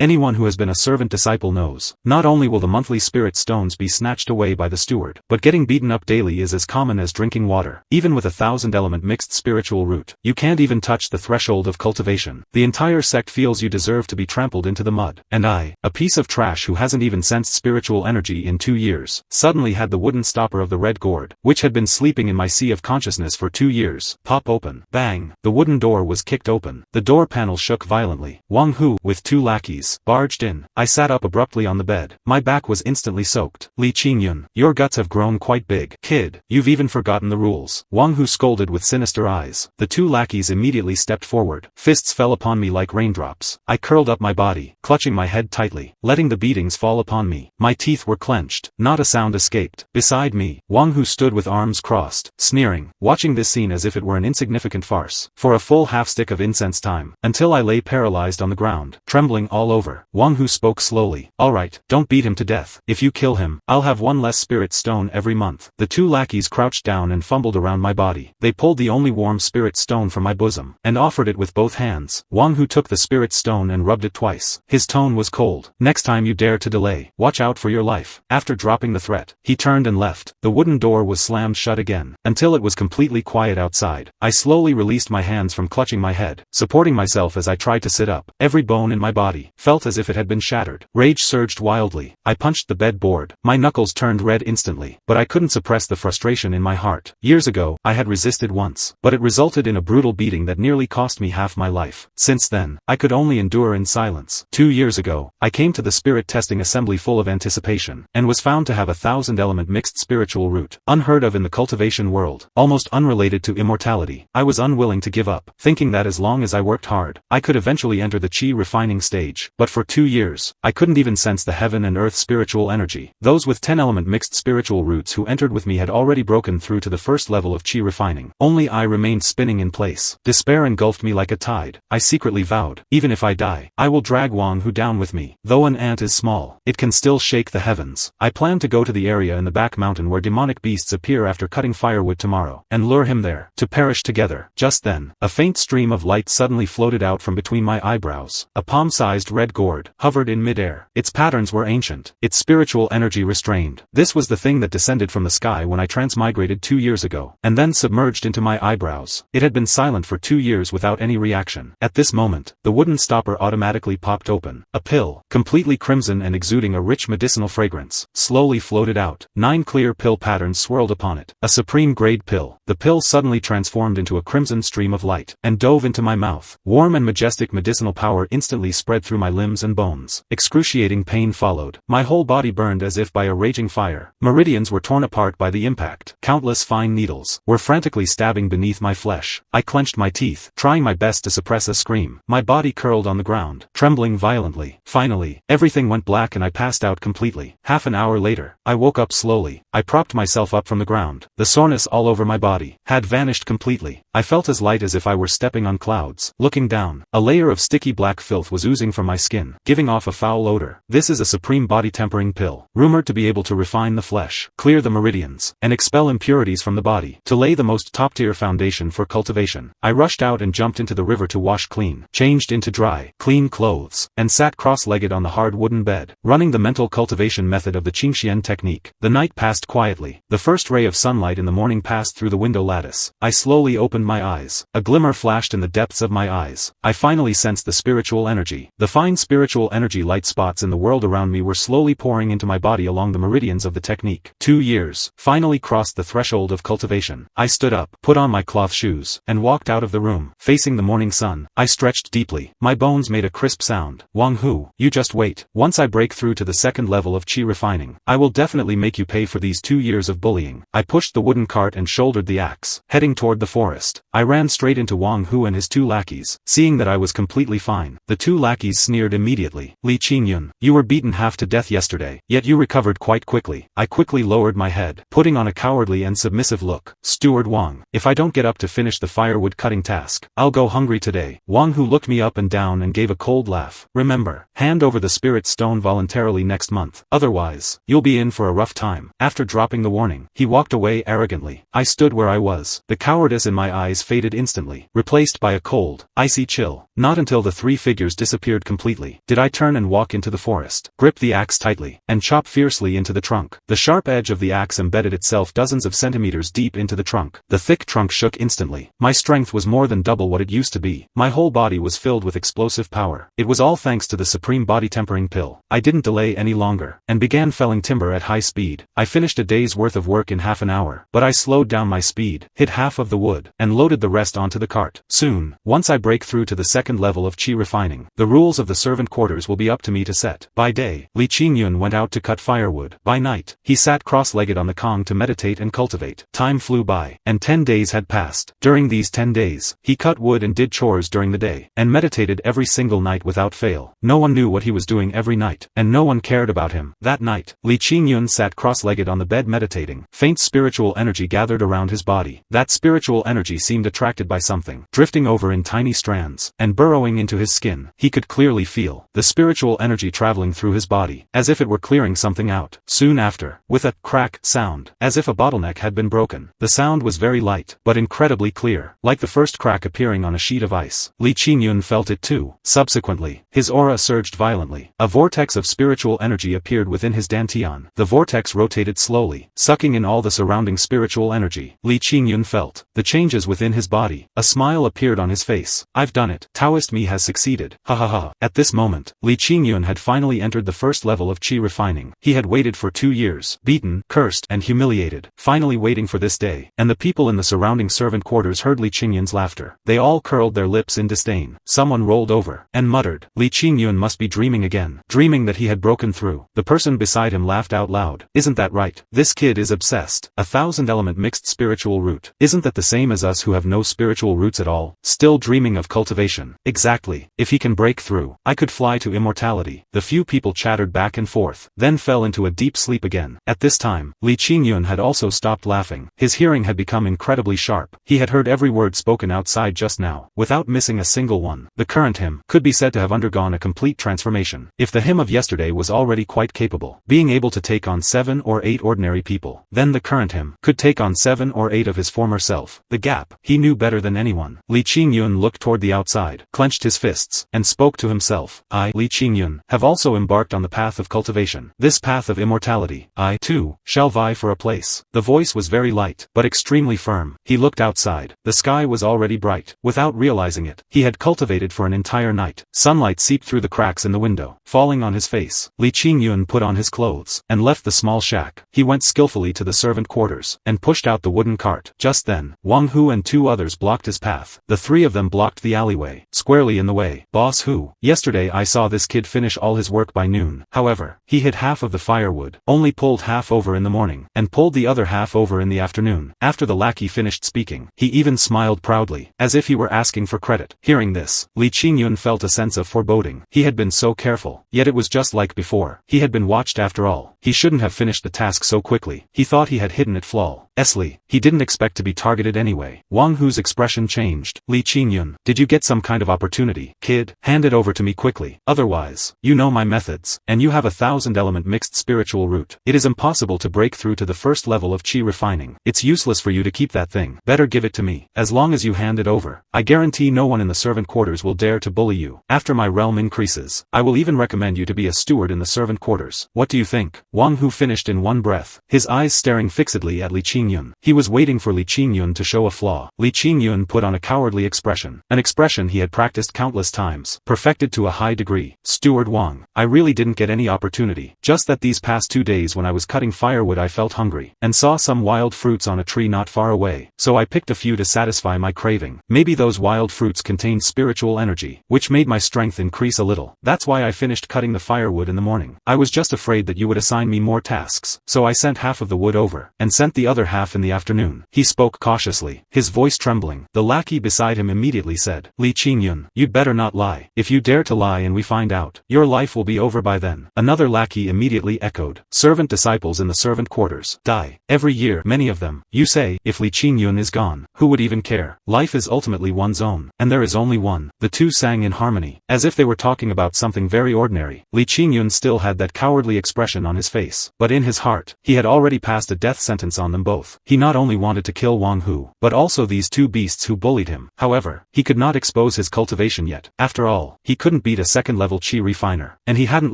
Anyone who has been a servant disciple knows, not only will the monthly spirit stones be snatched away by the steward, but getting beaten up daily is as common as drinking water. Even with a 1000-element mixed spiritual root, you can't even touch the threshold of cultivation. The entire sect feels you deserve to be trampled into the mud. And I, a piece of trash who hasn't even sensed spiritual energy in 2 years, suddenly had the wooden stopper of the red gourd, which had been sleeping in my sea of consciousness for 2 years, pop open. Bang! The wooden door was kicked open. The door panel shook violently. Wang Hu, with 2 lackeys, barged in. I sat up abruptly on the bed. My back was instantly soaked. Li Qingyun, your guts have grown quite big. Kid, you've even forgotten the rules. Wang Hu scolded with sinister eyes. The 2 lackeys immediately stepped forward. Fists fell upon me like raindrops. I curled up my body, clutching my head tightly, letting the beatings fall upon me. My teeth were clenched. Not a sound escaped. Beside me, Wang Hu stood with arms crossed, sneering, watching this scene as if it were an insignificant farce. For a full half-stick of incense time, until I lay paralyzed on the ground, trembling all over, Wang Hu spoke slowly. Alright, don't beat him to death. If you kill him, I'll have 1 less spirit stone every month. The 2 lackeys crouched down and fumbled around my body. They pulled the only warm spirit stone from my bosom, and offered it with both hands. Wang Hu took the spirit stone and rubbed it twice. His tone was cold. Next time you dare to delay, watch out for your life. After dropping the threat, he turned and left. The wooden door was slammed shut again, until it was completely quiet outside. I slowly released my hands from clutching my head, supporting myself as I tried to sit up. Every bone in my body felt as if it had been shattered. Rage surged wildly. I punched the bed board. My knuckles turned red instantly, but I couldn't suppress the frustration in my heart. Years ago, I had resisted once, but it resulted in a brutal beating that nearly cost me half my life. Since then, I could only endure in silence. 2 years ago, I came to the spirit testing assembly full of anticipation, and was found to have a 1000-element mixed spiritual root, unheard of in the cultivation world, almost unrelated to immortality. I was unwilling to give up, thinking that as long as I worked hard, I could eventually enter the chi refining stage. But for 2 years, I couldn't even sense the heaven and earth spiritual energy. Those with 10-element mixed spiritual roots who entered with me had already broken through to the first level of chi refining. Only I remained spinning in place. Despair engulfed me like a tide. I secretly vowed, even if I die, I will drag Wang Hu down with me. Though an ant is small, it can still shake the heavens. I plan to go to the area in the back mountain where demonic beasts appear after cutting firewood tomorrow, and lure him there, to perish together. Just then, a faint stream of light suddenly floated out from between my eyebrows. A palm-sized red gourd hovered in midair. Its patterns were ancient, its spiritual energy restrained. This was the thing that descended from the sky when I transmigrated 2 years ago, and then submerged into my eyebrows. It had been silent for 2 years without any reaction. At this moment, the wooden stopper automatically popped open. A pill, completely crimson and exuding a rich medicinal fragrance, slowly floated out. 9 clear pill patterns swirled upon it. A supreme grade pill. The pill suddenly transformed into a crimson stream of light, and dove into my mouth. Warm and majestic medicinal power instantly spread through my limbs and bones. Excruciating pain followed. My whole body burned as if by a raging fire. Meridians were torn apart by the impact. Countless fine needles were frantically stabbing beneath my flesh. I clenched my teeth, trying my best to suppress a scream. My body curled on the ground, trembling violently. Finally, everything went black and I passed out completely. Half an hour later, I woke up slowly. I propped myself up from the ground. The soreness all over my body had vanished completely. I felt as light as if I were stepping on clouds. Looking down, a layer of sticky black filth was oozing from my skin, giving off a foul odor. This is a supreme body tempering pill, rumored to be able to refine the flesh, clear the meridians, and expel impurities from the body, to lay the most top-tier foundation for cultivation. I rushed out and jumped into the river to wash clean, changed into dry, clean clothes, and sat cross-legged on the hard wooden bed, running the mental cultivation method of the Qingxian technique. The night passed quietly. The first ray of sunlight in the morning passed through the window lattice. I slowly opened my eyes. A glimmer flashed in the depths of my eyes. I finally sensed the spiritual energy. The fine spiritual energy light spots in the world around me were slowly pouring into my body along the meridians of the technique. 2 years finally crossed the threshold of cultivation. I stood up, put on my cloth shoes, and walked out of the room, facing the morning sun. I stretched deeply. My bones made a crisp sound. Wang Hu, you just wait. Once I break through to the second level of chi refining, I will definitely make you pay for these 2 years of bullying. I pushed the wooden cart and shouldered the axe, heading toward the forest. I ran straight into Wang Hu and his 2 lackeys. Seeing that I was completely fine, the 2 lackeys sneered immediately. Li Qingyun, you were beaten half to death yesterday, yet you recovered quite quickly. I quickly lowered my head, putting on a cowardly and submissive look. Steward Wang, if I don't get up to finish the firewood cutting task, I'll go hungry today. Wang Hu looked me up and down and gave a cold laugh. Remember, Hand over the spirit stone voluntarily next month. Otherwise, you'll be in for a rough time. After dropping the warning, he walked away arrogantly. I stood where I was. The cowardice in my eyes faded instantly, replaced by a cold, icy chill. Not until the three figures disappeared completely did I turn and walk into the forest, grip the axe tightly, and chop fiercely into the trunk. The sharp edge of the axe embedded itself dozens of centimeters deep into the trunk. The thick trunk shook instantly. My strength was more than double what it used to be. My whole body was filled with explosive power. It was all thanks to the supreme body tempering pill. I didn't delay any longer, and began felling timber at high speed. I finished a day's worth of work in half an hour, but I slowed down my speed, hit half of the wood, and loaded the rest onto the cart. Soon, once I break through to the second level of chi refining, the rules of the servant quarters will be up to me to set. By day, Li Qingyun went out to cut firewood. By night, he sat cross-legged on the kong to meditate and cultivate. Time flew by, and 10 days had passed. During these 10 days, he cut wood and did chores during the day, and meditated every single night without fail. No one knew what he was doing every night, and no one cared about him. That night, Li Qingyun sat cross-legged on the bed meditating. Faint spiritual energy gathered around his body. That spiritual energy seemed attracted by something, drifting over in tiny strands, and burrowing into his skin. He could clearly feel the spiritual energy traveling through his body, as if it were clearing something out. Soon after, with a crack sound, as if a bottleneck had been broken. The sound was very light, but incredibly clear, like the first crack appearing on a sheet of ice. Li Qingyun felt it too. Subsequently, his aura surged violently. A vortex of spiritual energy appeared within his dantian. The vortex rotated slowly, sucking in all the surrounding spiritual energy. Li Qingyun felt the changes within his body. A smile appeared on his face. I've done it. Taoist me has succeeded. Ha ha ha. At this moment, Li Qingyun had finally entered the first level of chi refining. He had waited for 2 years, beaten, cursed, and humiliated, finally waiting for this day, and the people in the surrounding servant quarters heard Li Qingyun's laughter. They all curled their lips in disdain. Someone rolled over, and muttered, Li Qingyun must be dreaming again, dreaming that he had broken through. The person beside him laughed out loud. Isn't that right? This kid is obsessed. 1,000-element mixed spiritual root. Isn't that the same as us who have no spiritual roots at all? Still dreaming of cultivation. Exactly. If he can break through, I could fly to immortality. The few people chattered back and forth, then fell into a deep sleep again. At this time, Li Qingyun had also stopped laughing. His hearing had become incredibly sharp. He had heard every word spoken outside just now, without missing a single one. The current him could be said to have undergone a complete transformation. If the him of yesterday was already quite capable, being able to take on 7 or 8 ordinary people, then the current him could take on 7 or 8 of his former self. The gap, he knew better than anyone. Li Qingyun looked toward the outside, clenched his fists, and spoke to himself. I, Li Qingyun, have also embarked on the path of cultivation. This path of immortality, I, too, shall vie for a place. The voice was very light, but extremely firm. He looked outside. The sky was already bright. Without realizing it, he had cultivated for an entire night. Sunlight seeped through the cracks in the window, falling on his face. Li Qingyun put on his clothes, and left the small shack. He went skillfully to the servant quarters, and pushed out the wooden cart. Just then, Wang Hu and 2 others blocked his path. The 3 of them blocked the alleyway, squarely in the way. Boss Hu, yesterday I saw this kid finish all his work by noon. However, he hid half of the firewood, only pulled half over in the morning, and pulled the other half over in the afternoon. After the lackey finished speaking, he even smiled proudly, as if he were asking for credit. Hearing this, Li Qingyun felt a sense of foreboding. He had been so careful, yet it was just like before. He had been watched after all. He shouldn't have finished the task so quickly. He thought he had hidden it flawlessly. He didn't expect to be targeted anyway. Wang Hu's expression changed. Li Qingyun, did you get some kind of opportunity? Kid, hand it over to me quickly. Otherwise, you know my methods, and you have 1,000-element mixed spiritual root. It is impossible to break through to the first level of chi refining. It's useless for you to keep that thing. Better give it to me. As long as you hand it over, I guarantee no one in the servant quarters will dare to bully you. After my realm increases, I will even recommend you to be a steward in the servant quarters. What do you think? Wang Hu finished in one breath, his eyes staring fixedly at Li Qingyun. He was waiting for Li Qingyun to show a flaw. Li Qingyun put on a cowardly expression, an expression he had practiced countless times, perfected to a high degree. Steward Wang, I really didn't get any opportunity. Just that these past 2 days when I was cutting firewood I felt hungry, and saw some wild fruits on a tree not far away, so I picked a few to satisfy my craving. Maybe those wild fruits contained spiritual energy, which made my strength increase a little. That's why I finished cutting the firewood in the morning. I was just afraid that you would assign me more tasks, so I sent half of the wood over, and sent the other half in the afternoon. He spoke cautiously, his voice trembling. The lackey beside him immediately said, Li Qingyun, you'd better not lie. If you dare to lie and we find out, your life will be over by then. Another lackey immediately echoed, servant disciples in the servant quarters die every year, many of them. You say, if Li Qingyun is gone, who would even care? Life is ultimately one's own, and there is only one. The two sang in harmony, as if they were talking about something very ordinary. Li Qingyun still had that cowardly expression on his face, but in his heart, he had already passed a death sentence on them both. He not only wanted to kill Wang Hu, but also these two beasts who bullied him. However, he could not expose his cultivation yet. After all, he couldn't beat a second-level qi refiner, and he hadn't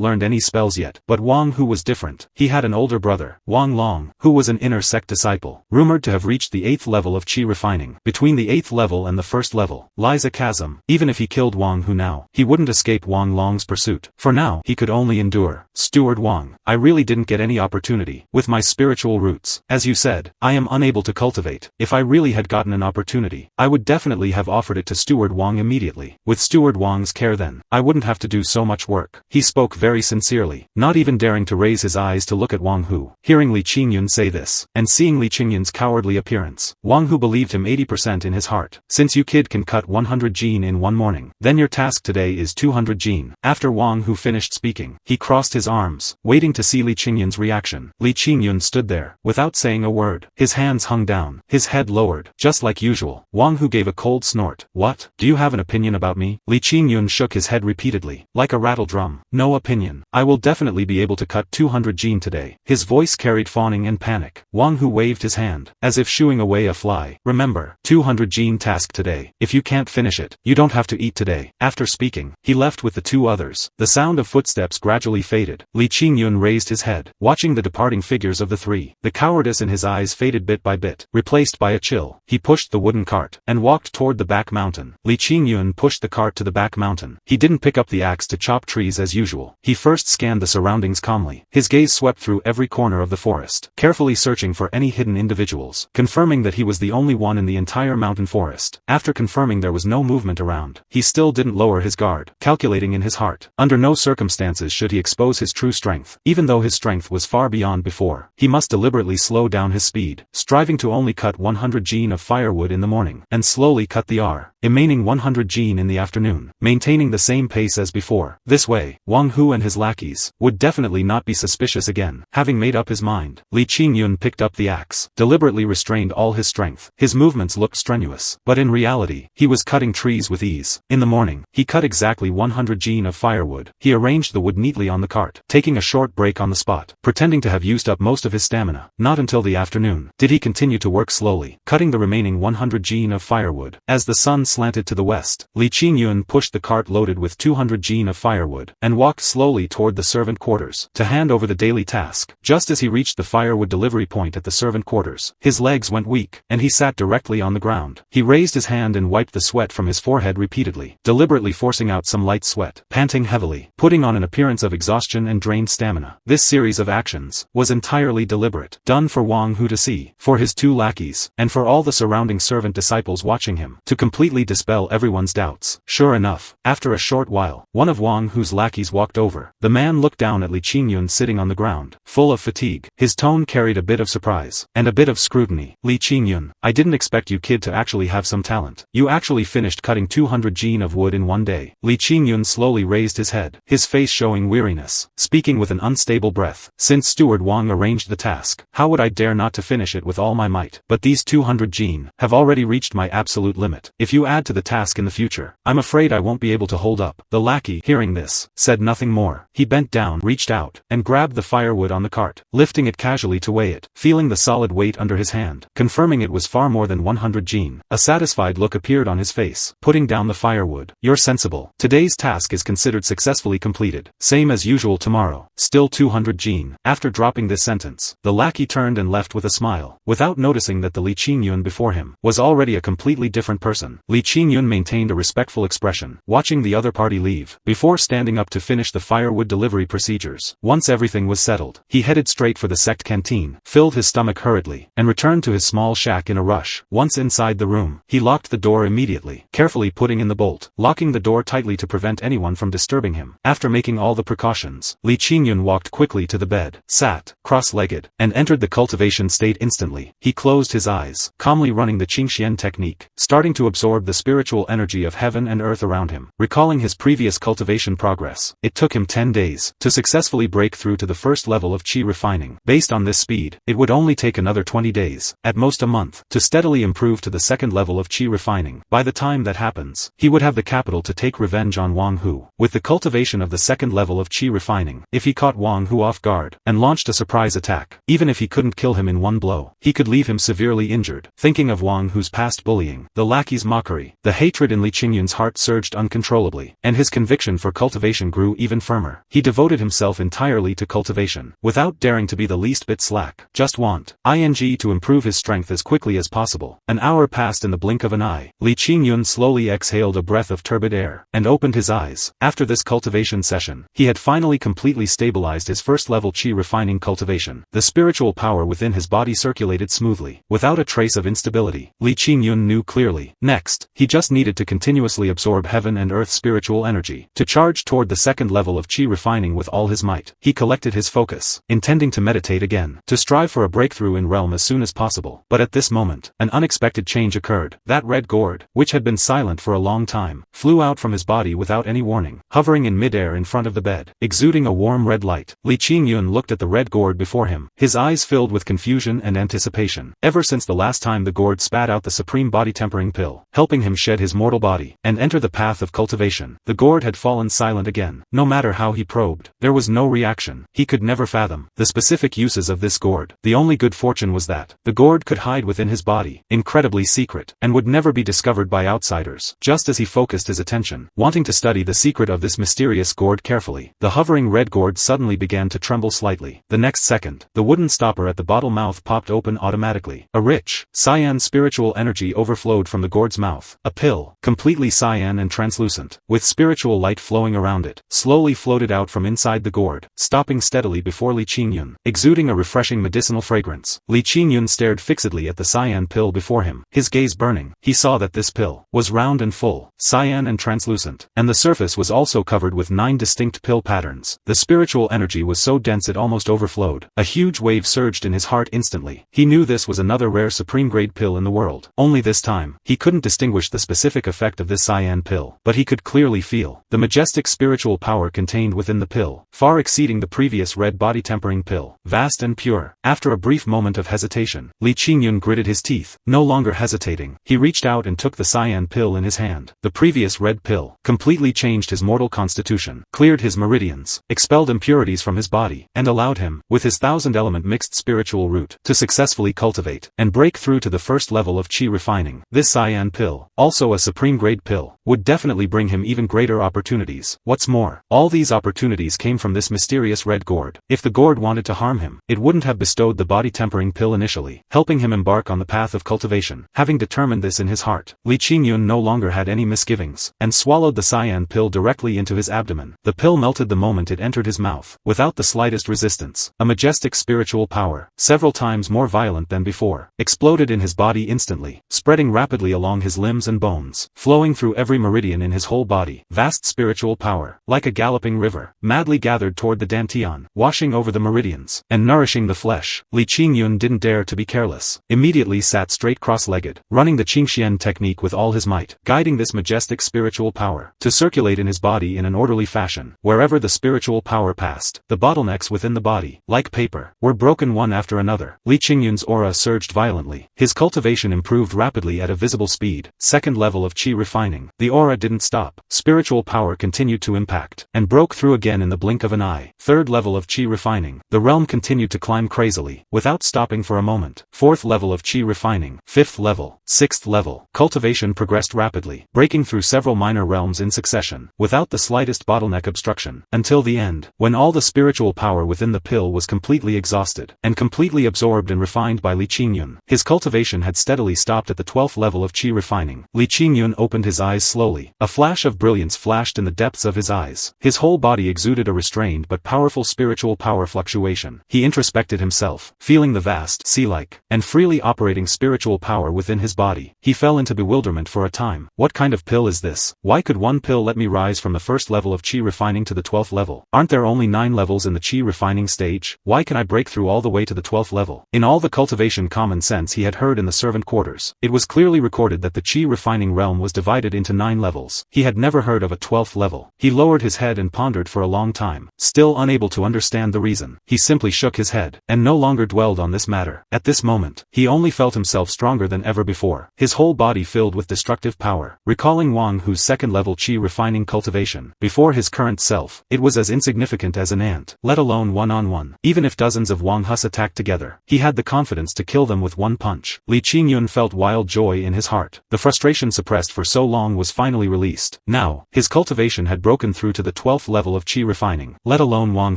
learned any spells yet. But Wang Hu was different. He had an older brother, Wang Long, who was an inner sect disciple, rumored to have reached the 8th level of qi refining. Between the 8th level and the 1st level lies a chasm. Even if he killed Wang Hu now, he wouldn't escape Wang Long's pursuit. For now, he could only endure. Steward Wang, I really didn't get any opportunity. With my spiritual roots, as you said, I am unable to cultivate. If I really had gotten an opportunity, I would definitely have offered it to Steward Wang immediately. With Steward Wang's care then, I wouldn't have to do so much work. He spoke very sincerely, not even daring to raise his eyes to look at Wang Hu. Hearing Li Qingyun say this, and seeing Li Qingyun's cowardly appearance, Wang Hu believed him 80% in his heart. Since you kid can cut 100 jin in one morning, then your task today is 200 jin. After Wang Hu finished speaking, he crossed his arms, waiting to see Li Qingyun's reaction. Li Qingyun stood there, without saying a word. His hands hung down, his head lowered, just like usual. Wang Hu gave a cold snort. What? Do you have an opinion about me? Li Qingyun shook his head repeatedly, like a rattle drum. No opinion. I will definitely be able to cut 200 jin today. His voice carried fawning and panic. Wang Hu waved his hand, as if shooing away a fly. Remember, 200 jin task today. If you can't finish it, you don't have to eat today. After speaking, he left with the two others. The sound of footsteps gradually faded. Li Qingyun raised his head, watching the departing figures of the three. The cowardice in his eyes faded bit by bit, replaced by a chill. He pushed the wooden cart, and walked toward the back mountain. Li Qingyun pushed the cart to the back mountain. He didn't pick up the axe to chop trees as usual. He first scanned the surroundings calmly. His gaze swept through every corner of the forest, carefully searching for any hidden individuals, confirming that he was the only one in the entire mountain forest. After confirming there was no movement around, he still didn't lower his guard, calculating in his heart. Under no circumstances should he expose his true strength. Even though his strength was far beyond before, he must deliberately slow down his speed, striving to only cut 100 jin of firewood in the morning, and slowly cut the remaining 100 jin in the afternoon, maintaining the same pace as before. This way, Wang Hu and his lackeys would definitely not be suspicious again. Having made up his mind, Li Qingyun picked up the axe, deliberately restrained all his strength. His movements looked strenuous, but in reality, he was cutting trees with ease. In the morning, he cut exactly 100 jin of firewood. He arranged the wood neatly on the cart, taking a short break on the spot, pretending to have used up most of his stamina. Not until the afternoon did he continue to work slowly, cutting the remaining 100 jin of firewood. As the sun slanted to the west, Li Qingyun pushed the cart loaded with 200 jin of firewood, and walked slowly toward the servant quarters, to hand over the daily task. Just as he reached the firewood delivery point at the servant quarters, his legs went weak, and he sat directly on the ground. He raised his hand and wiped the sweat from his forehead repeatedly, deliberately forcing out some light sweat, panting heavily, putting on an appearance of exhaustion and drained stamina. This series of actions was entirely deliberate, done for Wang Hu to see, for his two lackeys, and for all the surrounding servant disciples watching him, to completely dispel everyone's doubts. Sure enough, after a short while, one of Wang Hu's lackeys walked over. The man looked down at Li Qingyun sitting on the ground, full of fatigue. His tone carried a bit of surprise, and a bit of scrutiny. Li Qingyun, I didn't expect you kid to actually have some talent. You actually finished cutting 200 jin of wood in one day. Li Qingyun slowly raised his head, his face showing weariness, speaking with an unstable breath. Since Steward Wang arranged the task, how would I dare not to finish it with all my might? But these 200 jin have already reached my absolute limit. If you add to the task in the future, I'm afraid I won't be able to hold up. The lackey, hearing this, said nothing more. He bent down, reached out, and grabbed the firewood on the cart, lifting it casually to weigh it, feeling the solid weight under his hand, confirming it was far more than 100 jin. A satisfied look appeared on his face, putting down the firewood. You're sensible. Today's task is considered successfully completed. Same as usual tomorrow. Still 200 jin. After dropping this sentence, the lackey turned and left with a smile, without noticing that the Li Qingyun before him was already a completely different person. Li Qingyun maintained a respectful expression, watching the other party leave, before standing up to finish the firewood delivery procedures. Once everything was settled, he headed straight for the sect canteen, filled his stomach hurriedly, and returned to his small shack in a rush. Once inside the room, he locked the door immediately, carefully putting in the bolt, locking the door tightly to prevent anyone from disturbing him. After making all the precautions, Li Qingyun walked quickly to the bed, sat, cross-legged, and entered the cultivation station. dissipate instantly. He closed his eyes, calmly running the Qingxian technique, starting to absorb the spiritual energy of heaven and earth around him. Recalling his previous cultivation progress, it took him 10 days to successfully break through to the first level of qi refining. Based on this speed, it would only take another 20 days, at most a month, to steadily improve to the second level of qi refining. By the time that happens, he would have the capital to take revenge on Wang Hu. With the cultivation of the second level of qi refining, if he caught Wang Hu off guard, and launched a surprise attack, even if he couldn't kill him in one blow, he could leave him severely injured. Thinking of Wang Hu's past bullying, the lackey's mockery, the hatred in Li Qingyun's heart surged uncontrollably, and his conviction for cultivation grew even firmer. He devoted himself entirely to cultivation, without daring to be the least bit slack. Just want to improve his strength as quickly as possible. An hour passed in the blink of an eye. Li Qingyun slowly exhaled a breath of turbid air, and opened his eyes. After this cultivation session, he had finally completely stabilized his first level qi refining cultivation. The spiritual power within his body circulated smoothly, without a trace of instability. Li Qingyun knew clearly. Next, he just needed to continuously absorb heaven and earth spiritual energy, to charge toward the second level of qi refining with all his might. He collected his focus, intending to meditate again, to strive for a breakthrough in realm as soon as possible. But at this moment, an unexpected change occurred. That red gourd, which had been silent for a long time, flew out from his body without any warning, hovering in midair in front of the bed, exuding a warm red light. Li Qingyun looked at the red gourd before him, his eyes filled with confusion and anticipation. Ever since the last time the gourd spat out the supreme body-tempering pill, helping him shed his mortal body, and enter the path of cultivation, the gourd had fallen silent again. No matter how he probed, there was no reaction. He could never fathom the specific uses of this gourd. The only good fortune was that the gourd could hide within his body, incredibly secret, and would never be discovered by outsiders. Just as he focused his attention, wanting to study the secret of this mysterious gourd carefully, the hovering red gourd suddenly began to tremble slightly. The next second, the wooden stopper at the bottle mouth popped open automatically. A rich, cyan spiritual energy overflowed from the gourd's mouth. A pill, completely cyan and translucent, with spiritual light flowing around it, slowly floated out from inside the gourd, stopping steadily before Li Qingyun, exuding a refreshing medicinal fragrance. Li Qingyun stared fixedly at the cyan pill before him, his gaze burning. He saw that this pill was round and full, cyan and translucent, and the surface was also covered with 9 distinct pill patterns. The spiritual energy was so dense it almost overflowed. A huge wave surged in his heart instantly. He knew this was another rare supreme-grade pill in the world. Only this time, he couldn't distinguish the specific effect of this cyan pill, but he could clearly feel the majestic spiritual power contained within the pill, far exceeding the previous red body-tempering pill, vast and pure. After a brief moment of hesitation, Li Qingyun gritted his teeth. No longer hesitating, he reached out and took the cyan pill in his hand. The previous red pill completely changed his mortal constitution, cleared his meridians, expelled impurities from his body, and allowed him, with his 1000-element mixed spiritual root, to successfully cultivate and break through to the first level of qi refining. This cyan pill, also a supreme-grade pill, would definitely bring him even greater opportunities. What's more, all these opportunities came from this mysterious red gourd. If the gourd wanted to harm him, it wouldn't have bestowed the body-tempering pill initially, helping him embark on the path of cultivation. Having determined this in his heart, Li Qingyun no longer had any misgivings, and swallowed the cyan pill directly into his abdomen. The pill melted the moment it entered his mouth, without the slightest resistance. A majestic spiritual power, several times more violent than before, exploded in his body instantly, spreading rapidly along his limbs and bones, flowing through every meridian in his whole body. Vast spiritual power, like a galloping river, madly gathered toward the dantian, washing over the meridians, and nourishing the flesh. Li Qingyun didn't dare to be careless. Immediately sat straight cross-legged, running the Qingxian technique with all his might, guiding this majestic spiritual power to circulate in his body in an orderly fashion. Wherever the spiritual power passed, the bottlenecks within the body, like paper, were broken one after another. Li Qingyun's aura surged violently. His cultivation improved rapidly at a visible speed. Second level of qi refining. The aura didn't stop. Spiritual power continued to impact, and broke through again in the blink of an eye. Third level of qi refining. The realm continued to climb crazily, without stopping for a moment. Fourth level of qi refining. Fifth level. Sixth level. Cultivation progressed rapidly, breaking through several minor realms in succession, without the slightest bottleneck obstruction, until the end, when all the spiritual power within the pill was completely exhausted, and completely absorbed and refined by Li Qingyun. His cultivation had steadily stopped at the 12th level of qi refining. Li Qingyun opened his eyes slowly. A flash of brilliance flashed in the depths of his eyes. His whole body exuded a restrained but powerful spiritual power fluctuation. He introspected himself, feeling the vast, sea-like, and freely operating spiritual power within his body. He fell into bewilderment for a time. What kind of pill is this? Why could one pill let me rise from the first level of qi refining to the 12th level? Aren't there only 9 levels in the qi refining stage? Why can I break through all the way to the 12th level? well. In all the cultivation common sense he had heard in the servant quarters, it was clearly recorded that the chi refining realm was divided into 9 levels. He had never heard of a 12th level. He lowered his head and pondered for a long time, still unable to understand the reason. He simply shook his head, and no longer dwelled on this matter. At this moment, he only felt himself stronger than ever before, his whole body filled with destructive power. Recalling Wang Hu's second-level chi refining cultivation, before his current self, it was as insignificant as an ant, let alone one-on-one. Even if dozens of Wang Hus attacked together, he had the confidence to kill them with one punch. Li Qingyun felt wild joy in his heart. The frustration suppressed for so long was finally released. Now, his cultivation had broken through to the 12th level of chi refining, let alone Wang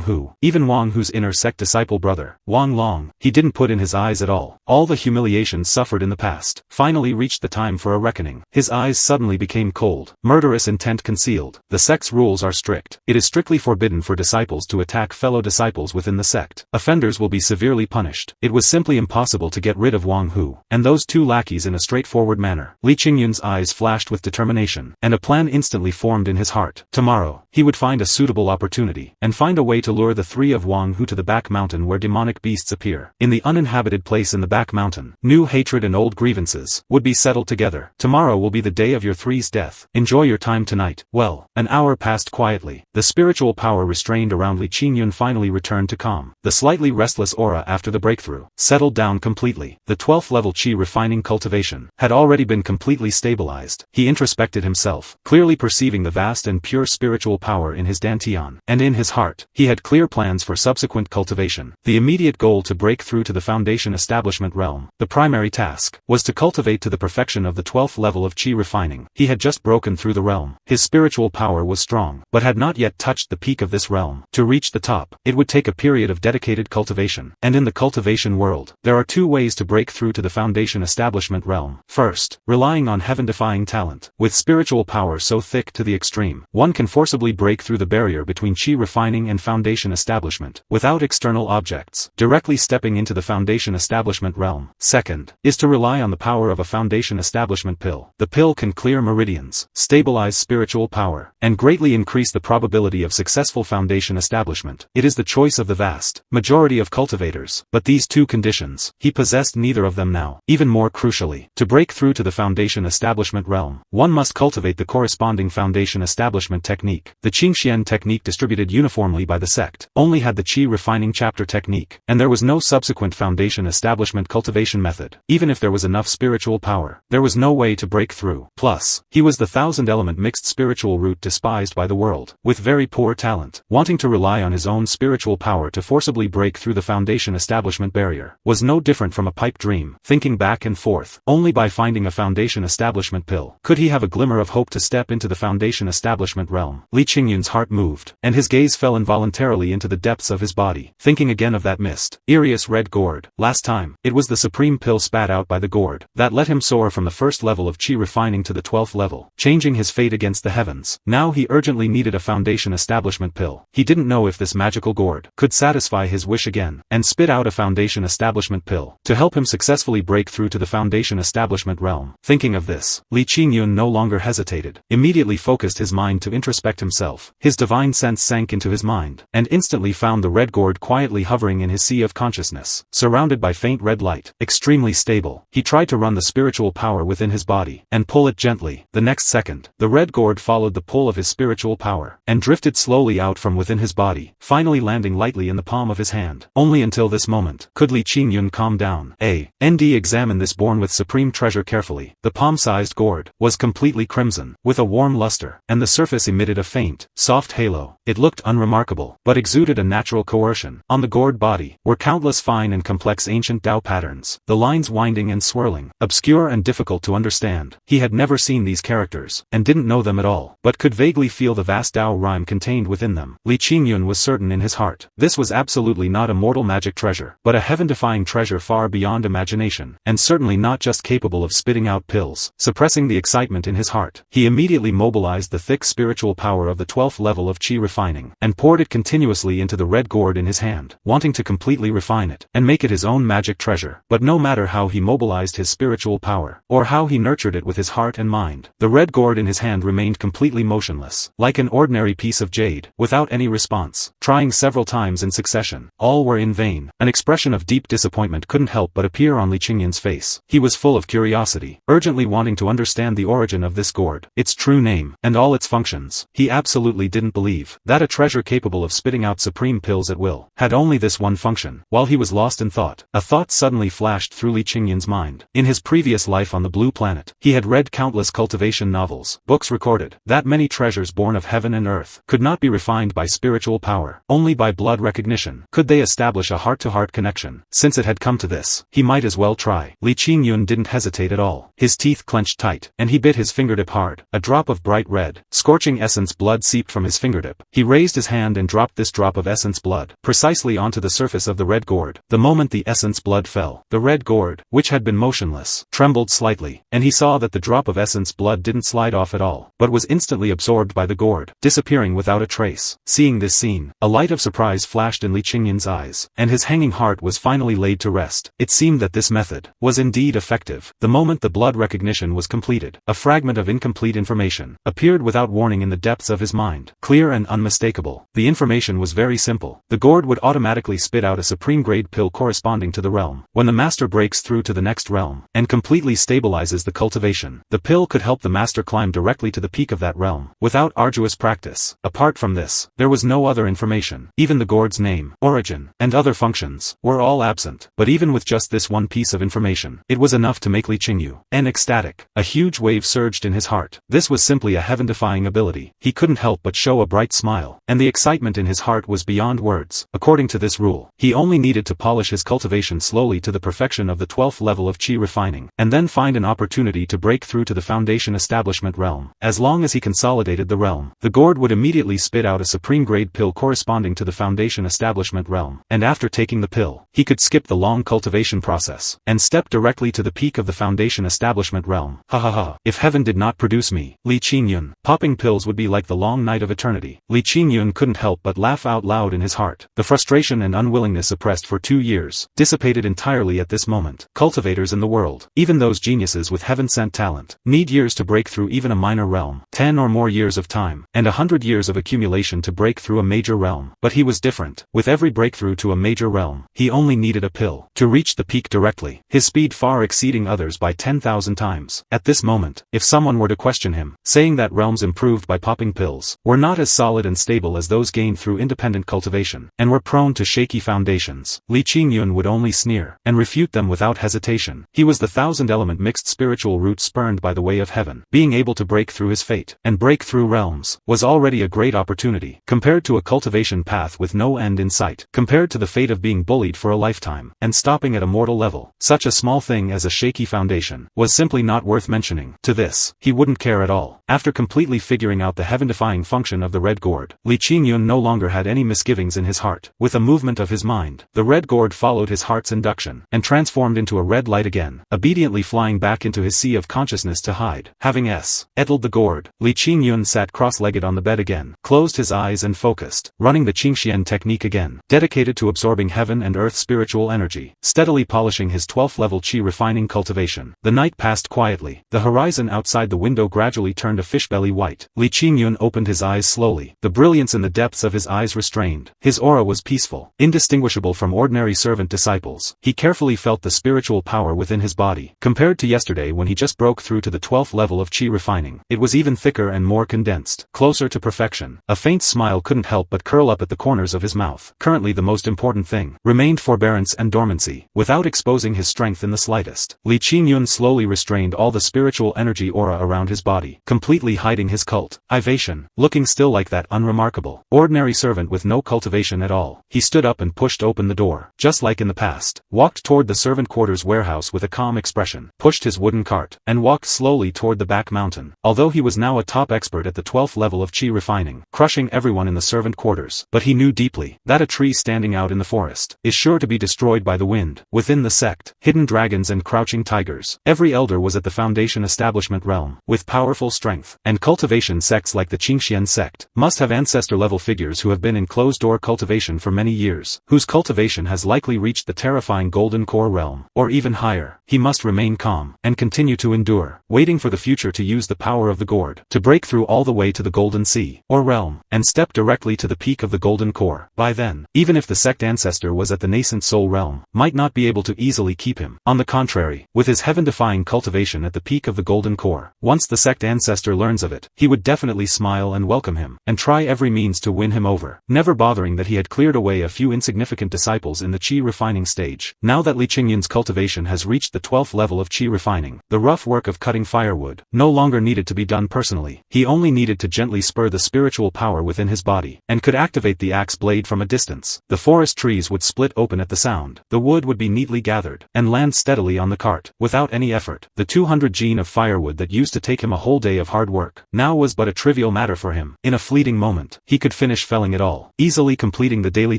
Hu. Even Wang Hu's inner sect disciple brother, Wang Long, he didn't put in his eyes at all. All the humiliations suffered in the past finally reached the time for a reckoning. His eyes suddenly became cold, murderous intent concealed. The sect's rules are strict. It is strictly forbidden for disciples to attack fellow disciples within the sect. Offenders will be severely punished. It was simply impossible to get rid of Wang Hu and those 2 lackeys in a straightforward manner. Li Qingyun's eyes flashed with determination, and a plan instantly formed in his heart. Tomorrow, he would find a suitable opportunity, and find a way to lure the 3 of Wang Hu to the back mountain where demonic beasts appear. In the uninhabited place in the back mountain, new hatred and old grievances would be settled together. Tomorrow will be the day of your 3's death. Enjoy your time tonight. Well, an hour passed quietly. The spiritual power restrained around Li Qingyun finally returned to calm. The slightly restless aura after the breakthrough settled down completely. The 12th level chi refining cultivation had already been completely stabilized. He introspected himself, clearly perceiving the vast and pure spiritual power in his dantian, and in his heart, he had clear plans for subsequent cultivation. The immediate goal to break through to the foundation establishment realm, the primary task, was to cultivate to the perfection of the 12th level of chi refining. He had just broken through the realm. His spiritual power was strong, but had not yet touched the peak of this realm. To reach the top, it would take a period of dedicated cultivation. And in the cultivation world, there are 2 ways to break through to the foundation establishment realm. First, relying on heaven-defying talent. With spiritual power so thick to the extreme, one can forcibly break through the barrier between chi refining and foundation establishment, without external objects, directly stepping into the foundation establishment realm. Second, is to rely on the power of a foundation establishment pill. The pill can clear meridians, stabilize spiritual power, and greatly increase the probability of successful foundation establishment. It is the choice of the vast majority of cultivators, but these 2 conditions, he possessed neither of them now. Even more crucially, to break through to the foundation establishment realm, one must cultivate the corresponding foundation establishment technique. The Qingxian technique distributed uniformly by the sect only had the chi refining chapter technique, and there was no subsequent foundation establishment cultivation method. Even if there was enough spiritual power, there was no way to break through. Plus, he was the 1000-element mixed spiritual root despised by the world, with very poor talent. Wanting to rely on his own spiritual power to forcibly break through the foundation establishment barrier was no different from a pipe dream. Thinking back and forth, only by finding a foundation establishment pill could he have a glimmer of hope to step into the foundation establishment realm. Li Qingyun's heart moved, and his gaze fell involuntarily into the depths of his body, thinking again of that mist, Irius red gourd. Last time, it was the supreme pill spat out by the gourd that let him soar from the 1st level of chi refining to the 12th level, changing his fate against the heavens. Now he urgently needed a foundation establishment pill. He didn't know if this magical gourd could satisfy his wish again, and spit out a foundation establishment pill to help him successfully break through to the foundation establishment realm. Thinking of this, Li Qingyun no longer hesitated, immediately focused his mind to introspect himself. His divine sense sank into his mind, and instantly found the red gourd quietly hovering in his sea of consciousness, surrounded by faint red light, extremely stable. He tried to run the spiritual power within his body, and pull it gently. The next second, the red gourd followed the pull of his spiritual power, and drifted slowly out from within his body, finally landing lightly in the palm of his hand. Only until this moment could Li Qingyun calm down. ND examined this born with supreme treasure carefully. The palm-sized gourd was completely crimson, with a warm luster, and the surface emitted a faint, soft halo. It looked unremarkable, but exuded a natural coercion. On the gourd body were countless fine and complex ancient Tao patterns, the lines winding and swirling, obscure and difficult to understand. He had never seen these characters, and didn't know them at all, but could vaguely feel the vast Tao rhyme contained within them. Li Qingyun was certain in his heart. This was absolutely not a mortal magic treasure, but a heaven-defying treasure far beyond imagination, and certainly not just capable of spitting out pills. Suppressing the excitement in his heart, he immediately mobilized the thick spiritual power of the 12th level of chi refining, and poured it continuously into the red gourd in his hand, wanting to completely refine it, and make it his own magic treasure. But no matter how he mobilized his spiritual power, or how he nurtured it with his heart and mind, the red gourd in his hand remained completely motionless, like an ordinary piece of jade, without any response. Trying several times in succession, all were in vain. An expression expression of deep disappointment couldn't help but appear on Li Qingyun's face. He was full of curiosity, urgently wanting to understand the origin of this gourd, its true name, and all its functions. He absolutely didn't believe that a treasure capable of spitting out supreme pills at will had only this one function. While he was lost in thought, a thought suddenly flashed through Li Qingyun's mind. In his previous life on the Blue Planet, he had read countless cultivation novels. Books recorded that many treasures born of heaven and earth could not be refined by spiritual power, only by blood recognition could they establish a heart-to-heart connection. Since it had come to this, he might as well try. Li Qingyun didn't hesitate at all. His teeth clenched tight, and he bit his fingertip hard. A drop of bright red, scorching essence blood seeped from his fingertip. He raised his hand and dropped this drop of essence blood precisely onto the surface of the red gourd. The moment the essence blood fell, the red gourd, which had been motionless, trembled slightly, and he saw that the drop of essence blood didn't slide off at all, but was instantly absorbed by the gourd, disappearing without a trace. Seeing this scene, a light of surprise flashed in Li Qingyun's eyes, and his hanging heart was finally laid to rest. It seemed that this method was indeed effective. The moment the blood recognition was completed, a fragment of incomplete information appeared without warning in the depths of his mind, clear and unmistakable. The information was very simple. The gourd would automatically spit out a supreme-grade pill corresponding to the realm. When the master breaks through to the next realm and completely stabilizes the cultivation, the pill could help the master climb directly to the peak of that realm, without arduous practice. Apart from this, there was no other information. Even the gourd's name, origin, and other functions were all absent. But even with just this one piece of information, it was enough to make Li Qingyun ecstatic. A huge wave surged in his heart. This was simply a heaven-defying ability. He couldn't help but show a bright smile, and the excitement in his heart was beyond words. According to this rule, he only needed to polish his cultivation slowly to the perfection of the 12th level of qi refining, and then find an opportunity to break through to the foundation establishment realm. As long as he consolidated the realm, the gourd would immediately spit out a supreme-grade pill corresponding to the foundation establishment realm, and after taking the pill, he could skip the long cultivation process, and step directly to the peak of the foundation establishment realm. Ha ha ha. If heaven did not produce me, Li Qingyun, popping pills would be like the long night of eternity. Li Qingyun couldn't help but laugh out loud in his heart. The frustration and unwillingness suppressed for 2 years dissipated entirely at this moment. Cultivators in the world, even those geniuses with heaven-sent talent, need years to break through even a minor realm, 10 or more years of time, and 100 years of accumulation to break through a major realm. But he was different. With every breakthrough to a major realm, he only needed a pill to reach the peak directly, his speed far exceeding others by 10,000 times. At this moment, if someone were to question him, saying that realms improved by popping pills were not as solid and stable as those gained through independent cultivation, and were prone to shaky foundations, Li Qingyun would only sneer and refute them without hesitation. He was the thousand-element mixed spiritual root spurned by the way of heaven. Being able to break through his fate and break through realms was already a great opportunity. Compared to a cultivation path with no end in sight, compared to the fate of being bullied for a lifetime and stopping at a mortal level, such a small thing as a shaky foundation was simply not worth mentioning. To this, he wouldn't care at all. After completely figuring out the heaven-defying function of the red gourd, Li Qingyun no longer had any misgivings in his heart. With a movement of his mind, the red gourd followed his heart's induction and transformed into a red light again, obediently flying back into his sea of consciousness to hide. Having ettled the gourd, Li Qingyun sat cross-legged on the bed again, closed his eyes and focused, running the Qingxian technique again, dedicated to absorbing heaven and earth spiritual energy, steadily polishing his 12th level qi refining cultivation. The night passed quietly. The horizon outside the window gradually turned a fishbelly white. Li Qingyun opened his eyes slowly, the brilliance in the depths of his eyes restrained. His aura was peaceful, indistinguishable from ordinary servant disciples. He carefully felt the spiritual power within his body. Compared to yesterday when he just broke through to the 12th level of qi refining, it was even thicker and more condensed, closer to perfection. A faint smile couldn't help but curl up at the corners of his mouth. Currently the most important thing remained forbearance and dormancy. Without exposing his strength in the slightest, Li Qingyun slowly restrained all the spiritual energy aura around his body, completely hiding his cultivation, looking still like that unremarkable, ordinary servant with no cultivation at all. He stood up and pushed open the door, just like in the past, walked toward the servant quarters warehouse with a calm expression, pushed his wooden cart, and walked slowly toward the back mountain. Although he was now a top expert at the 12th level of qi refining, crushing everyone in the servant quarters, but he knew deeply that a tree standing out in the forest is sure to be destroyed by the wind. Within the sect, hidden dragons and crouching tigers, every elder was at the foundation establishment realm, with powerful strength, and cultivation sects like the Qingxian sect must have ancestor-level figures who have been in closed-door cultivation for many years, whose cultivation has likely reached the terrifying golden core realm, or even higher. He must remain calm, and continue to endure, waiting for the future to use the power of the gourd, to break through all the way to the golden sea, or realm, and step directly to the peak of the golden core. By then, even if the sect ancestor was at the nascent adjacent soul realm, might not be able to easily keep him. On the contrary, with his heaven-defying cultivation at the peak of the golden core, once the sect ancestor learns of it, he would definitely smile and welcome him, and try every means to win him over, never bothering that he had cleared away a few insignificant disciples in the chi refining stage. Now that Li Qingyun's cultivation has reached the 12th level of chi refining, the rough work of cutting firewood no longer needed to be done personally. He only needed to gently spur the spiritual power within his body, and could activate the axe blade from a distance. The forest trees would split open at the sound, the wood would be neatly gathered, and land steadily on the cart, without any effort. The 200 gene of firewood that used to take him a whole day of hard work, now was but a trivial matter for him. In a fleeting moment, he could finish felling it all, easily completing the daily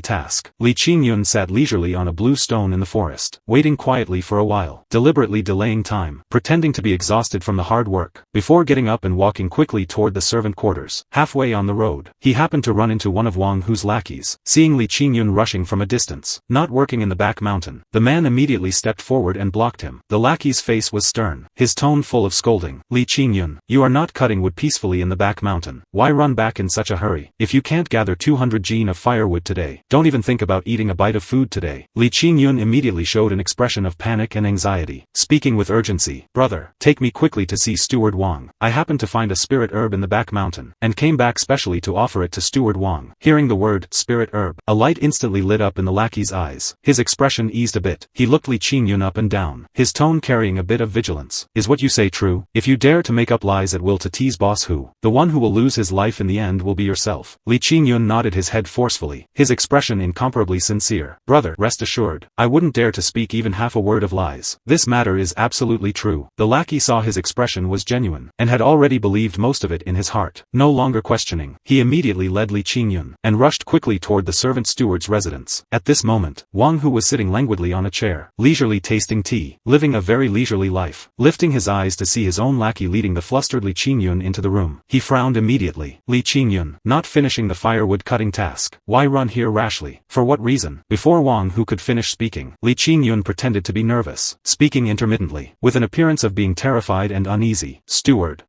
task. Li Qingyun sat leisurely on a blue stone in the forest, waiting quietly for a while, deliberately delaying time, pretending to be exhausted from the hard work, before getting up and walking quickly toward the servant quarters. Halfway on the road, he happened to run into one of Wang Hu's lackeys. Seeing Li Qingyun rushing from a distance, not working in the back mountain, the man immediately stepped forward and blocked him. The lackey's face was stern, his tone full of scolding. Li Qingyun, you are not cutting wood peacefully in the back mountain. Why run back in such a hurry? If you can't gather 200 gene of firewood today, don't even think about eating a bite of food today. Li Qingyun immediately showed an expression of panic and anxiety, speaking with urgency. Brother, take me quickly to see Steward Wang. I happened to find a spirit herb in the back mountain, and came back specially to offer it to Steward Wang. Hearing the word, spirit herb, a light instantly lit up in the lackey's eyes. His expression eased a bit. He looked Li Qingyun up and down, his tone carrying a bit of vigilance. Is what you say true? If you dare to make up lies at will to tease Boss Hu, the one who will lose his life in the end will be yourself. Li Qingyun nodded his head forcefully, his expression incomparably sincere. Brother, rest assured, I wouldn't dare to speak even half a word of lies. This matter is absolutely true. The lackey saw his expression was genuine, and had already believed most of it in his heart. No longer questioning, he immediately led Li Qingyun, and rushed quickly toward the servant steward's residence. At this moment, Wang Hu was sitting languidly on a chair, leisurely tasting tea, living a very leisurely life. Lifting his eyes to see his own lackey leading the flustered Li Qingyun into the room, he frowned immediately. Li Qingyun, not finishing the firewood cutting task. Why run here rashly? For what reason? Before Wang Hu could finish speaking, Li Qingyun pretended to be nervous, speaking intermittently, with an appearance of being terrified and uneasy. Steward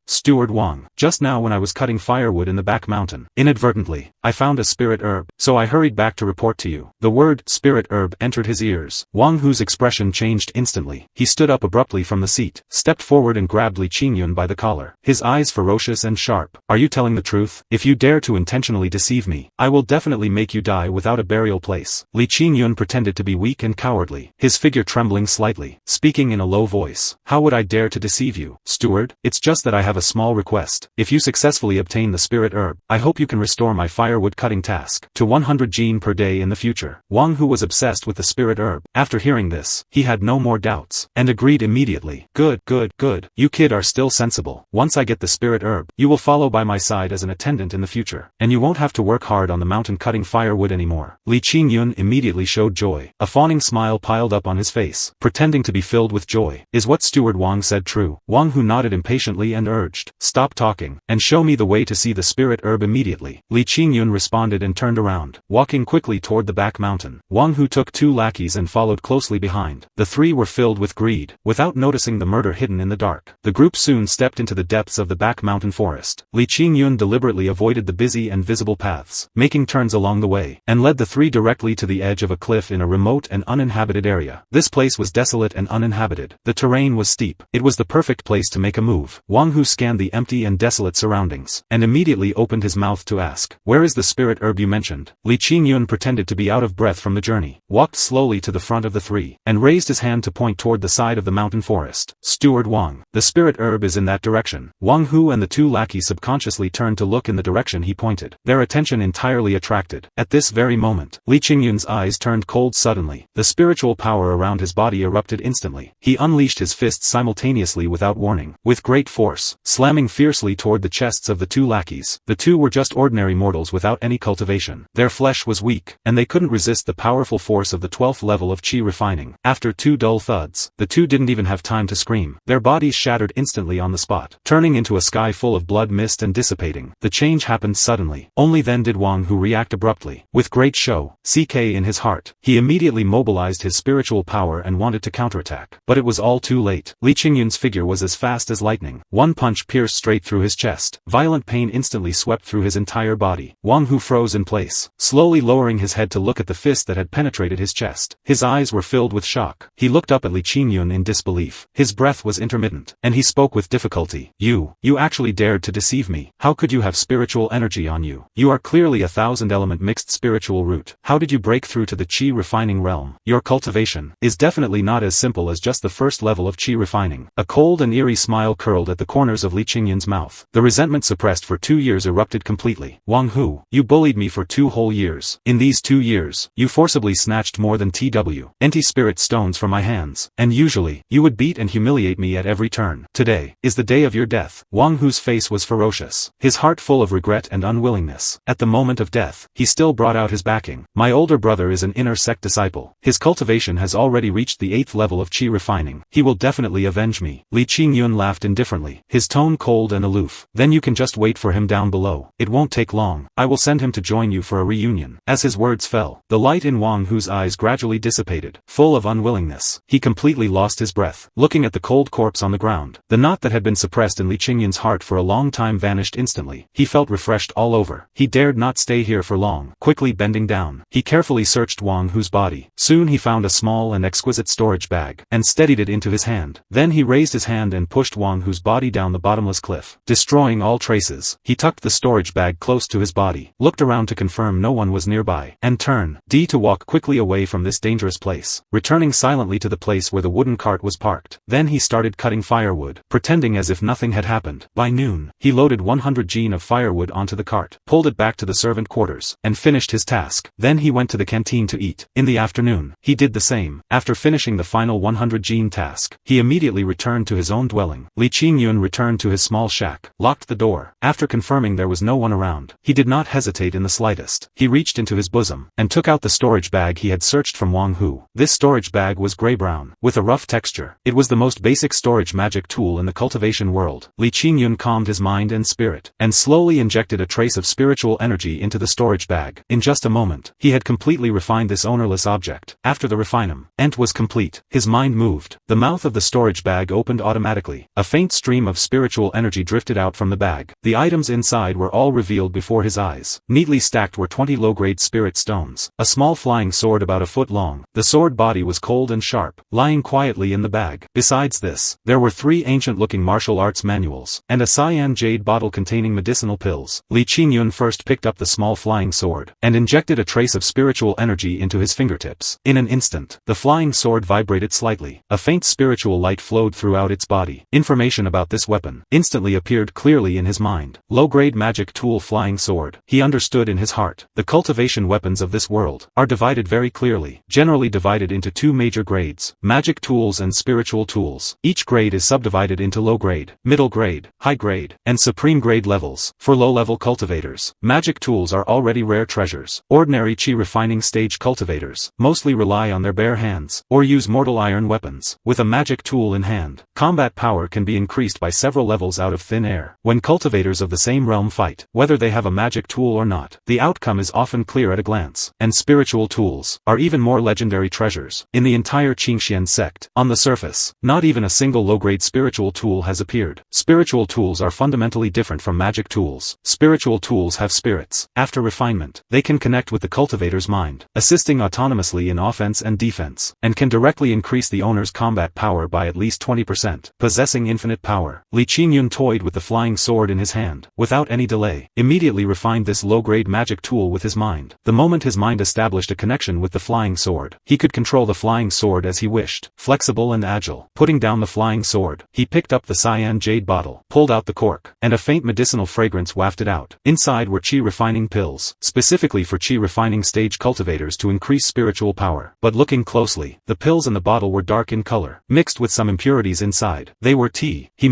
Wang, just now when I was cutting firewood in the back mountain, inadvertently, I found a spirit herb, so I hurried back to report to you. The word, spirit herb, entered his ears. Wang Hu's expression changed instantly. He stood up abruptly from the seat, stepped forward and grabbed Li Qingyun by the collar, his eyes ferocious and sharp. Are you telling the truth? If you dare to intentionally deceive me, I will definitely make you die without a burial place. Li Qingyun pretended to be weak and cowardly, his figure trembling slightly, speaking in a low voice. How would I dare to deceive you, steward? It's just that I have a small request. If you successfully obtain the spirit herb, I hope you can restore my firewood cutting task to 100 gene per day in the future. Wang Hu was obsessed with the spirit herb. After hearing this, he had no more doubts, and agreed immediately. Good. You kid are still sensible. Once I get the spirit herb, you will follow by my side as an attendant in the future, and you won't have to work hard on the mountain cutting firewood anymore. Li Qingyun immediately showed joy. A fawning smile piled up on his face, pretending to be filled with joy. Is what Steward Wang said true? Wang Hu nodded impatiently and urged, stop talking, and show me the way to see the spirit herb immediately. Li Qingyun responded and turned around, walking quickly toward the back mountain. Wang Hu took 2 lackeys and followed closely behind. The 3 were filled with greed, without noticing the murder hidden in the dark. The group soon stepped into the depths of the back mountain forest. Li Qingyun deliberately avoided the busy and visible paths, making turns along the way, and led the 3 directly to the edge of a cliff in a remote and uninhabited area. This place was desolate and uninhabited. The terrain was steep. It was the perfect place to make a move. Wang Hu scanned the empty and desolate surroundings, and immediately opened his mouth to ask, where is the spirit herb you mentioned? Li Qingyun pretended to be out of breath from the journey, walked slowly to the front of the 3, and raised his hand to point toward the side of the mountain forest. Steward Wang, the spirit herb is in that direction. Wang Hu and the 2 lackeys subconsciously turned to look in the direction he pointed, their attention entirely attracted. At this very moment, Li Qingyun's eyes turned cold suddenly. The spiritual power around his body erupted instantly. He unleashed his fists simultaneously without warning, with great force, slamming fiercely toward the chests of the 2 lackeys. The 2 were just ordinary mortals without any cultivation. Their flesh was weak, and they couldn't resist the powerful force of the 12th level of chi refining. After 2 dull thuds, the 2 didn't even have time to scream. Their bodies shattered instantly on the spot, turning into a sky full of blood mist and dissipating. The change happened suddenly. Only then did Wang Hu react abruptly. With great show, CK in his heart. He immediately mobilized his spiritual power and wanted to counterattack. But it was all too late. Li Qingyun's figure was as fast as lightning. One punch pierced straight through his chest. Violent pain instantly swept through his entire body. Wang Hu froze in place, slowly lowering his head to look at the fist that had penetrated his chest. His eyes were filled with shock. He looked up at Li Qingyun in disbelief. His breath was intermittent, and he spoke with difficulty. You actually dared to deceive me. How could you have spiritual energy on you? You are clearly a 1000-element mixed spiritual root. How did you break through to the Qi refining realm? Your cultivation is definitely not as simple as just the first level of Qi refining. A cold and eerie smile curled at the corners of Li Qingyun's mouth. The resentment suppressed for 2 years erupted completely. Wang Hu, you bullied me for 2 whole years. In these 2 years, you forcibly snatched more than TW spirit stones from my hands, and usually, you would beat and humiliate me at every turn. Today is the day of your death. Wang Hu's face was ferocious, his heart full of regret and unwillingness. At the moment of death, he still brought out his backing. My older brother is an inner sect disciple. His cultivation has already reached the 8th level of Qi refining. He will definitely avenge me. Li Qingyun laughed indifferently, his tone cold and aloof. Then you can just wait for him down below. It won't take long. I will send him to join you for a reunion. As his words fell, the light in Wang Hu's eyes gradually dissipated. Full of unwillingness, he completely lost his breath, looking at the cold corpse on the ground. The knot that had been suppressed in Li Qingyun's heart for a long time vanished instantly. He felt refreshed all over. He dared not stay here for long. Quickly bending down, he carefully searched Wang Hu's body. Soon he found a small and exquisite storage bag, and steadied it into his hand. Then he raised his hand and pushed Wang Hu's body down the bottomless cliff, destroying all traces. He tucked the storage bag close to his body, looked around to confirm no one was nearby, and turned to walk quickly away from this dangerous place, returning silently to the place where the wooden cart was parked. Then he started cutting firewood, pretending as if nothing had happened. By noon, he loaded 100 jin of firewood onto the cart, pulled it back to the servant quarters, and finished his task. Then he went to the canteen to eat. In the afternoon, he did the same. After finishing the final 100 jin task, he immediately returned to his own dwelling. Li Qingyun returned to his small shack, locked the door. After confirming there was no one around, he did not hesitate in the slightest. He reached into his bosom, and took out the storage bag he had searched from Wang Hu. This storage bag was gray-brown, with a rough texture. It was the most basic storage magic tool in the cultivation world. Li Qingyun calmed his mind and spirit, and slowly injected a trace of spiritual energy into the storage bag. In just a moment, he had completely refined this ownerless object. After the refinement was complete, his mind moved. The mouth of the storage bag opened automatically. A faint stream of spiritual energy drifted out from the bag. The items inside were all revealed before his eyes. Neatly stacked were 20 low-grade spirit stones, a small flying sword about a foot long. The sword body was cold and sharp, lying quietly in the bag. Besides this, there were 3 ancient-looking martial arts manuals, and a cyan jade bottle containing medicinal pills. Li Qingyun first picked up the small flying sword, and injected a trace of spiritual energy into his fingertips. In an instant, the flying sword vibrated slightly. A faint spiritual light flowed throughout its body. Information about this weapon instantly appeared clearly in his mind. Low-grade magic tool flying sword. He understood in his heart. The cultivation weapons of this world are divided very clearly, generally divided into 2 major grades, magic tools and spiritual tools. Each grade is subdivided into low grade, middle grade, high grade, and supreme grade levels. For low-level cultivators, magic tools are already rare treasures. Ordinary Qi refining stage cultivators mostly rely on their bare hands, or use mortal iron weapons. With a magic tool in hand, combat power can be increased by several levels out of thin air. When cultivators of the same realm fight, whether they have a magic tool or not, the outcome is often clear at a glance. And spiritual tools are even more legendary treasures. In the entire Qingxian sect, on the surface, not even a single low-grade spiritual tool has appeared. Spiritual tools are fundamentally different from magic tools. Spiritual tools have spirits. After refinement, they can connect with the cultivator's mind, assisting autonomously in offense and defense, and can directly increase the owner's combat power by at least 20%. Possessing infinite power, Li Qingyun toyed with the flying sword in his hand, without any delay, immediately refined this low-grade magic tool with his mind. The moment his mind established a connection with the flying sword, he could control the flying sword as he wished, flexible and agile. Putting down the flying sword, he picked up the cyan jade bottle, pulled out the cork, and a faint medicinal fragrance wafted out. Inside were Qi refining pills, specifically for Qi refining stage cultivators to increase spiritual power. But looking closely, the pills in the bottle were dark in color, mixed with some impurities inside. They were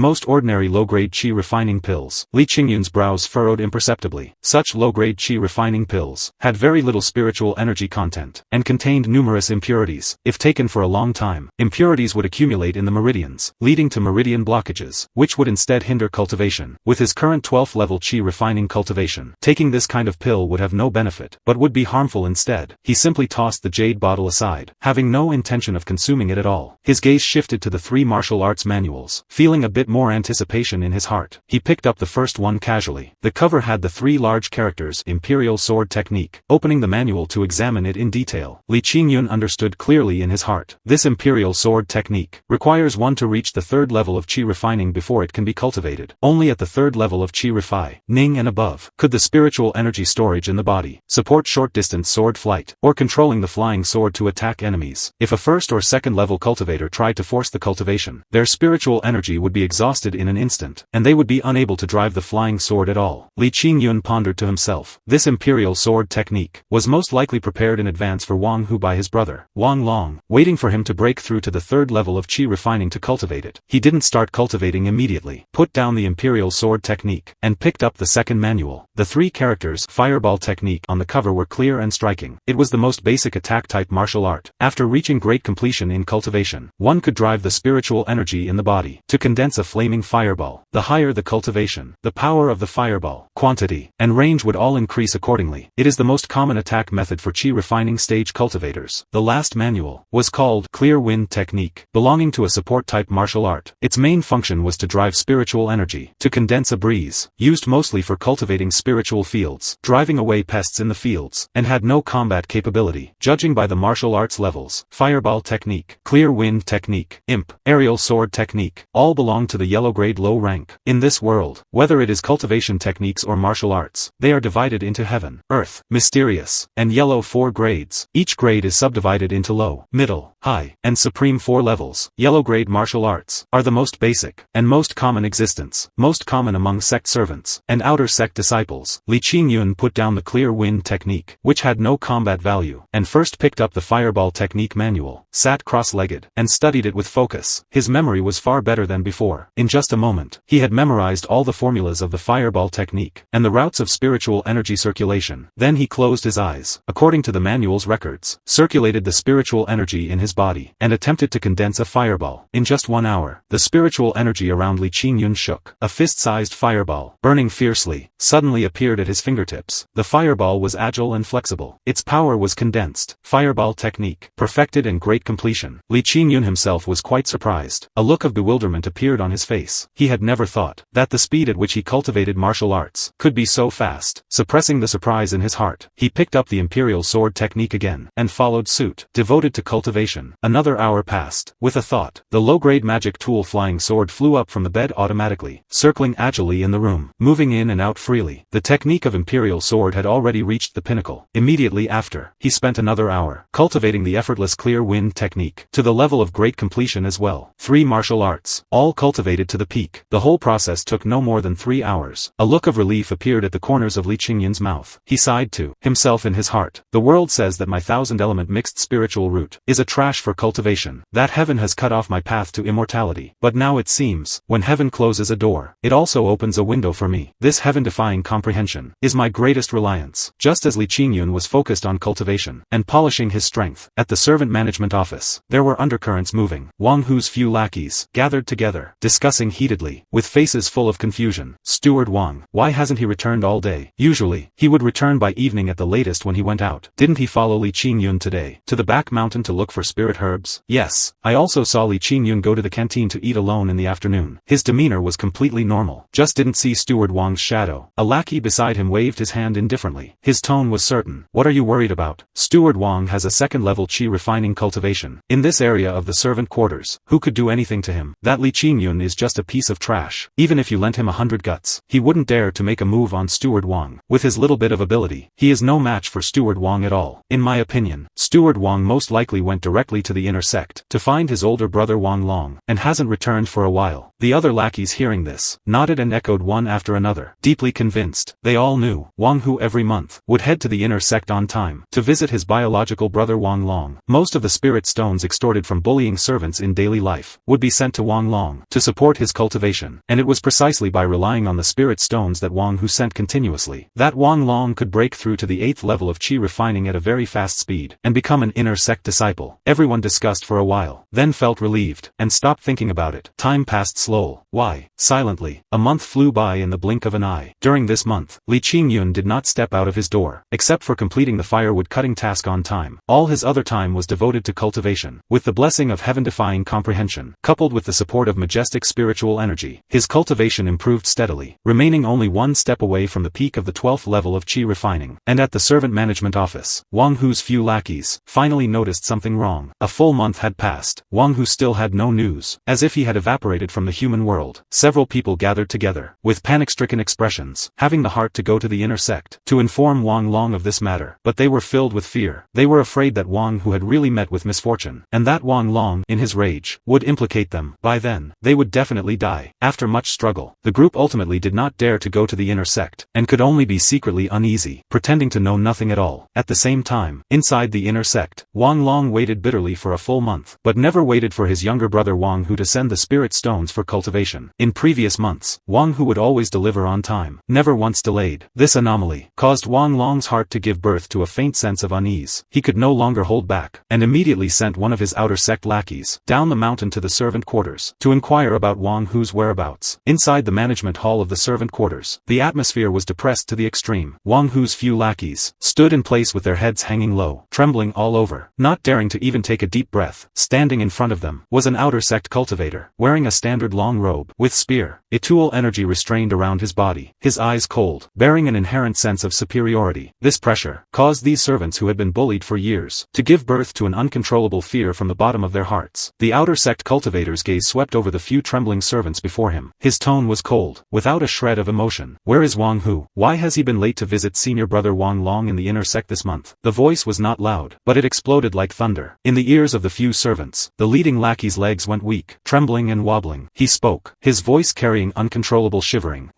most ordinary low-grade Qi refining pills. Li Qingyun's brows furrowed imperceptibly. Such low-grade Qi refining pills had very little spiritual energy content, and contained numerous impurities. If taken for a long time, impurities would accumulate in the meridians, leading to meridian blockages, which would instead hinder cultivation. With his current 12th level Qi refining cultivation, taking this kind of pill would have no benefit, but would be harmful instead. He simply tossed the jade bottle aside, having no intention of consuming it at all. His gaze shifted to the 3 martial arts manuals. Feeling a bit more anticipation in his heart, he picked up the first one casually. The cover had the 3 large characters Imperial Sword Technique. Opening the manual to examine it in detail, Li Qingyun understood clearly in his heart. This Imperial Sword Technique requires one to reach the 3rd level of qi refining before it can be cultivated. Only at the 3rd level of qi refining and above could the spiritual energy storage in the body support short-distance sword flight, or controlling the flying sword to attack enemies. If a 1st or 2nd level cultivator tried to force the cultivation, their spiritual energy would be exhausted in an instant, and they would be unable to drive the flying sword at all. Li Qingyun pondered to himself. This Imperial Sword Technique was most likely prepared in advance for Wang Hu by his brother, Wang Long, waiting for him to break through to the 3rd level of qi refining to cultivate it. He didn't start cultivating immediately, put down the Imperial Sword Technique, and picked up the 2nd manual. The 3 characters Fireball Technique on the cover were clear and striking. It was the most basic attack-type martial art. After reaching great completion in cultivation, one could drive the spiritual energy in the body to condense a flaming fireball. The higher the cultivation, the power of the fireball, quantity, and range would all increase accordingly. It is the most common attack method for qi refining stage cultivators. The last manual was called Clear Wind Technique, belonging to a support-type martial art. Its main function was to drive spiritual energy to condense a breeze, used mostly for cultivating spiritual fields, driving away pests in the fields, and had no combat capability. Judging by the martial arts levels, Fireball Technique, Clear Wind Technique, Imp, Aerial Sword Technique, all belong to the yellow grade low rank. In this world, whether it is cultivation techniques or martial arts, they are divided into heaven, earth, mysterious, and yellow 4 grades. Each grade is subdivided into low, middle, high, and supreme 4 levels. Yellow grade martial arts are the most basic and most common existence, most common among sect servants and outer sect disciples. Li Qingyun put down the Clear Wind Technique, which had no combat value, and first picked up the Fireball Technique manual, sat cross-legged, and studied it with focus. His memory was far better than before. In just a moment, he had memorized all the formulas of the Fireball Technique and the routes of spiritual energy circulation. Then he closed his eyes, according to the manual's records, circulated the spiritual energy in his body, and attempted to condense a fireball. In just 1 hour, the spiritual energy around Li Qingyun shook. A fist-sized fireball, burning fiercely, suddenly appeared at his fingertips. The fireball was agile and flexible. Its power was condensed. Fireball Technique, perfected and great completion. Li Qingyun himself was quite surprised. A look of bewilderment appeared on his face. He had never thought that the speed at which he cultivated martial arts could be so fast. Suppressing the surprise in his heart, he picked up the Imperial Sword Technique again, and followed suit. Devoted to cultivation. Another hour passed. With a thought, the low-grade magic tool flying sword flew up from the bed automatically, circling agilely in the room, moving in and out freely. The technique of Imperial Sword had already reached the pinnacle. Immediately after, he spent another hour cultivating the effortless Clear Wind Technique to the level of great completion as well. 3 martial arts, all cultivated to the peak. The whole process took no more than 3 hours. A look of relief appeared at the corners of Li Qingyun's mouth. He sighed to himself in his heart. The world says that my 1000-element mixed spiritual root is a trash for cultivation, that heaven has cut off my path to immortality. But now it seems, when heaven closes a door, it also opens a window for me. This heaven-defying comprehension is my greatest reliance. Just as Li Qingyun was focused on cultivation and polishing his strength, at the servant management office, there were undercurrents moving. Wang Hu's few lackeys gathered together, discussing heatedly, with faces full of confusion. Steward Wang, why hasn't he returned all day? Usually, he would return by evening at the latest when he went out. Didn't he follow Li Qingyun today to the back mountain to look for spirit herbs? Yes, I also saw Li Qingyun go to the canteen to eat alone in the afternoon. His demeanor was completely normal. Just didn't see Steward Wang's shadow. A lackey beside him waved his hand indifferently. His tone was certain. What are you worried about? Steward Wang has a 2nd-level qi refining cultivation in this area of the servant quarters. Who could do anything to him? That Li Qingyun is just a piece of trash. Even if you lent him 100 guts, he wouldn't dare to make a move on Steward Wang. With his little bit of ability, he is no match for Steward Wang at all. In my opinion, Steward Wang most likely went directly to the inner sect to find his older brother Wang Long, and hasn't returned for a while. The other lackeys hearing this, nodded and echoed one after another, deeply convinced. They all knew, Wang Hu every month would head to the inner sect on time to visit his biological brother Wang Long. Most of the spirit stones extorted from bullying servants in daily life would be sent to Wang Long to support his cultivation, and it was precisely by relying on the spirit stones that Wang Hu sent continuously that Wang Long could break through to the 8th level of qi refining at a very fast speed and become an inner sect disciple. Everyone discussed for a while, then felt relieved, and stopped thinking about it. Time passed slow. Why? Silently. A month flew by in the blink of an eye. During this month, Li Qingyun did not step out of his door, except except for completing the firewood cutting task on time. All his other time was devoted to cultivation. With the blessing of heaven-defying comprehension, coupled with the support of majestic spiritual energy, his cultivation improved steadily, remaining only one step away from the peak of the 12th level of qi refining. And at the servant management office, Wang Hu's few lackeys finally noticed something wrong. A full month had passed. Wang Hu still had no news, as if he had evaporated from the human world. Several people gathered together, with panic-stricken expressions, having the heart to go to the inner sect, to inform Wang Long of this matter. But they were filled with fear. They were afraid that Wang Hu had really met with misfortune, and that Wang Long, in his rage, would implicate them. By then, they would definitely die. After much struggle, the group ultimately did not dare to go to the inner sect, and could only be secretly uneasy, pretending to know nothing at all. At the same time, inside the inner sect, Wang Long waited bitterly for a full month, but never waited for his younger brother Wang Hu to send the spirit stones for cultivation. In previous months, Wang Hu would always deliver on time, never once delayed. This anomaly caused Wang Long's heart to give birth to a faint sense of unease. He could no longer hold back, and immediately sent one of his outer sect lackeys down the mountain to the servant quarters to inquire about Wang Hu's whereabouts. Inside the management hall of the servant quarters, the atmosphere was depressed to the extreme. Wang Hu's few lackeys stood in place with their heads hanging low, trembling all over, not daring to even take a deep breath. Standing in front of them was an outer sect cultivator, wearing a standard long robe, with spear, Etual energy restrained around his body, his eyes cold, bearing an inherent sense of superiority. This pressure caused these servants who had been bullied for years to give birth to an uncontrollable fear from the bottom of their hearts. The outer sect cultivator's gaze swept over the few trembling servants before him. His tone was cold, without a shred of emotion. "Where is Wang Hu? Why has he been late to visit senior brother Wang Long in the inner sect this month?" The voice was not loud, but it exploded like thunder. In the ears of the few servants, the leading lackey's legs went weak, trembling and wobbling. He spoke, his voice carrying uncontrollable shivering.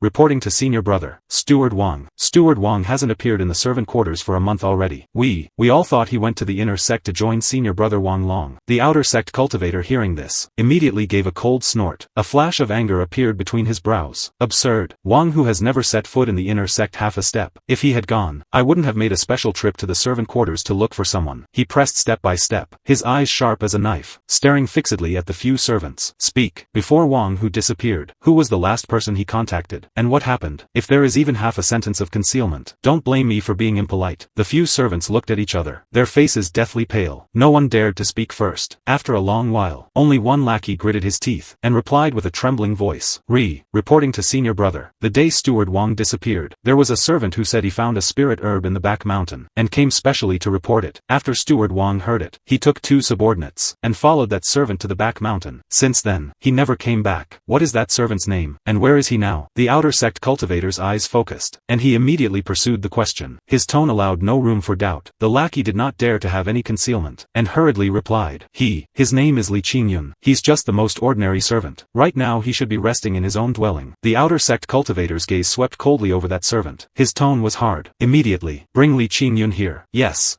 Reporting to senior brother, Steward Wang. Steward Wang hasn't appeared in the servant quarters for a month already. We all thought he went to the inner sect to join senior brother Wang Long. The outer sect cultivator, hearing this, immediately gave a cold snort. A flash of anger appeared between his brows. Absurd. Wang Hu has never set foot in the inner sect half a step. If he had gone, I wouldn't have made a special trip to the servant quarters to look for someone. He pressed step by step, his eyes sharp as a knife, staring fixedly at the few servants. Speak. Before Wang Hu disappeared, who was the last person he contacted? And what happened? If there is even half a sentence of concealment, don't blame me for being impolite. The few servants looked at each other, their faces deathly pale. No one dared to speak first. After a long while, only one lackey gritted his teeth, and replied with a trembling voice. Reporting to senior brother. The day Steward Wang disappeared, there was a servant who said he found a spirit herb in the back mountain, and came specially to report it. After Steward Wang heard it, he took 2 subordinates, and followed that servant to the back mountain. Since then, he never came back. What is that servant's name, and where is he now? The outer sect cultivator's eyes focused, and he immediately pursued the question. His tone allowed no room for doubt. The lackey did not dare to have any concealment, and hurriedly replied. His name is Li Qingyun. He's just the most ordinary servant. Right now he should be resting in his own dwelling. The outer sect cultivator's gaze swept coldly over that servant. His tone was hard. Immediately, bring Li Qingyun here. Yes,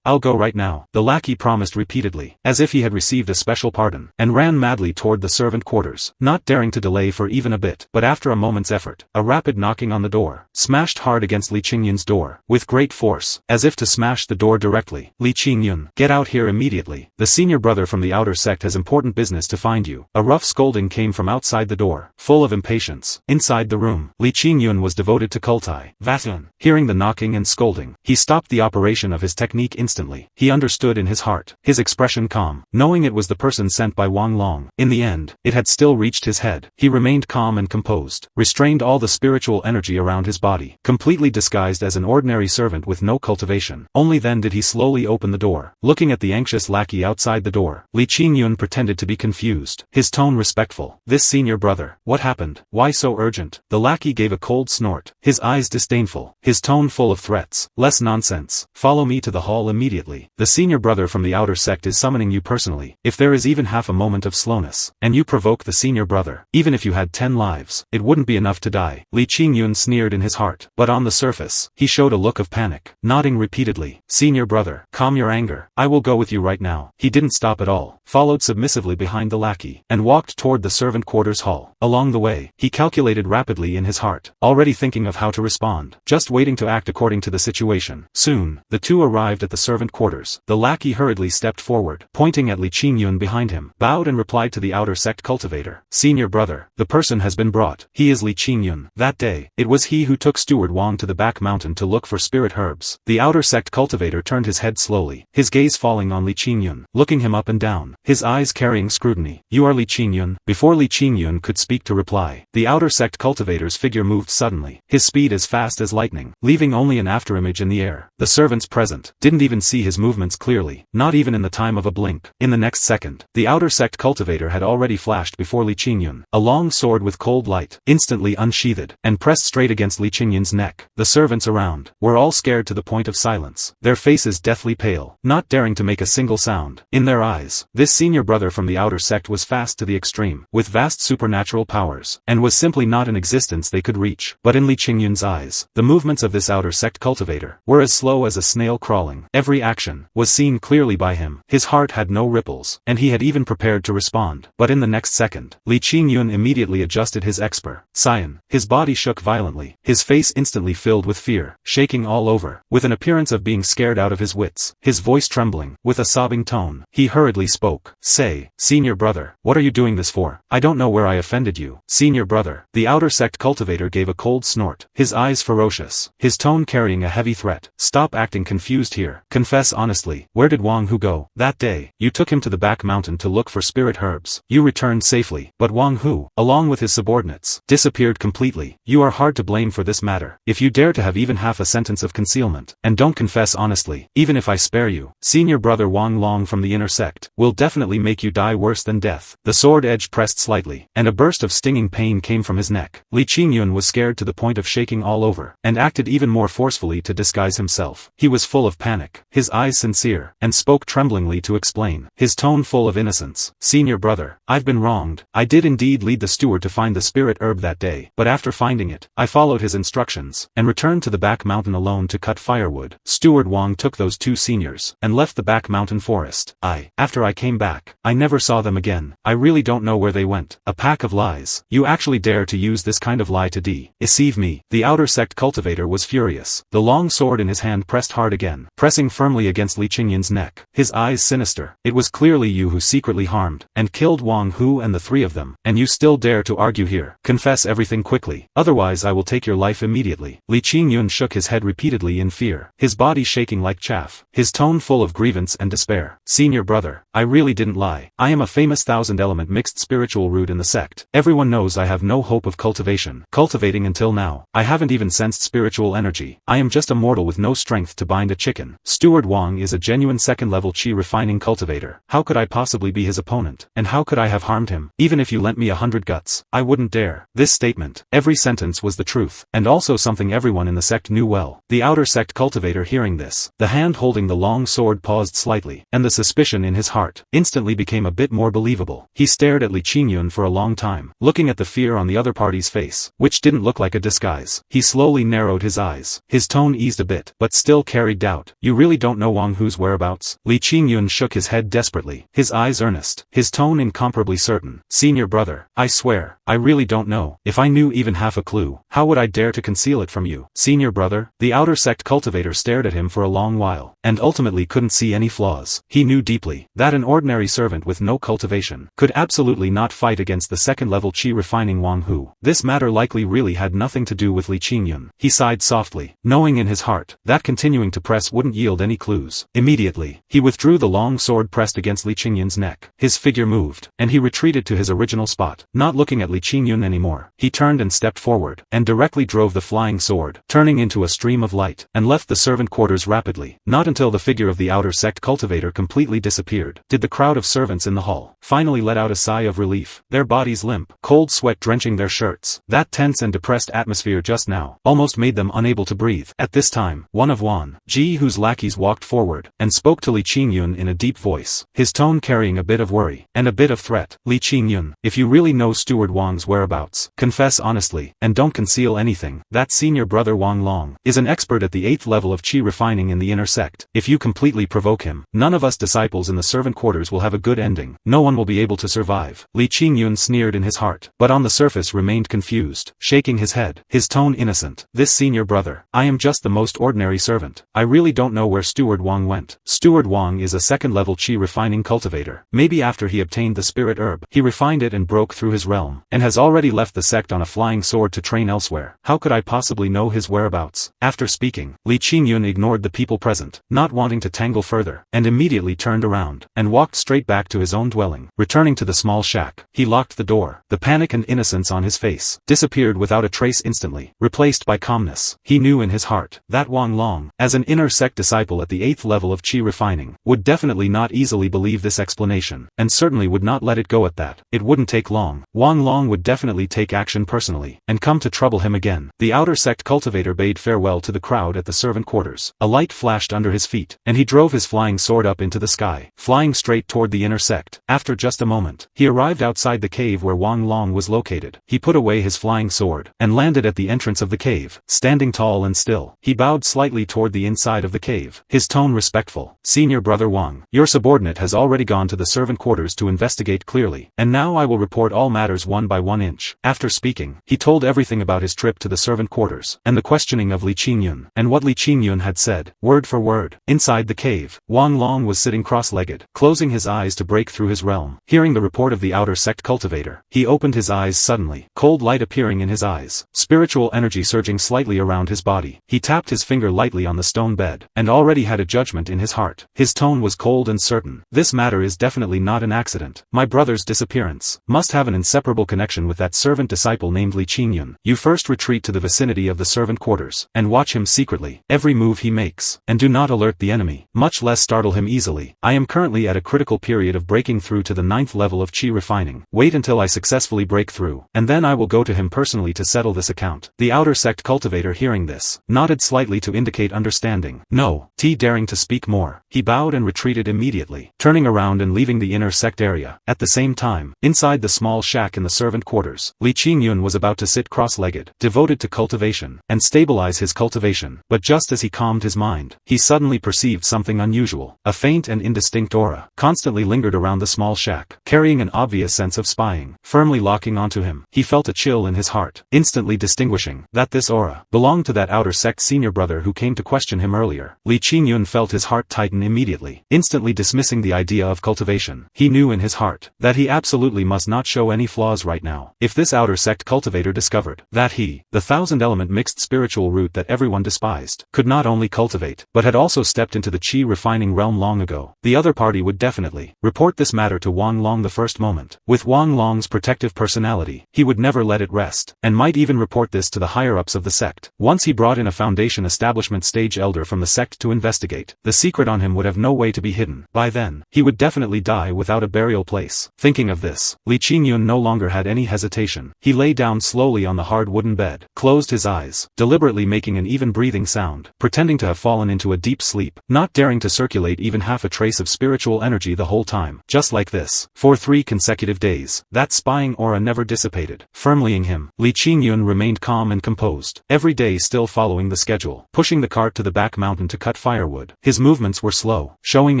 I'll go right now. The lackey promised repeatedly, as if he had received a special pardon, and ran madly toward the servant quarters, not daring to delay for even a bit. But after a moment's effort, a rapid knocking on the door smashed hard against Li Qingyun's door, with great force, as if to smash the door directly. "Li Qingyun, get out here immediately. The senior brother from the outer sect has important business to find you." A rough scolding came from outside the door, full of impatience. Inside the room, Li Qingyun was devoted to cultivation. Hearing the knocking and scolding, he stopped the operation of his technique instantly. He understood in his heart, his expression calm, knowing it was the person sent by Wang Long. In the end, it had still reached his head. He remained calm and composed, restrained all the spiritual energy around his body, completely disguised as an ordinary servant with no cultivation. Only then did he slowly open the door. Looking at the anxious lackey outside the door, Li Qingyun pretended to be confused, his tone respectful. "This senior brother, what happened? Why so urgent?" The lackey gave a cold snort, his eyes disdainful, his tone full of threats. "Less nonsense. Follow me to the hall immediately. The senior brother from the outer sect is summoning you personally. If there is even half a moment of slowness, and you provoke the senior brother, even if you had 10 lives, it wouldn't be enough to die." Li Qingyun sneered in his heart, but on the surface, he showed a look of panic, nodding repeatedly. "Senior brother, calm your anger. I will go with you right now." He didn't stop at all, followed submissively behind the lackey, and walked toward the servant quarters hall. Along the way, he calculated rapidly in his heart, already thinking of how to respond, just waiting to act according to the situation. Soon, the two arrived at the servant quarters. The lackey hurriedly stepped forward, pointing at Li Qingyun behind him, bowed and replied to the outer sect cultivator. "Senior brother, the person has been brought. He is Li Qingyun." That day, it was he who took Steward Wang to the back mountain to look look for spirit herbs. The outer sect cultivator turned his head slowly, his gaze falling on Li Qingyun, looking him up and down, his eyes carrying scrutiny. You are Li Qingyun? Before Li Qingyun could speak to reply, the outer sect cultivator's figure moved suddenly, his speed as fast as lightning, leaving only an afterimage in the air. The servants present didn't even see his movements clearly, not even in the time of a blink. In the next second, the outer sect cultivator had already flashed before Li Qingyun, a long sword with cold light, instantly unsheathed, and pressed straight against Li Qingyun's neck. The servants around were all scared to the point of silence, their faces deathly pale, not daring to make a single sound. In their eyes, this senior brother from the outer sect was fast to the extreme, with vast supernatural powers, and was simply not an existence they could reach. But in Li Qingyun's eyes, the movements of this outer sect cultivator were as slow as a snail crawling. Every action was seen clearly by him. His heart had no ripples, and he had even prepared to respond. But in the next second, Li Qingyun immediately adjusted his exper. Scion. His body shook violently, his face instantly filled with fear, shaking all over, with an appearance of being scared out of his wits, his voice trembling, with a sobbing tone. He hurriedly spoke. Say, senior brother, what are you doing this for? I don't know where I offended you. Senior brother. The outer sect cultivator gave a cold snort, his eyes ferocious, his tone carrying a heavy threat. Stop acting confused here. Confess honestly, where did Wang Hu go? That day, you took him to the back mountain to look for spirit herbs. You returned safely, but Wang Hu, along with his subordinates, disappeared completely. You are hard to blame for this matter. If you dare to have even half a sentence of concealment, and don't confess honestly, even if I spare you, senior brother Wang Long from the inner sect, will definitely make you die worse than death. The sword edge pressed slightly, and a burst of stinging pain came from his neck. Li Qingyun was scared to the point of shaking all over, and acted even more forcefully to disguise himself. He was full of panic, his eyes sincere, and spoke tremblingly to explain, his tone full of innocence. Senior brother, I've been wronged. I did indeed lead the steward to find the spirit herb that day, but after finding it, I followed his instructions, and returned to the back mountain alone to cut firewood. Steward Wang took those two seniors, and left the back mountain forest. After I came back, I never saw them again. I really don't know where they went. A pack of lies. You actually dare to use this kind of lie to deceive me. The outer sect cultivator was furious, the long sword in his hand pressed hard again, pressing firmly against Li Qingyun's neck, his eyes sinister. It was clearly you who secretly harmed and killed Wang Hu and the three of them, and you still dare to argue here. Confess everything quickly, otherwise I will take your life immediately. Li Qingyun shook his head repeatedly in fear, his body shaking like chaff, his tone full of grievance and despair. Senior brother, I really didn't lie. I am a famous 1000-element mixed spiritual root in the sect. Everyone knows I have no hope of cultivating until now. I haven't even sensed spiritual energy. I am just a mortal with no strength to bind a chicken. Steward Wang is a genuine second-level chi refining cultivator. How could I possibly be his opponent? And how could I have harmed him? Even if you lent me 100 guts, I wouldn't dare. This statement, every sentence was the truth, and also something everyone in the sect knew well. The outer sect cultivator hearing this, the hand holding the long sword paused slightly, and the suspicion in his heart instantly became a bit more believable. He stared at Li Qingyun for a long time, looking at the fear on the other party's face, which didn't look like a disguise. He slowly narrowed his eyes, his tone eased a bit, but still carried doubt. You really don't know Wang Hu's whereabouts? Li Qingyun shook his head desperately, his eyes earnest, his tone incomparably certain. Senior brother, I swear, I really don't know. If I knew even half a clue, how would I dare to conceal it from you? Senior brother, the outer sect cultivator stared at him for a long while, and ultimately couldn't see any flaws. He knew deeply that an ordinary servant with no cultivation could absolutely not fight against the second-level chi refining Wang Hu. This matter likely really had nothing to do with Li Qingyun. He sighed softly, knowing in his heart that continuing to press wouldn't yield any clues. Immediately, he withdrew the long sword pressed against Li Qingyun's neck. His figure moved, and he retreated to his original spot. Not looking at Li Qingyun anymore, he turned and stepped forward, and directly drove the flying sword, turning into a stream of light, and left the servant quarters rapidly. Not until the figure of the outer sect cultivator completely disappeared did the crowd of servants in the hall finally let out a sigh of relief, their bodies limp, cold sweat drenching their shirts. That tense and depressed atmosphere just now almost made them unable to breathe. At this time, one of Wan Ji Hu's lackeys walked forward, and spoke to Li Qingyun in a deep voice, his tone carrying a bit of worry, and a bit of threat. Li Qingyun, if you really know Steward Wang's whereabouts, confess honestly, and don't conceal anything. That senior brother Wang Long is an expert at the 8th level of chi refining in the inner sect. If you completely provoke him, none of us disciples in the servant quarters will have a good ending. No one will be able to survive. Li Qingyun sneered in his heart, but on the surface remained confused, shaking his head, his tone innocent. This senior brother, I am just the most ordinary servant. I really don't know where Steward Wang went. Steward Wang is a second-level chi refining cultivator. Maybe after he obtained the spirit herb, he refined it and broke through his realm, and has already left the sect on a flying sword to train elsewhere. How could I possibly know his whereabouts? words. After speaking, Li Qingyun ignored the people present, not wanting to tangle further, and immediately turned around, and walked straight back to his own dwelling. Returning to the small shack, he locked the door. The panic and innocence on his face disappeared without a trace instantly, replaced by calmness. He knew in his heart that Wang Long, as an inner sect disciple at the 8th level of qi refining, would definitely not easily believe this explanation, and certainly would not let it go at that. It wouldn't take long. Wang Long would definitely take action personally, and come to trouble him again. The outer sect cultivator bade farewell to the crowd at the servant quarters. A light flashed under his feet, and he drove his flying sword up into the sky, flying straight toward the inner sect. After just a moment, he arrived outside the cave where Wang Long was located. He put away his flying sword, and landed at the entrance of the cave, standing tall and still. He bowed slightly toward the inside of the cave, his tone respectful. "Senior brother Wang, your subordinate has already gone to the servant quarters to investigate clearly, and now I will report all matters one by one inch." After speaking, he told everything about his trip to the servant quarters, and the questioning of Li Qingyun, and what Li Qingyun had said, word for word. Inside the cave, Wang Long was sitting cross-legged, closing his eyes to break through his realm. Hearing the report of the outer sect cultivator, he opened his eyes suddenly, cold light appearing in his eyes, spiritual energy surging slightly around his body. He tapped his finger lightly on the stone bed, and already had a judgment in his heart. His tone was cold and certain. "This matter is definitely not an accident. My brother's disappearance must have an inseparable connection with that servant disciple named Li Qingyun. You first retreat to the vicinity of the servant quarters, and watch him secretly, every move he makes, and do not alert the enemy, much less startle him easily. I am currently at a critical period of breaking through to the 9th level of qi refining. Wait until I successfully break through, and then I will go to him personally to settle this account." The outer sect cultivator, hearing this, nodded slightly to indicate understanding. No, daring to speak more, he bowed and retreated immediately, turning around and leaving the inner sect area. At the same time, inside the small shack in the servant quarters, Li Qingyun was about to sit cross-legged, devoted to cultivation, and stabilize his cultivation. But just as he calmed his mind, he suddenly perceived something unusual. A faint and indistinct aura constantly lingered around the small shack, carrying an obvious sense of spying, firmly locking onto him. He felt a chill in his heart, instantly distinguishing that this aura belonged to that outer sect senior brother who came to question him earlier. Li Qingyun felt his heart tighten immediately, instantly dismissing the idea of cultivation. He knew in his heart that he absolutely must not show any flaws right now. If this outer sect cultivator discovered that he, the 1000-element mixed spiritual root that everyone despised, could not only cultivate, but had also stepped into the qi refining realm long ago, the other party would definitely report this matter to Wang Long the first moment. With Wang Long's protective personality, he would never let it rest, and might even report this to the higher-ups of the sect. Once he brought in a foundation establishment stage elder from the sect to investigate, the secret on him would have no way to be hidden. By then, he would definitely die without a burial place. Thinking of this, Li Qingyun no longer had any hesitation. He lay down slowly on the hard wooden bed, closed his eyes, deliberately making an even breathing sound, pretending to have fallen into a deep sleep, not daring to circulate even half a trace of spiritual energy the whole time. Just like this, for 3 consecutive days, that spying aura never dissipated. Firmlying him, Li Qingyun remained calm and composed, every day still following the schedule, pushing the cart to the back mountain to cut firewood. His movements were slow, showing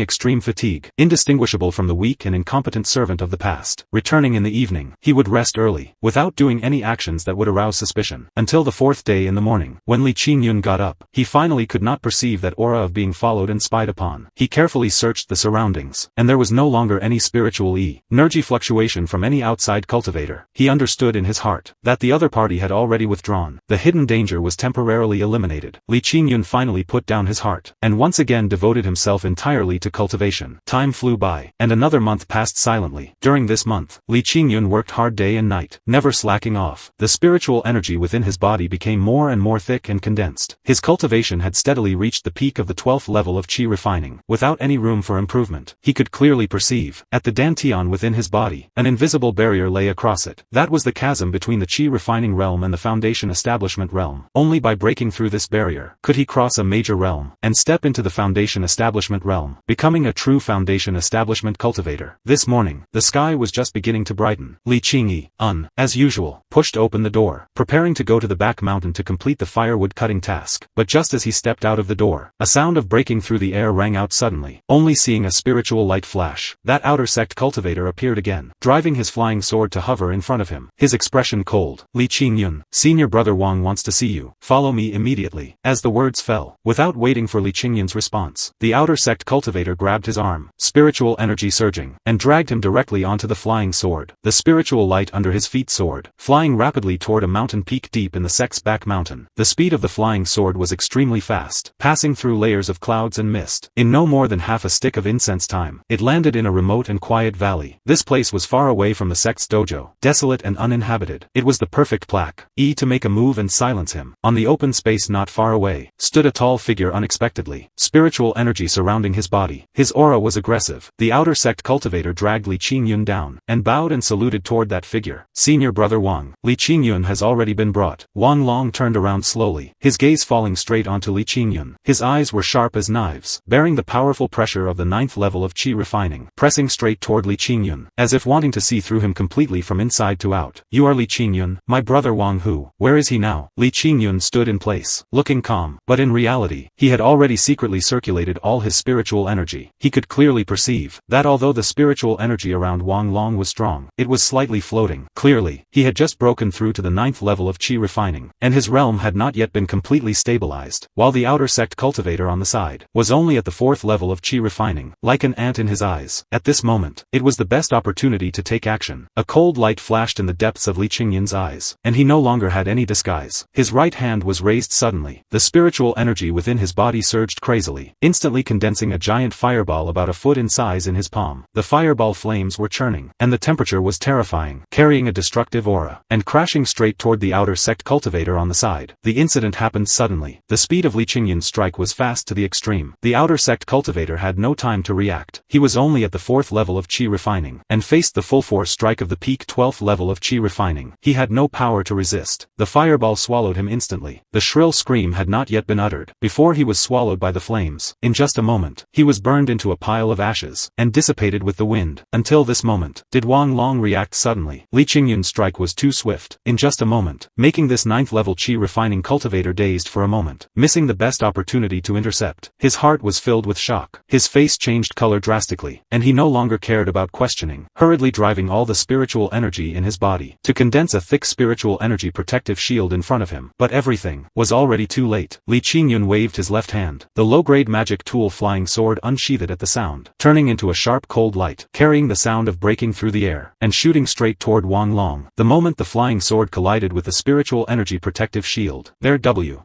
extreme fatigue, indistinguishable from the weak and incompetent servant of the past. Returning in the evening, he would rest early, without doing any actions that would arouse suspicion, until the 4th day in the morning. When Li Qingyun got up, he finally could not perceive that aura of being followed and spied upon. He carefully searched the surroundings, and there was no longer any spiritual energy fluctuation from any outside cultivator. He understood in his heart that the other party had already withdrawn. The hidden danger was temporarily eliminated. Li Qingyun finally put down his heart, and once again devoted himself entirely to cultivation. Time flew by, and another month passed silently. During this month, Li Qingyun worked hard day and night, never slacking off. The spiritual energy within his body became more and more thick and condensed. His cultivation had steadily reached the peak of the 12th level of qi refining, without any room for improvement. He could clearly perceive, at the dantian within his body, an invisible barrier lay across it. That was the chasm between the qi refining realm and the foundation establishment realm. Only by breaking through this barrier could he cross a major realm, and step into the foundation establishment realm, becoming a true foundation establishment cultivator. This morning, the sky was just beginning to brighten. Li Qingyi, as usual, pushed open the door, preparing to go to the back mountain to complete the firewood cutting task. But just as he stepped out of the door, a sound of breaking through the air rang out suddenly. Only seeing a spiritual light flash, that outer sect cultivator appeared again, driving his flying sword to hover in front of him, his expression cold. Li Qingyun, senior brother Wang wants to see you. Follow me immediately. As the words fell, without waiting for Li Qingyun's response, the outer sect cultivator grabbed his arm, spiritual energy surging, and dragged him directly onto the flying sword. The spiritual light under his feet soared, flying rapidly toward a mountain peak deep in the sect's back mountain. The speed speed of the flying sword was extremely fast, passing through layers of clouds and mist. In no more than half a stick of incense time, it landed in a remote and quiet valley. This place was far away from the sect's dojo, desolate and uninhabited. It was the perfect plaque. To make a move and silence him. On the open space not far away, stood a tall figure unexpectedly. Spiritual energy surrounding his body. His aura was aggressive. The outer sect cultivator dragged Li Qingyun down, and bowed and saluted toward that figure. Senior brother Wang. Li Qingyun has already been brought. Wang Long turned around slowly, his gaze falling straight onto Li Qingyun. His eyes were sharp as knives, bearing the powerful pressure of the 9th level of qi refining, pressing straight toward Li Qingyun, as if wanting to see through him completely from inside to out. You are Li Qingyun, my brother Wang Hu. Where is he now? Li Qingyun stood in place, looking calm, but in reality, he had already secretly circulated all his spiritual energy. He could clearly perceive that although the spiritual energy around Wang Long was strong, it was slightly floating. Clearly, he had just broken through to the 9th level of qi refining, and his realm had not yet been completely stabilized, while the outer sect cultivator on the side was only at the 4th level of qi refining, like an ant in his eyes. At this moment, it was the best opportunity to take action. A cold light flashed in the depths of Li Qingyun's eyes, and he no longer had any disguise. His right hand was raised suddenly. The spiritual energy within his body surged crazily, instantly condensing a giant fireball about a foot in size in his palm. The fireball flames were churning, and the temperature was terrifying, carrying a destructive aura, and crashing straight toward the outer sect cultivator on the side. The incident happened suddenly. The speed of Li Qingyun's strike was fast to the extreme. The outer sect cultivator had no time to react. He was only at the 4th level of qi refining, and faced the full force strike of the peak 12th level of qi refining. He had no power to resist. The fireball swallowed him instantly. The shrill scream had not yet been uttered, before he was swallowed by the flames. In just a moment, he was burned into a pile of ashes, and dissipated with the wind. Until this moment, did Wang Long react suddenly. Li Qingyun's strike was too swift. In just a moment, making this 9th level qi refining cultivator dazed for a moment, missing the best opportunity to intercept. His heart was filled with shock. His face changed color drastically, and he no longer cared about questioning, hurriedly driving all the spiritual energy in his body to condense a thick spiritual energy protective shield in front of him. But everything was already too late. Li Qingyun waved his left hand, the low-grade magic tool flying sword unsheathed at the sound, turning into a sharp cold light, carrying the sound of breaking through the air, and shooting straight toward Wang Long. The moment the flying sword collided with the spiritual energy protective shield, there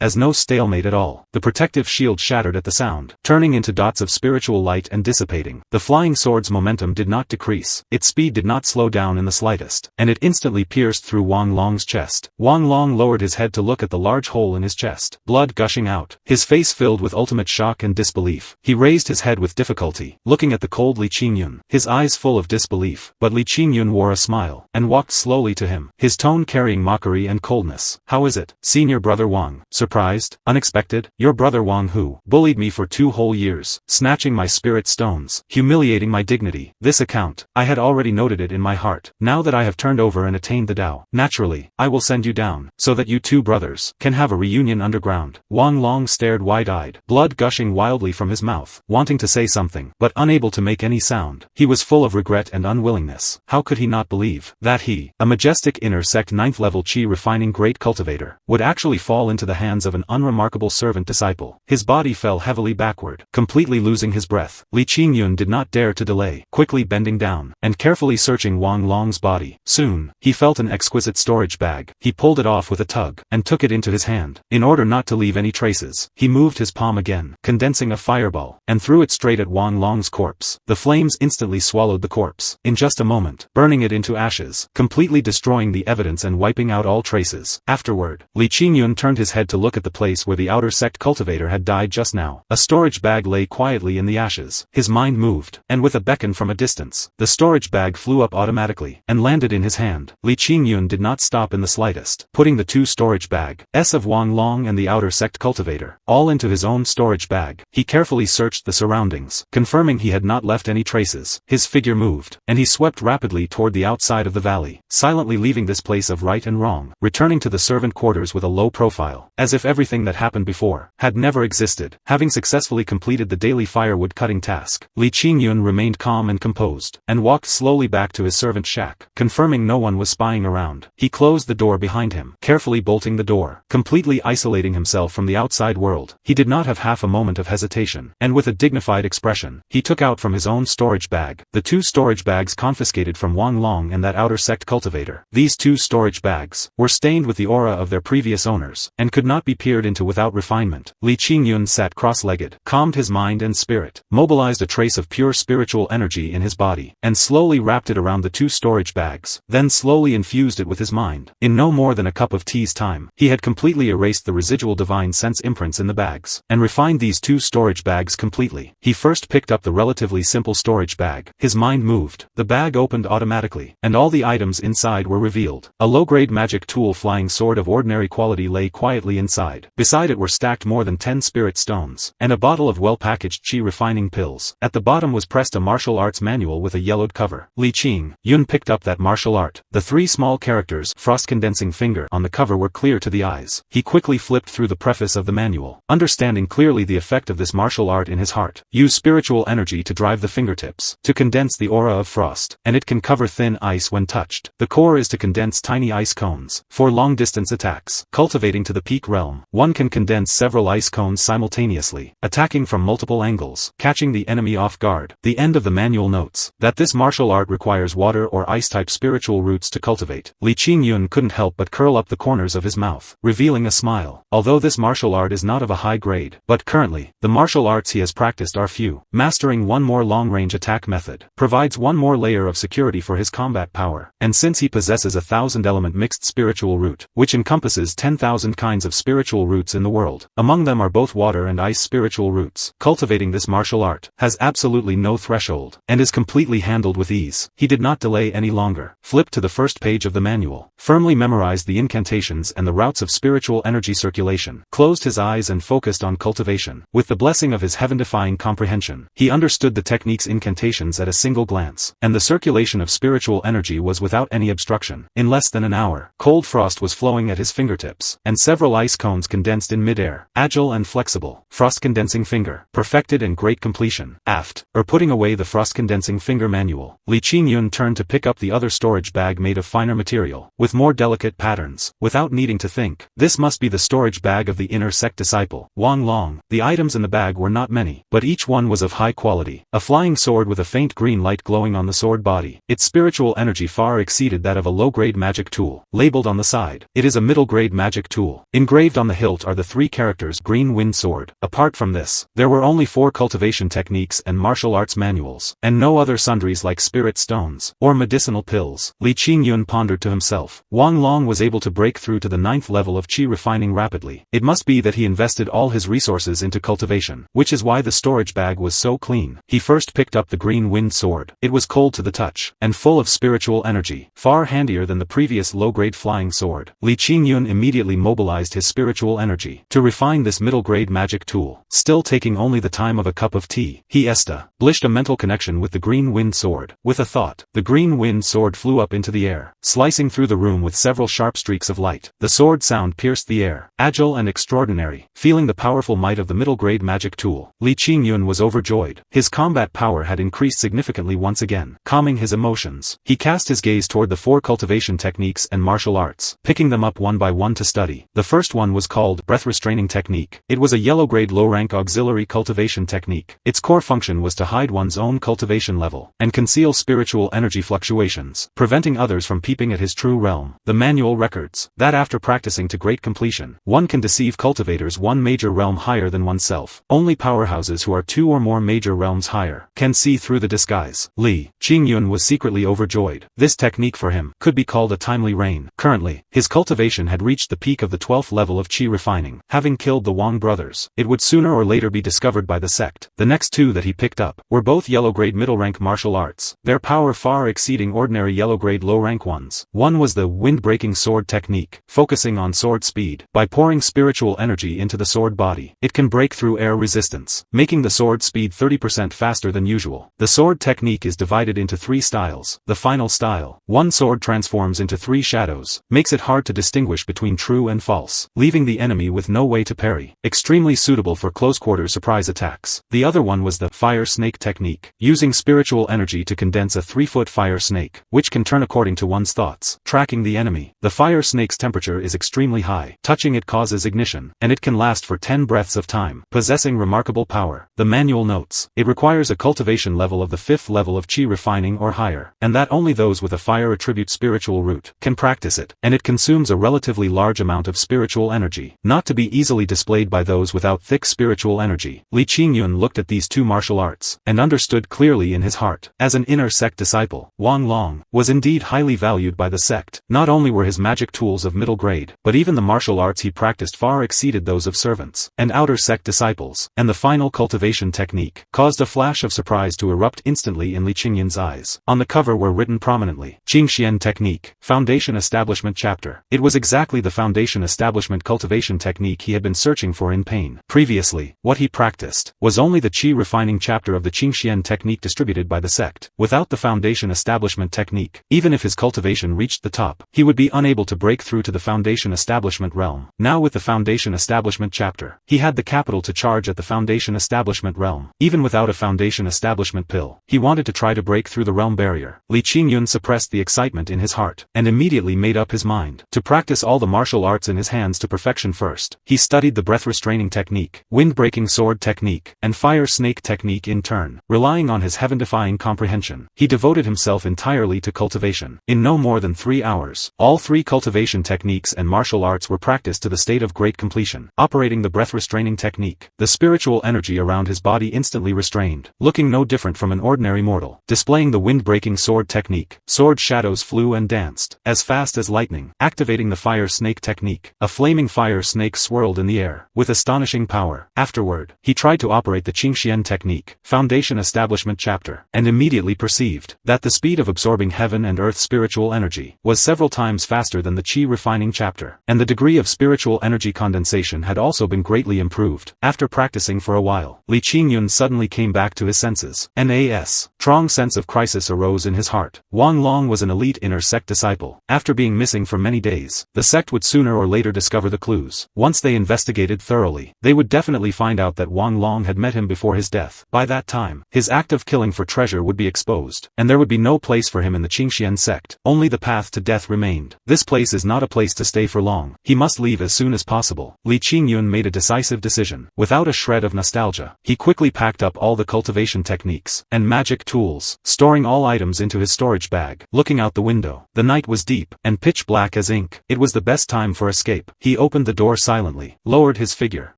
as no stalemate at all, the protective shield shattered at the sound, turning into dots of spiritual light and dissipating. The flying sword's momentum did not decrease, its speed did not slow down in the slightest, and it instantly pierced through Wang Long's chest. Wang Long lowered his head to look at the large hole in his chest, blood gushing out, his face filled with ultimate shock and disbelief. He raised his head with difficulty, looking at the cold Li Qingyun, his eyes full of disbelief, but Li Qingyun wore a smile, and walked slowly to him, his tone carrying mockery and coldness. How is it, senior brother Wang? Surprised? Unexpected? Your brother Wang Hu bullied me for 2 whole years, snatching my spirit stones, humiliating my dignity. This account, I had already noted it in my heart. Now that I have turned over and attained the Tao, naturally, I will send you down, so that you two brothers can have a reunion underground. Wang Long stared wide-eyed, blood gushing wildly from his mouth, wanting to say something, but unable to make any sound. He was full of regret and unwillingness. How could he not believe that he, a majestic inner sect 9th level qi refining great cultivator, would actually fall into the hands of an unremarkable servant disciple? His body fell heavily backward, completely losing his breath. Li Qingyun did not dare to delay, quickly bending down, and carefully searching Wang Long's body. Soon, he felt an exquisite storage bag. He pulled it off with a tug, and took it into his hand. In order not to leave any traces, he moved his palm again, condensing a fireball, and threw it straight at Wang Long's corpse. The flames instantly swallowed the corpse, in just a moment, burning it into ashes, completely destroying the evidence and wiping out all traces. Afterward, Li Qingyun turned his head to look at the place where the outer sect cultivator had died just now. A storage bag lay quietly in the ashes. His mind moved, and with a beckon from a distance, the storage bag flew up automatically, and landed in his hand. Li Qingyun did not stop in the slightest, putting the 2 storage bags of Wang Long and the outer sect cultivator, all into his own storage bag. He carefully searched the surroundings, confirming he had not left any traces. His figure moved, and he swept rapidly toward the outside of the valley, silently leaving this place of right and wrong, returning to the servant quarters with a low profile, as if everything that happened before had never existed. Having successfully completed the daily firewood cutting task, Li Qingyun remained calm and composed, and walked slowly back to his servant shack, confirming no one was spying around. He closed the door behind him, carefully bolting the door, completely isolating himself from the outside world. He did not have half a moment of hesitation, and with a dignified expression, he took out from his own storage bag the 2 storage bags confiscated from Wang Long and that outer sect cultivator. These 2 storage bags were stained with the aura of their previous owners, corners, and could not be peered into without refinement. Li Qingyun sat cross-legged, calmed his mind and spirit, mobilized a trace of pure spiritual energy in his body, and slowly wrapped it around the 2 storage bags, then slowly infused it with his mind. In no more than a cup of tea's time, he had completely erased the residual divine sense imprints in the bags, and refined these 2 storage bags completely. He first picked up the relatively simple storage bag. His mind moved. The bag opened automatically, and all the items inside were revealed. A low-grade magic tool flying sword of ordinary quality lay quietly inside. Beside it were stacked more than 10 spirit stones, and a bottle of well-packaged chi refining pills. At the bottom was pressed a martial arts manual with a yellowed cover. Li Qingyun picked up that martial art. The 3 small characters, frost condensing finger, on the cover were clear to the eyes. He quickly flipped through the preface of the manual, understanding clearly the effect of this martial art in his heart. Use spiritual energy to drive the fingertips, to condense the aura of frost, and it can cover thin ice when touched. The core is to condense tiny ice cones, for long-distance attacks. Cultivating to the peak realm, one can condense several ice cones simultaneously, attacking from multiple angles, catching the enemy off guard. The end of the manual notes that this martial art requires water or ice-type spiritual roots to cultivate. Li Qingyun couldn't help but curl up the corners of his mouth, revealing a smile. Although this martial art is not of a high grade, but currently, the martial arts he has practiced are few. Mastering one more long-range attack method provides one more layer of security for his combat power, and since he possesses a 1000-element mixed spiritual root, which encompasses 10,000 kinds of spiritual roots in the world, among them are both water and ice spiritual roots, cultivating this martial art has absolutely no threshold, and is completely handled with ease. He did not delay any longer, flipped to the first page of the manual, firmly memorized the incantations and the routes of spiritual energy circulation, closed his eyes and focused on cultivation. With the blessing of his heaven-defying comprehension, he understood the technique's incantations at a single glance, and the circulation of spiritual energy was without any obstruction. In less than an hour, cold frost was flowing at his fingertips, and several ice cones condensed in mid-air. Agile and flexible, frost-condensing finger, perfected and great completion. Aft, putting away the frost-condensing finger manual, Li Qingyun turned to pick up the other storage bag made of finer material, with more delicate patterns. Without needing to think, this must be the storage bag of the inner sect disciple, Wang Long. The items in the bag were not many, but each one was of high quality. A flying sword with a faint green light glowing on the sword body. Its spiritual energy far exceeded that of a low-grade magic tool. Labeled on the side, it is a middle-grade magic tool. Engraved on the hilt are the 3 characters Green Wind Sword. Apart from this, there were only 4 cultivation techniques and martial arts manuals, and no other sundries like spirit stones, or medicinal pills. Li Qingyun pondered to himself. Wang Long was able to break through to the 9th level of chi refining rapidly. It must be that he invested all his resources into cultivation, which is why the storage bag was so clean. He first picked up the Green Wind Sword. It was cold to the touch, and full of spiritual energy, far handier than the previous low-grade flying sword. Li Qingyun immediately mobilized his spiritual energy to refine this middle-grade magic tool. Still taking only the time of a cup of tea, he established a mental connection with the Green Wind Sword. With a thought, the Green Wind Sword flew up into the air, slicing through the room with several sharp streaks of light. The sword sound pierced the air. Agile and extraordinary, feeling the powerful might of the middle-grade magic tool, Li Qingyun was overjoyed. His combat power had increased significantly once again. Calming his emotions, he cast his gaze toward the 4 cultivation techniques and martial arts, picking them up one by one to study. The first one was called breath-restraining technique. It was a yellow-grade low-rank auxiliary cultivation technique. Its core function was to hide one's own cultivation level, and conceal spiritual energy fluctuations, preventing others from peeping at his true realm. The manual records that after practicing to great completion, one can deceive cultivators one major realm higher than oneself. Only powerhouses who are 2 or more major realms higher can see through the disguise. Li Qingyun was secretly overjoyed. This technique for him could be called a timely rain. Currently, his cultivation had reached the peak of the 12th level of chi refining. Having killed the Wang brothers, it would sooner or later be discovered by the sect. The next 2 that he picked up were both yellow-grade middle-rank martial arts, their power far exceeding ordinary yellow-grade low-rank ones. One was the wind-breaking sword technique, focusing on sword speed. By pouring spiritual energy into the sword body, it can break through air resistance, making the sword speed 30% faster than usual. The sword technique is divided into 3 styles. The final style, one sword transforms into 3 shadows, makes it hard to distinguish between true and false, leaving the enemy with no way to parry. Extremely suitable for close-quarter surprise attacks. The other one was the fire snake technique, using spiritual energy to condense a 3-foot fire snake, which can turn according to one's thoughts, tracking the enemy. The fire snake's temperature is extremely high. Touching it causes ignition, and it can last for 10 breaths of time, possessing remarkable power. The manual notes, it requires a cultivation level of the 5th level of chi refining or higher, and that only those with a fire attribute spiritual root can practice it, and it consumes a relatively large amount of of spiritual energy, not to be easily displayed by those without thick spiritual energy. Li Qingyun looked at these two martial arts, and understood clearly in his heart. As an inner sect disciple, Wang Long was indeed highly valued by the sect. Not only were his magic tools of middle grade, but even the martial arts he practiced far exceeded those of servants and outer sect disciples, and the final cultivation technique caused a flash of surprise to erupt instantly in Li Qingyun's eyes. On the cover were written prominently, Qingxian Technique, Foundation Establishment Chapter. It was exactly the Foundation Establishment cultivation technique he had been searching for in pain. Previously, what he practiced was only the Qi refining chapter of the Qingxian technique distributed by the sect. Without the Foundation Establishment technique, even if his cultivation reached the top, he would be unable to break through to the Foundation Establishment realm. Now with the Foundation Establishment chapter, he had the capital to charge at the Foundation Establishment realm. Even without a Foundation Establishment pill, he wanted to try to break through the realm barrier. Li Qingyun suppressed the excitement in his heart, and immediately made up his mind to practice all the martial arts in his hands to perfection first. He studied the breath-restraining technique, wind-breaking sword technique, and fire snake technique in turn. Relying on his heaven-defying comprehension, he devoted himself entirely to cultivation. In no more than 3 hours, all 3 cultivation techniques and martial arts were practiced to the state of great completion. Operating the breath-restraining technique, the spiritual energy around his body instantly restrained, looking no different from an ordinary mortal. Displaying the wind-breaking sword technique, sword shadows flew and danced, as fast as lightning. Activating the fire snake technique, a flaming fire snake swirled in the air, with astonishing power. Afterward, he tried to operate the Qingxian technique, Foundation Establishment Chapter, and immediately perceived that the speed of absorbing heaven and earth spiritual energy was several times faster than the Qi refining chapter, and the degree of spiritual energy condensation had also been greatly improved. After practicing for a while, Li Qingyun suddenly came back to his senses. A strong sense of crisis arose in his heart. Wang Long was an elite inner sect disciple. After being missing for many days, the sect would sooner or later discover the clues. Once they investigated thoroughly, they would definitely find out that Wang Long had met him before his death. By that time, his act of killing for treasure would be exposed, and there would be no place for him in the Qingxian sect. Only the path to death remained. This place is not a place to stay for long. He must leave as soon as possible. Li Qingyun made a decisive decision. Without a shred of nostalgia, he quickly packed up all the cultivation techniques and magic tools, storing all items into his storage bag. Looking out the window, the night was deep and pitch black as ink. It was the best time for escape. He opened the door silently, lowered his figure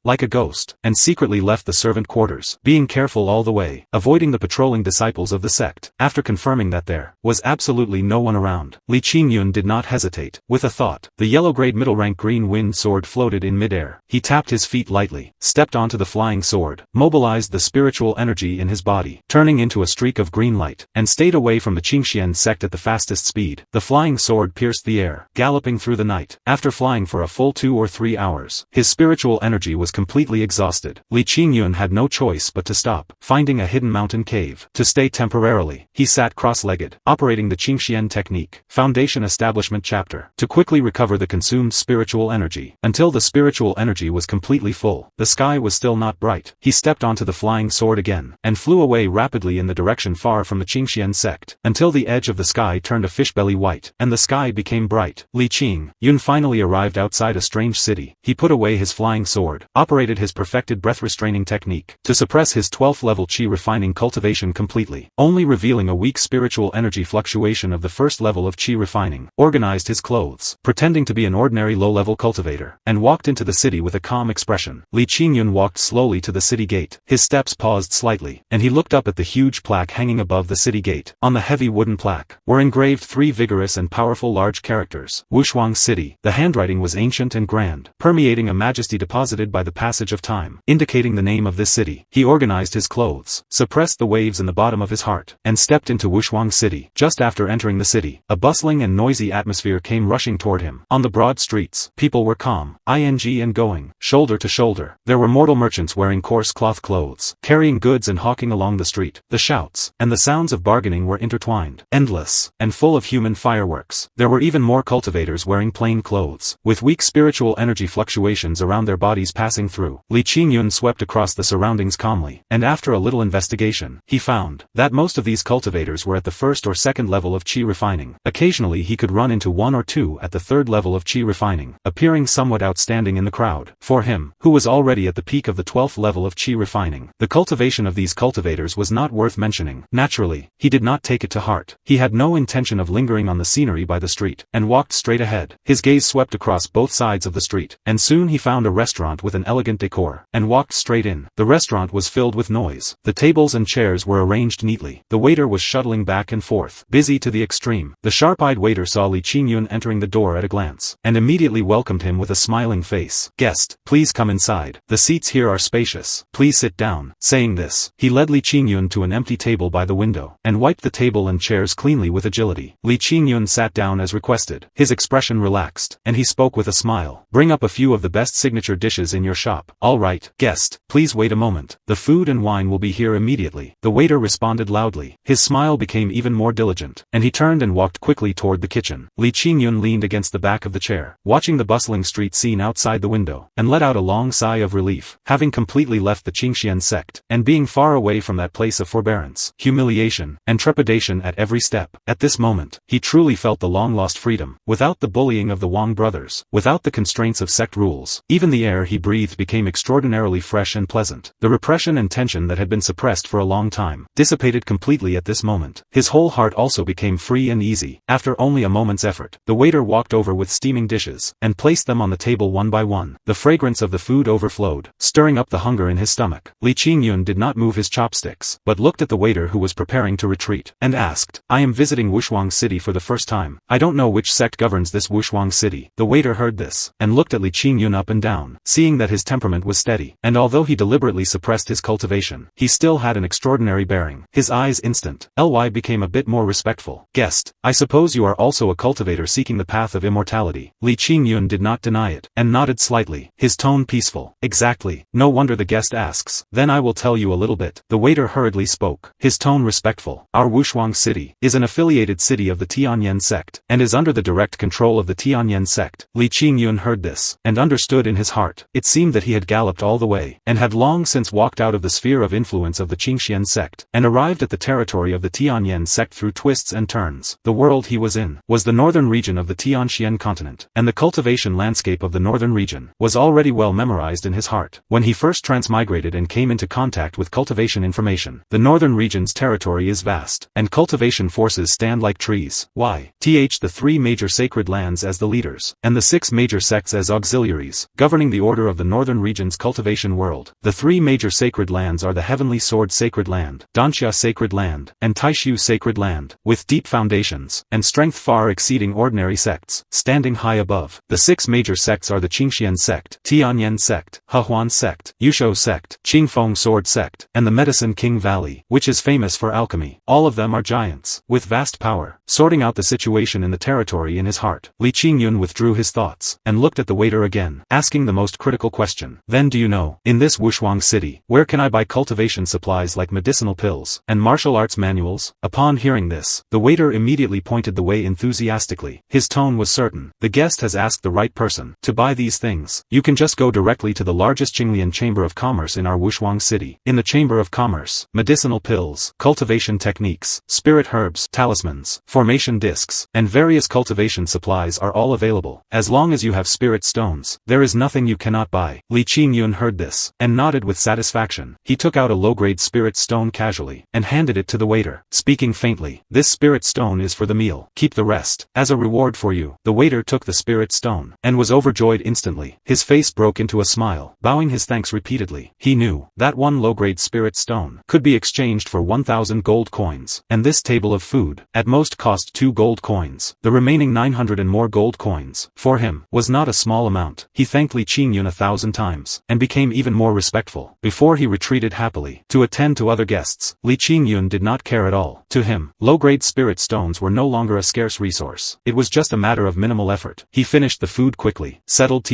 like a ghost, and secretly left the servant quarters, being careful all the way, avoiding the patrolling disciples of the sect. After confirming that there was absolutely no one around, Li Qingyun did not hesitate. With a thought, the yellow-grade middle-rank green wind sword floated in midair. He tapped his feet lightly, stepped onto the flying sword, mobilized the spiritual energy in his body, turning into a streak of green light, and stayed away from the Qingxian sect at the fastest speed. The flying sword pierced the air, galloping through the night. After flying for a full 2 or 3 hours, his spiritual energy was completely exhausted. Li Qingyun had no choice but to stop. Finding a hidden mountain cave to stay temporarily, he sat cross-legged, operating the Qingxian technique, Foundation Establishment Chapter, to quickly recover the consumed spiritual energy. Until the spiritual energy was completely full, the sky was still not bright. He stepped onto the flying sword again, and flew away rapidly in the direction far from the Qingxian sect, until the edge of the sky turned a fishbelly white, and the sky became bright. Li Qingyun finally arrived outside a strange city. He put away his flying sword, operated his perfected breath-restraining technique, to suppress his 12th level Qi refining cultivation completely, only revealing a weak spiritual energy fluctuation of the first level of Qi refining, organized his clothes, pretending to be an ordinary low-level cultivator, and walked into the city with a calm expression. Li Qingyun walked slowly to the city gate. His steps paused slightly, and he looked up at the huge plaque hanging above the city gate. On the heavy wooden plaque were engraved 3 vigorous and powerful large characters. Wushuang City. The handwriting was ancient and grand, permeating a majesty deposited by the passage of time, indicating the name of this city. He organized his clothes, suppressed the waves in the bottom of his heart, and stepped into Wushuang City. Just after entering the city, a bustling and noisy atmosphere came rushing toward him. On the broad streets, people were calm, and going, shoulder to shoulder. There were mortal merchants wearing coarse cloth clothes, carrying goods and hawking along the street. The shouts and the sounds of bargaining were intertwined, endless, and full of human fireworks. There were even more cultivators wearing plain clothes, with weak spiritual energy fluctuations around their bodies passing through. Li Qingyun swept across the surroundings calmly, and after a little investigation, he found that most of these cultivators were at the 1st or 2nd level of Qi refining. Occasionally he could run into 1 or 2 at the 3rd level of Qi refining, appearing somewhat outstanding in the crowd. For him, who was already at the peak of the 12th level of Qi refining, the cultivation of these cultivators was not worth mentioning. Naturally, he did not take it to heart. He had no intention of lingering on the scenery by the street, and walked straight ahead. His gaze swept across across both sides of the street, and soon he found a restaurant with an elegant decor, and walked straight in. The restaurant was filled with noise. The tables and chairs were arranged neatly. The waiter was shuttling back and forth, busy to the extreme. The sharp-eyed waiter saw Li Qingyun entering the door at a glance, and immediately welcomed him with a smiling face. "Guest, please come inside. The seats here are spacious. Please sit down." Saying this, he led Li Qingyun to an empty table by the window, and wiped the table and chairs cleanly with agility. Li Qingyun sat down as requested. His expression relaxed, and he spoke with a smile. "Bring up a few of the best signature dishes in your shop." "All right, guest, please wait a moment. The food and wine will be here immediately." The waiter responded loudly. His smile became even more diligent, and he turned and walked quickly toward the kitchen. Li Qingyun leaned against the back of the chair, watching the bustling street scene outside the window, and let out a long sigh of relief, having completely left the Qingxian sect, and being far away from that place of forbearance, humiliation, and trepidation at every step. At this moment, he truly felt the long-lost freedom, without the bullying of the Wang brothers, without the constraints of sect rules. Even the air he breathed became extraordinarily fresh and pleasant. The repression and tension that had been suppressed for a long time dissipated completely at this moment. His whole heart also became free and easy. After only a moment's effort, the waiter walked over with steaming dishes, and placed them on the table one by one. The fragrance of the food overflowed, stirring up the hunger in his stomach. Li Qingyun did not move his chopsticks, but looked at the waiter who was preparing to retreat, and asked, "I am visiting Wushuang City for the first time. I don't know which sect governs this Wushuang City." The waiter heard this, and looked at Li Qingyun up and down, seeing that his temperament was steady, and although he deliberately suppressed his cultivation, he still had an extraordinary bearing. His eyes instant, Ly became a bit more respectful. "Guest, I suppose you are also a cultivator seeking the path of immortality." Li Qingyun did not deny it, and nodded slightly, his tone peaceful. "Exactly. No wonder the guest asks. Then I will tell you a little bit." The waiter hurriedly spoke, his tone respectful. "Our Wushuang City is an affiliated city of the Tianyan sect, and is under the direct control of the Tianyan sect." Li Qingyun heard this, and understood in his heart. It seemed that he had galloped all the way, and had long since walked out of the sphere of influence of the Qingxian sect, and arrived at the territory of the Tianyan sect through twists and turns. The world he was in was the northern region of the Tianxian continent, and the cultivation landscape of the northern region was already well memorized in his heart. When he first transmigrated and came into contact with cultivation information, the northern region's territory is vast, and cultivation forces stand like trees. The 3 major sacred lands as the leaders, and the 6 major sects as auxiliaries, governing the order of the northern region's cultivation world. The 3 major sacred lands are the Heavenly Sword Sacred Land, Danxia Sacred Land, and Taishu Sacred Land, with deep foundations, and strength far exceeding ordinary sects, standing high above. The 6 major sects are the Qingxian sect, Tianyan sect, Hehuan sect, Yusho sect, Qingfeng Sword sect, and the Medicine King Valley, which is famous for alchemy. All of them are giants, with vast power. Sorting out the situation in the territory in his heart, Li Qingyun withdrew his thoughts, and looked at the waiter again, asking the most critical question. "Then do you know, in this Wushuang City, where can I buy cultivation supplies like medicinal pills, and martial arts manuals?" Upon hearing this, the waiter immediately pointed the way enthusiastically. His tone was certain. "The guest has asked the right person. To buy these things, you can just go directly to the largest Qinglian Chamber of Commerce in our Wushuang City. In the Chamber of Commerce, medicinal pills, cultivation techniques, spirit herbs, talismans, formation discs, and various cultivation supplies are all available. As long as you have spirit stones, there is nothing you cannot buy." Li Qingyun heard this, and nodded with satisfaction. He took out a low-grade spirit stone casually, and handed it to the waiter, speaking faintly, "This spirit stone is for the meal. Keep the rest, as a reward for you." The waiter took the spirit stone, and was overjoyed instantly. His face broke into a smile, bowing his thanks repeatedly. He knew that one low-grade spirit stone could be exchanged for 1,000 gold coins, and this table of food, at most cost 2 gold coins. The remaining 900 and more gold coins, for him, was not a small amount. He thanked Li Qingyun 1,000 times, and became even more respectful, before he retreated happily to attend to other guests. Li Qingyun did not care at all. To him, low-grade spirit stones were no longer a scarce resource. It was just a matter of minimal effort. He finished the food quickly, settled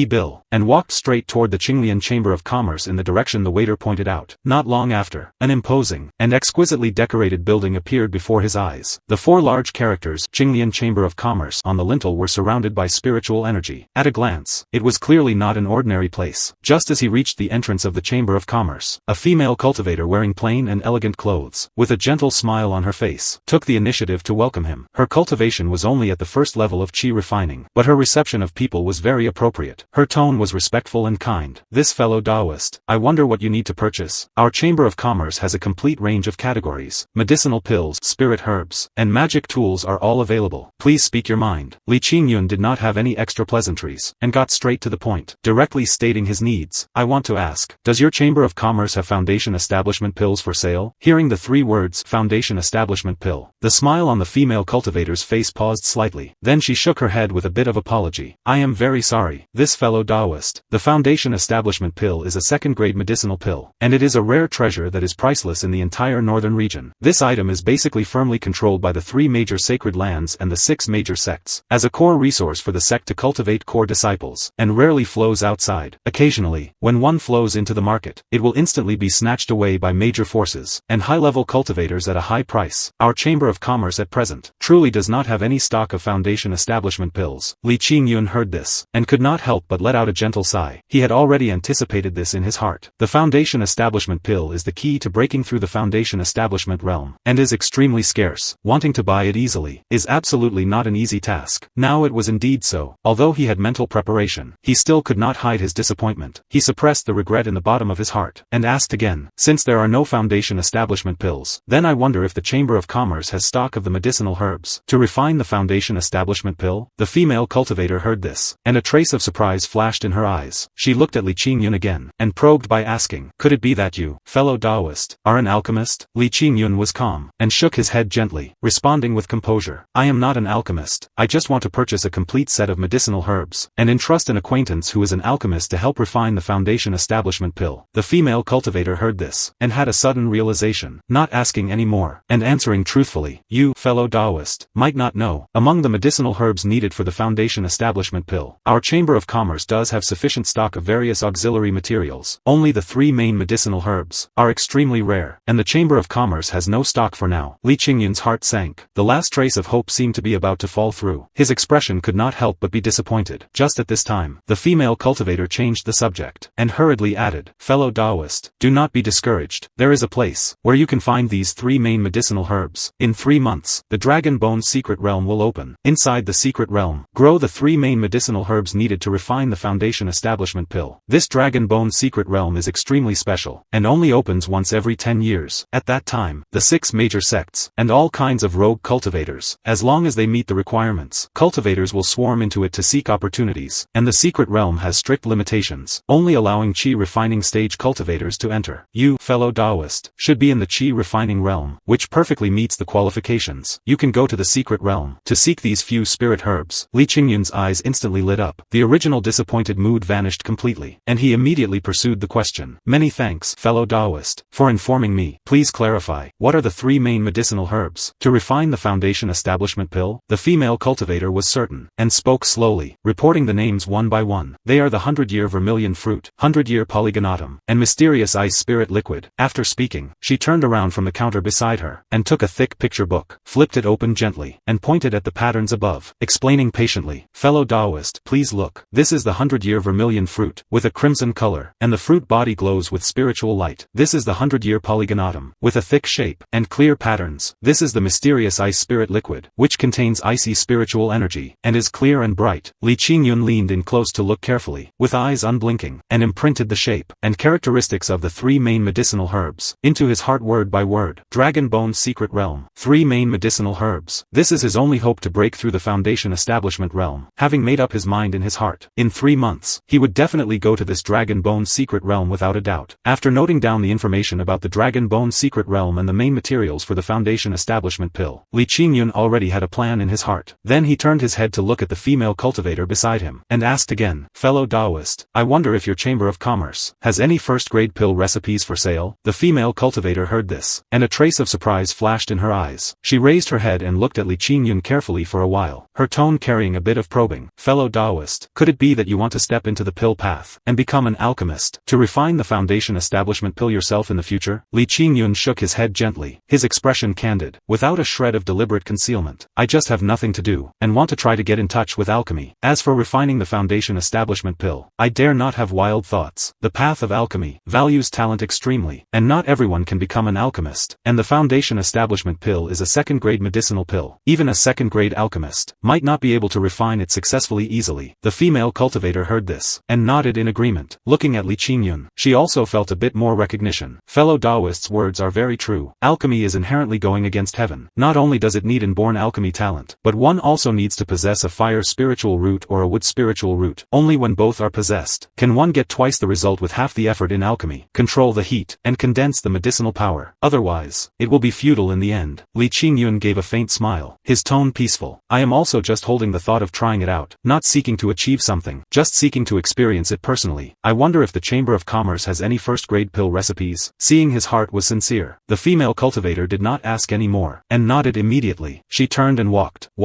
bill, and walked straight toward the Qinglian Chamber of Commerce in the direction the waiter pointed out. Not long after, an imposing and exquisitely decorated building appeared before his eyes. The 4 large characters Qinglian Chamber of Commerce on the lintel were surrounded by spiritual energy. At a glance, it was clearly not an ordinary place. Just as he reached the entrance of the Chamber of Commerce, a female cultivator wearing plain and elegant clothes, with a gentle smile on her face, took the initiative to welcome him. Her cultivation was only at the first level of qi refining, but her reception of people was very appropriate. Her tone was respectful and kind. "This fellow Taoist, I wonder what you need to purchase. Our Chamber of Commerce has a complete range of categories. Medicinal pills, spirit herbs, and magic tools are all available. please speak your mind. Li Qingyun did not have any extra pleasantries, and got straight to the point, directly stating his needs. I want to ask, does your Chamber of Commerce have foundation establishment pills for sale? Hearing the 3 words, foundation establishment pill, the smile on the female cultivator's face paused slightly. Then she shook her head with a bit of apology. I am very sorry, this fellow Taoist. The foundation establishment pill is a second-grade medicinal pill, and it is a rare treasure that is priceless in the entire northern region. This item is basically firmly controlled by the 3 major sacred lands and the 6 major sects, as a core resource for the sect to cultivate core disciples, and rarely flows outside. Occasionally, when one flows into the market, it will instantly be snatched away by major forces, and high-level cultivators at a high price. Our Chamber of Commerce at present truly does not have any stock of foundation establishment pills. Li Qingyun heard this, and could not help but let out a gentle sigh. He had already anticipated this in his heart. The foundation establishment pill is the key to breaking through the foundation establishment realm, and is extremely scarce. Wanting to buy it easily is absolutely not an easy task. Now it was indeed so. Although he had mental preparation, he still could not hide his disappointment. He suppressed the regret in the bottom of his heart, and asked again, since there are no foundation establishment pills, then I wonder if the Chamber of Commerce has stock of the medicinal herbs to refine the foundation establishment pill? The female cultivator heard this, and a trace of surprise flashed in her eyes. She looked at Li Qingyun again, and probed by asking, could it be that you, fellow Taoist, are an alchemist? Li Qingyun was calm, and shook his head gently, responding with composure. I am not an alchemist. I just want to purchase a complete set of medicinal herbs, and entrust an acquaintance who is an alchemist to help refine the foundation establishment pill. The female cultivator heard this, and had a sudden realization, not asking any more, and answering truthfully, you, fellow Taoist, might not know, among the medicinal herbs needed for the foundation establishment pill, our Chamber of Commerce does have sufficient stock of various auxiliary materials. Only the 3 main medicinal herbs are extremely rare, and the Chamber of Commerce has no stock for now. Li Qingyun's heart sank. The last trace of hope seemed to be about to fall through. His expression could not help but be disappointed. Just at this time, the female cultivator changed the subject, and hurriedly added, fellow Taoist, do not be discouraged. There is a place where you can find these 3 main medicinal herbs. In 3 months, the Dragon Bone Secret Realm will open. Inside the Secret Realm, grow the 3 main medicinal herbs needed to refine the foundation establishment pill. This Dragon Bone Secret Realm is extremely special, and only opens once every 10 years. At that time, the 6 major sects, and all kinds of rogue cultivators, as long as they meet the requirements, cultivators will swarm into it to seek opportunities, and the Secret Realm has strict limitations, only allowing Qi refining stage cultivators to enter. You, fellow Taoist, should be in the Qi refining realm, which perfectly meets the qualifications. You can go to the Secret Realm to seek these few spirit herbs. Li Qingyun's eyes instantly lit up. The original disappointed mood vanished completely, and he immediately pursued the question. Many thanks, fellow Taoist, for informing me. Please clarify, what are the 3 main medicinal herbs to refine the foundation establishment pill? The female cultivator was certain, and spoke slowly, reporting the names one by one. They are the 100-year vermilion fruit, 100-year polygonatum, and mysterious ice spirit liquid. After speaking, she turned around from the counter beside her, and took a thick picture book, flipped it open gently, and pointed at the patterns above, explaining patiently, fellow Taoist, please look. This is the 100-year vermilion fruit, with a crimson color, and the fruit body glows with spiritual light. This is the 100-year polygonatum, with a thick shape, and clear patterns. This is the mysterious ice spirit liquid, which contains icy spiritual energy, and is clear and bright. Li Qingyun leaned in close to look carefully, with eyes unblinking, and imprinted the shape, and characteristics of the 3 main medicinal herbs, into his heart word by word. Dragon Bone Secret Realm. 3 main medicinal herbs. This is his only hope to break through the foundation establishment realm. Having made up his mind in his heart, in 3 months, he would definitely go to this Dragon Bone Secret Realm without a doubt. After noting down the information about the Dragon Bone Secret Realm and the main materials for the foundation establishment pill, Li Qingyun already had a plan in his heart. Then he turned his head to look at the female cultivator beside him, and asked again, fellow Taoist, I wonder if your Chamber of Commerce has any first-grade pill recipes for sale? The female cultivator heard this, and a trace of surprise flashed in her eyes. She raised her head and looked at Li Qingyun carefully for a while, her tone carrying a bit of probing. Fellow Taoist, could it be that you want to step into the pill path, and become an alchemist, to refine the foundation establishment pill yourself in the future? Li Qingyun shook his head gently, his expression candid, without a shred of deliberate concealment. I just have nothing to do, and want to try to get in touch with alchemy. As for refining the foundation establishment pill, I dare not have wild thoughts. The path of alchemy values talent extremely, and not everyone can become an alchemist, and the foundation establishment pill is a second-grade medicinal pill. Even a second-grade alchemist might not be able to refine it successfully easily. The female cultivator heard this, and nodded in agreement. Looking at Li Qingyun, she also felt a bit more recognition. Fellow Taoist's words are very true. Alchemy is inherently going against heaven. Not only does it need inborn alchemy talent, talent. But one also needs to possess a fire spiritual root or a wood spiritual root. Only when both are possessed can one get twice the result with half the effort in alchemy, control the heat, and condense the medicinal power. Otherwise, it will be futile in the end. Li Qingyun gave a faint smile, his tone peaceful. I am also just holding the thought of trying it out, not seeking to achieve something, just seeking to experience it personally. I wonder if the Chamber of Commerce has any first-grade pill recipes. Seeing his heart was sincere, the female cultivator did not ask any more, and nodded immediately. She turned and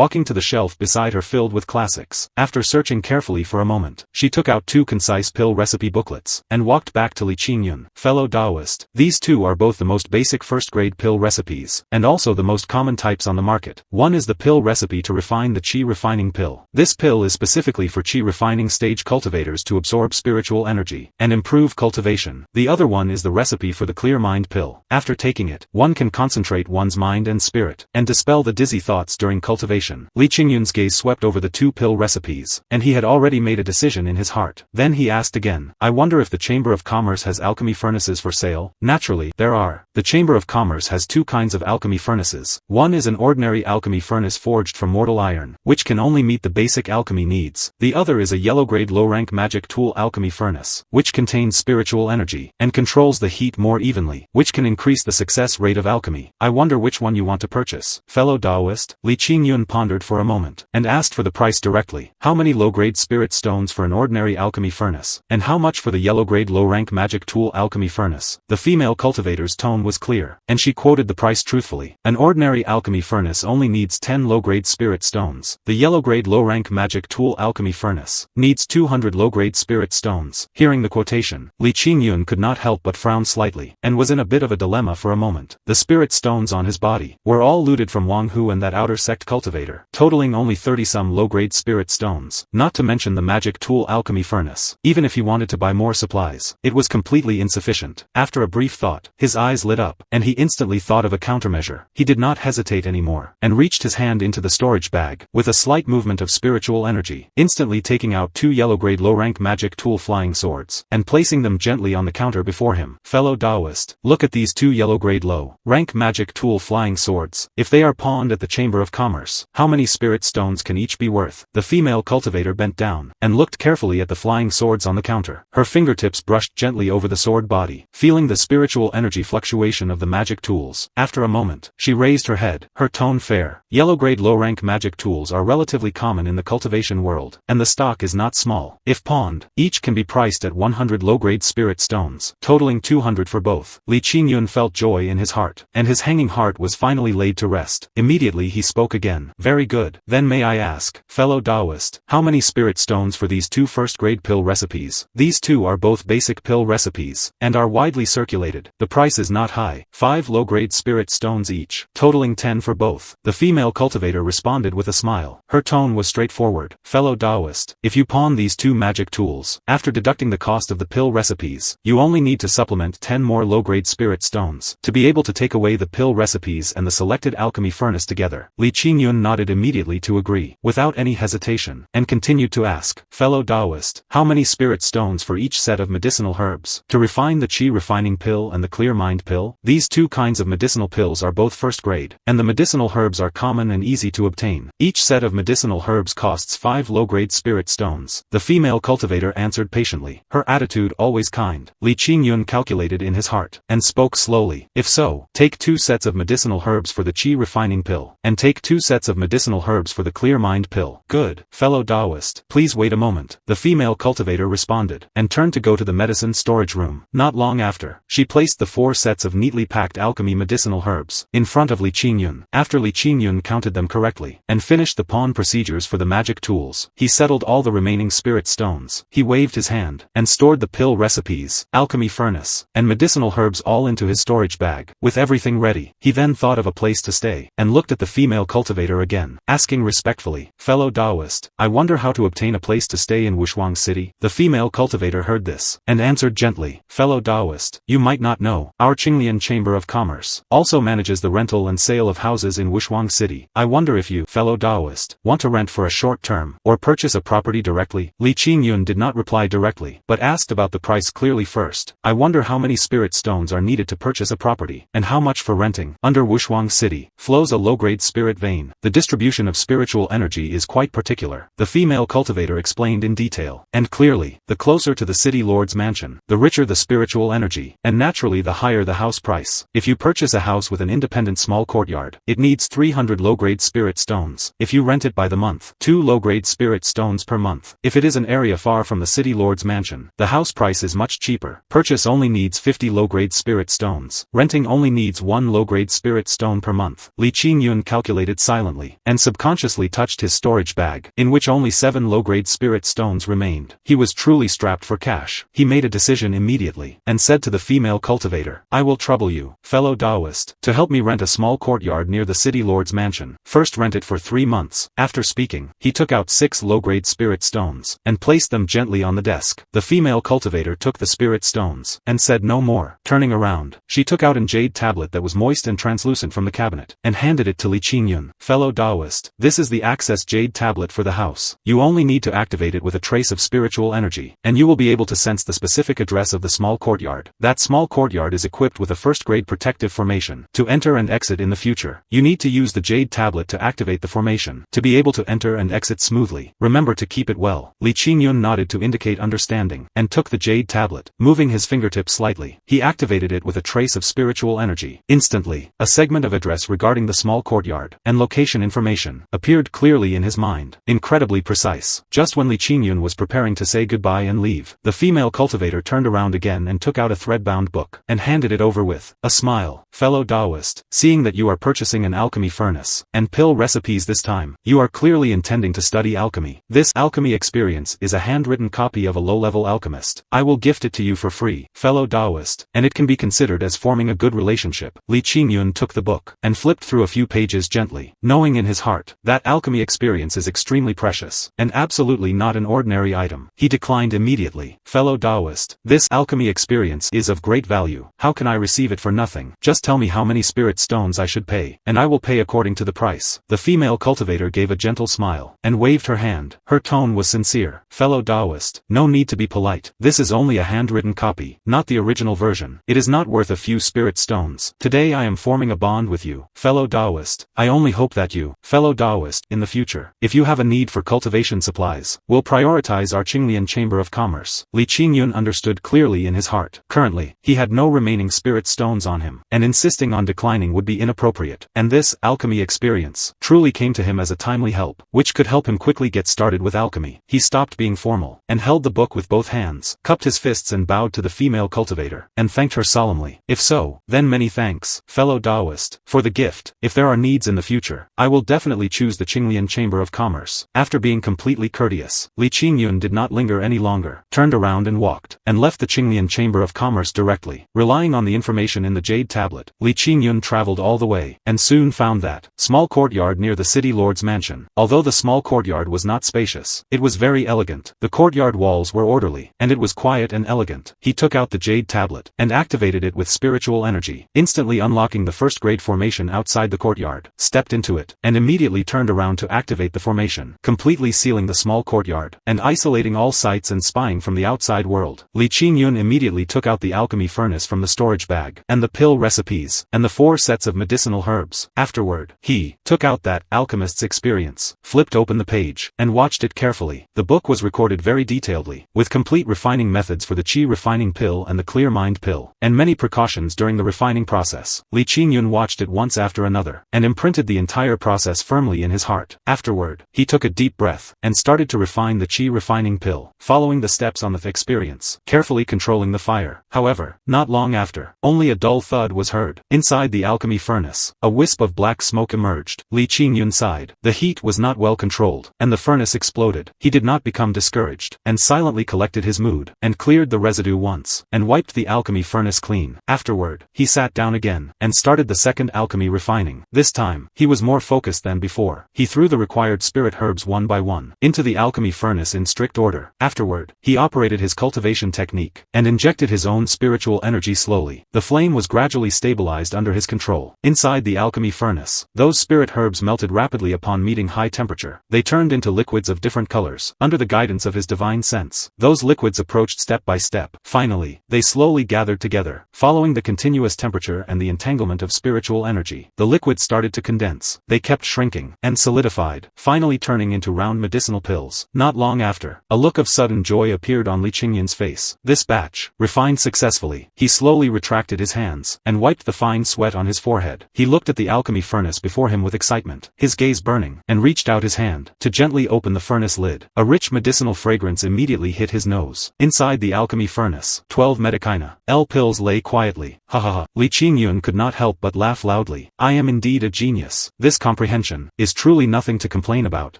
walking to the shelf beside her filled with classics. After searching carefully for a moment, she took out 2 concise pill recipe booklets, and walked back to Li Qingyun. Fellow Taoist, these 2 are both the most basic first-grade pill recipes, and also the most common types on the market. One is the pill recipe to refine the qi refining pill. This pill is specifically for qi refining stage cultivators to absorb spiritual energy, and improve cultivation. The other one is the recipe for the clear mind pill. After taking it, one can concentrate one's mind and spirit, and dispel the dizzy thoughts during cultivation. Li Qingyun's gaze swept over the 2 pill recipes, and he had already made a decision in his heart. Then he asked again, I wonder if the Chamber of Commerce has alchemy furnaces for sale? Naturally, there are. The Chamber of Commerce has 2 kinds of alchemy furnaces. One is an ordinary alchemy furnace forged from mortal iron, which can only meet the basic alchemy needs. The other is a yellow-grade low-rank magic tool alchemy furnace, which contains spiritual energy, and controls the heat more evenly, which can increase the success rate of alchemy. I wonder which one you want to purchase. Fellow Taoist, Li Qingyun pondered for a moment, and asked for the price directly. How many low-grade spirit stones for an ordinary alchemy furnace? And how much for the yellow-grade low-rank magic tool alchemy furnace? The female cultivator's tone was clear, and she quoted the price truthfully. An ordinary alchemy furnace only needs 10 low-grade spirit stones. The yellow-grade low-rank magic tool alchemy furnace needs 200 low-grade spirit stones. Hearing the quotation, Li Qingyun could not help but frown slightly, and was in a bit of a dilemma for a moment. The spirit stones on his body were all looted from Wang Hu and that outer sect cultivator, totaling only 30-some low-grade spirit stones, not to mention the magic tool alchemy furnace. Even if he wanted to buy more supplies, it was completely insufficient. After a brief thought, his eyes lit up, and he instantly thought of a countermeasure. He did not hesitate anymore, and reached his hand into the storage bag, with a slight movement of spiritual energy, instantly taking out 2 yellow-grade low-rank magic tool flying swords, and placing them gently on the counter before him. Fellow Taoist, look at these 2 yellow-grade low-rank magic tool flying swords. If they are pawned at the Chamber of Commerce, how many spirit stones can each be worth? The female cultivator bent down, and looked carefully at the flying swords on the counter. Her fingertips brushed gently over the sword body, feeling the spiritual energy fluctuation of the magic tools. After a moment, she raised her head, her tone fair. Yellow-grade low-rank magic tools are relatively common in the cultivation world, and the stock is not small. If pawned, each can be priced at 100 low-grade spirit stones, totaling 200 for both. Li Qingyun felt joy in his heart, and his hanging heart was finally laid to rest. Immediately he spoke again. Very good. Then may I ask, fellow Taoist, how many spirit stones for these 2 first-grade pill recipes? These 2 are both basic pill recipes, and are widely circulated. The price is not high. 5 low-grade spirit stones each, totaling 10 for both. The female cultivator responded with a smile. Her tone was straightforward. Fellow Taoist, if you pawn these 2 magic tools, after deducting the cost of the pill recipes, you only need to supplement 10 more low-grade spirit stones, to be able to take away the pill recipes and the selected alchemy furnace together. Li Qingyun nodded immediately to agree, without any hesitation, and continued to ask, fellow Taoist, how many spirit stones for each set of medicinal herbs, to refine the qi refining pill and the clear mind pill? These 2 kinds of medicinal pills are both first grade, and the medicinal herbs are common and easy to obtain. Each set of medicinal herbs costs 5 low-grade spirit stones. The female cultivator answered patiently, her attitude always kind. Li Qingyun calculated in his heart, and spoke slowly. If so, take 2 sets of medicinal herbs for the qi refining pill, and take 2 sets of medicinal herbs for the clear mind pill. Good. Fellow Taoist, please wait a moment. The female cultivator responded, and turned to go to the medicine storage room. Not long after, she placed the 4 sets of neatly packed alchemy medicinal herbs in front of Li Qingyun. After Li Qingyun counted them correctly, and finished the pawn procedures for the magic tools, he settled all the remaining spirit stones. He waved his hand, and stored the pill recipes, alchemy furnace, and medicinal herbs all into his storage bag. With everything ready, he then thought of a place to stay, and looked at the female cultivator again, asking respectfully, fellow Taoist, I wonder how to obtain a place to stay in Wushuang City? The female cultivator heard this, and answered gently, fellow Taoist, you might not know, our Qinglian Chamber of Commerce also manages the rental and sale of houses in Wushuang City. I wonder if you, fellow Taoist, want to rent for a short term, or purchase a property directly? Li Qingyun did not reply directly, but asked about the price clearly first. I wonder how many spirit stones are needed to purchase a property, and how much for renting. Under Wushuang City, flows a low-grade spirit vein domain, the distribution of spiritual energy is quite particular. The female cultivator explained in detail. And clearly, the closer to the city lord's mansion, the richer the spiritual energy, and naturally the higher the house price. If you purchase a house with an independent small courtyard, it needs 300 low-grade spirit stones. If you rent it by the month, 2 low-grade spirit stones per month. If it is an area far from the city lord's mansion, the house price is much cheaper. Purchase only needs 50 low-grade spirit stones. Renting only needs 1 low-grade spirit stone per month. Li Qingyun calculated silently, and subconsciously touched his storage bag, in which only 7 low-grade spirit stones remained. He was truly strapped for cash. He made a decision immediately, and said to the female cultivator, "I will trouble you, fellow Taoist, to help me rent a small courtyard near the city lord's mansion. First rent it for 3 months. After speaking, he took out 6 low-grade spirit stones, and placed them gently on the desk. The female cultivator took the spirit stones, and said no more. Turning around, she took out an jade tablet that was moist and translucent from the cabinet, and handed it to Li Qingyun. Fellow Taoist, this is the access jade tablet for the house. You only need to activate it with a trace of spiritual energy, and you will be able to sense the specific address of the small courtyard. That small courtyard is equipped with a first-grade protective formation. To enter and exit in the future, you need to use the jade tablet to activate the formation, to be able to enter and exit smoothly. Remember to keep it well." Li Qingyun nodded to indicate understanding, and took the jade tablet, moving his fingertip slightly. He activated it with a trace of spiritual energy. Instantly, a segment of address regarding the small courtyard, and location information, appeared clearly in his mind. Incredibly precise. Just when Li Qingyun was preparing to say goodbye and leave, the female cultivator turned around again and took out a thread-bound book, and handed it over with a smile. "Fellow Taoist, seeing that you are purchasing an alchemy furnace, and pill recipes this time, you are clearly intending to study alchemy. This alchemy experience is a handwritten copy of a low-level alchemist. I will gift it to you for free, fellow Taoist, and it can be considered as forming a good relationship." Li Qingyun took the book, and flipped through a few pages gently, knowing in his heart that alchemy experience is extremely precious, and absolutely not an ordinary item. He declined immediately. "Fellow Taoist, this alchemy experience is of great value. How can I receive it for nothing? Just tell me how many spirit stones I should pay, and I will pay according to the price." The female cultivator gave a gentle smile, and waved her hand. Her tone was sincere. "Fellow Taoist, no need to be polite. This is only a handwritten copy, not the original version. It is not worth a few spirit stones. Today I am forming a bond with you, fellow Taoist. I only hope that you, fellow Taoist, in the future, if you have a need for cultivation supplies, will prioritize our Qinglian Chamber of Commerce." Li Qingyun understood clearly in his heart. Currently, he had no remaining spirit stones on him, and insisting on declining would be inappropriate. And this alchemy experience truly came to him as a timely help, which could help him quickly get started with alchemy. He stopped being formal, and held the book with both hands, cupped his fists and bowed to the female cultivator, and thanked her solemnly. "If so, then many thanks, fellow Taoist, for the gift. If there are needs in the future, I will definitely choose the Qinglian Chamber of Commerce." After being completely courteous, Li Qingyun did not linger any longer, turned around and walked, and left the Qinglian Chamber of Commerce directly. Relying on the information in the jade tablet, Li Qingyun traveled all the way, and soon found that small courtyard near the city lord's mansion. Although the small courtyard was not spacious, it was very elegant. The courtyard walls were orderly, and it was quiet and elegant. He took out the jade tablet, and activated it with spiritual energy, instantly unlocking the first-grade formation outside the courtyard, stepped into it, and immediately turned around to activate the formation, completely sealing the small courtyard, and isolating all sights and spying from the outside world. Li Qingyun immediately took out the alchemy furnace from the storage bag, and the pill recipes, and the 4 sets of medicinal herbs. Afterward, he took out that alchemist's experience, flipped open the page, and watched it carefully. The book was recorded very detailedly, with complete refining methods for the qi refining pill and the clear mind pill, and many precautions during the refining process. Li Qingyun watched it once after another, and imprinted the entire process firmly in his heart. Afterward, he took a deep breath, and started to refine the qi refining pill, following the steps on the experience, carefully controlling the fire. However, not long after, only a dull thud was heard. Inside the alchemy furnace, a wisp of black smoke emerged. Li Qingyun sighed. The heat was not well controlled, and the furnace exploded. He did not become discouraged, and silently collected his mood, and cleared the residue once, and wiped the alchemy furnace clean. Afterward, he sat down again, and started the second alchemy refining. This time, he was more focused than before. He threw the required spirit herbs one by one into the alchemy furnace in strict order. Afterward, he operated his cultivation technique, and injected his own spiritual energy slowly. The flame was gradually stabilized under his control. Inside the alchemy furnace, those spirit herbs melted rapidly upon meeting high temperature. They turned into liquids of different colors, under the guidance of his divine sense. Those liquids approached step by step. Finally, they slowly gathered together, following the continuous temperature and the entanglement of spiritual energy. The liquid started to condense. months, they kept shrinking, and solidified, finally turning into round medicinal pills. Not long after, a look of sudden joy appeared on Li Qingyun's face. This batch, refined successfully. He slowly retracted his hands, and wiped the fine sweat on his forehead. He looked at the alchemy furnace before him with excitement, his gaze burning, and reached out his hand to gently open the furnace lid. A rich medicinal fragrance immediately hit his nose. Inside the alchemy furnace, 12 medicina L pills lay quietly. Ha ha ha. Li Qingyun could not help but laugh loudly. I am indeed a genius. This comprehension is truly nothing to complain about,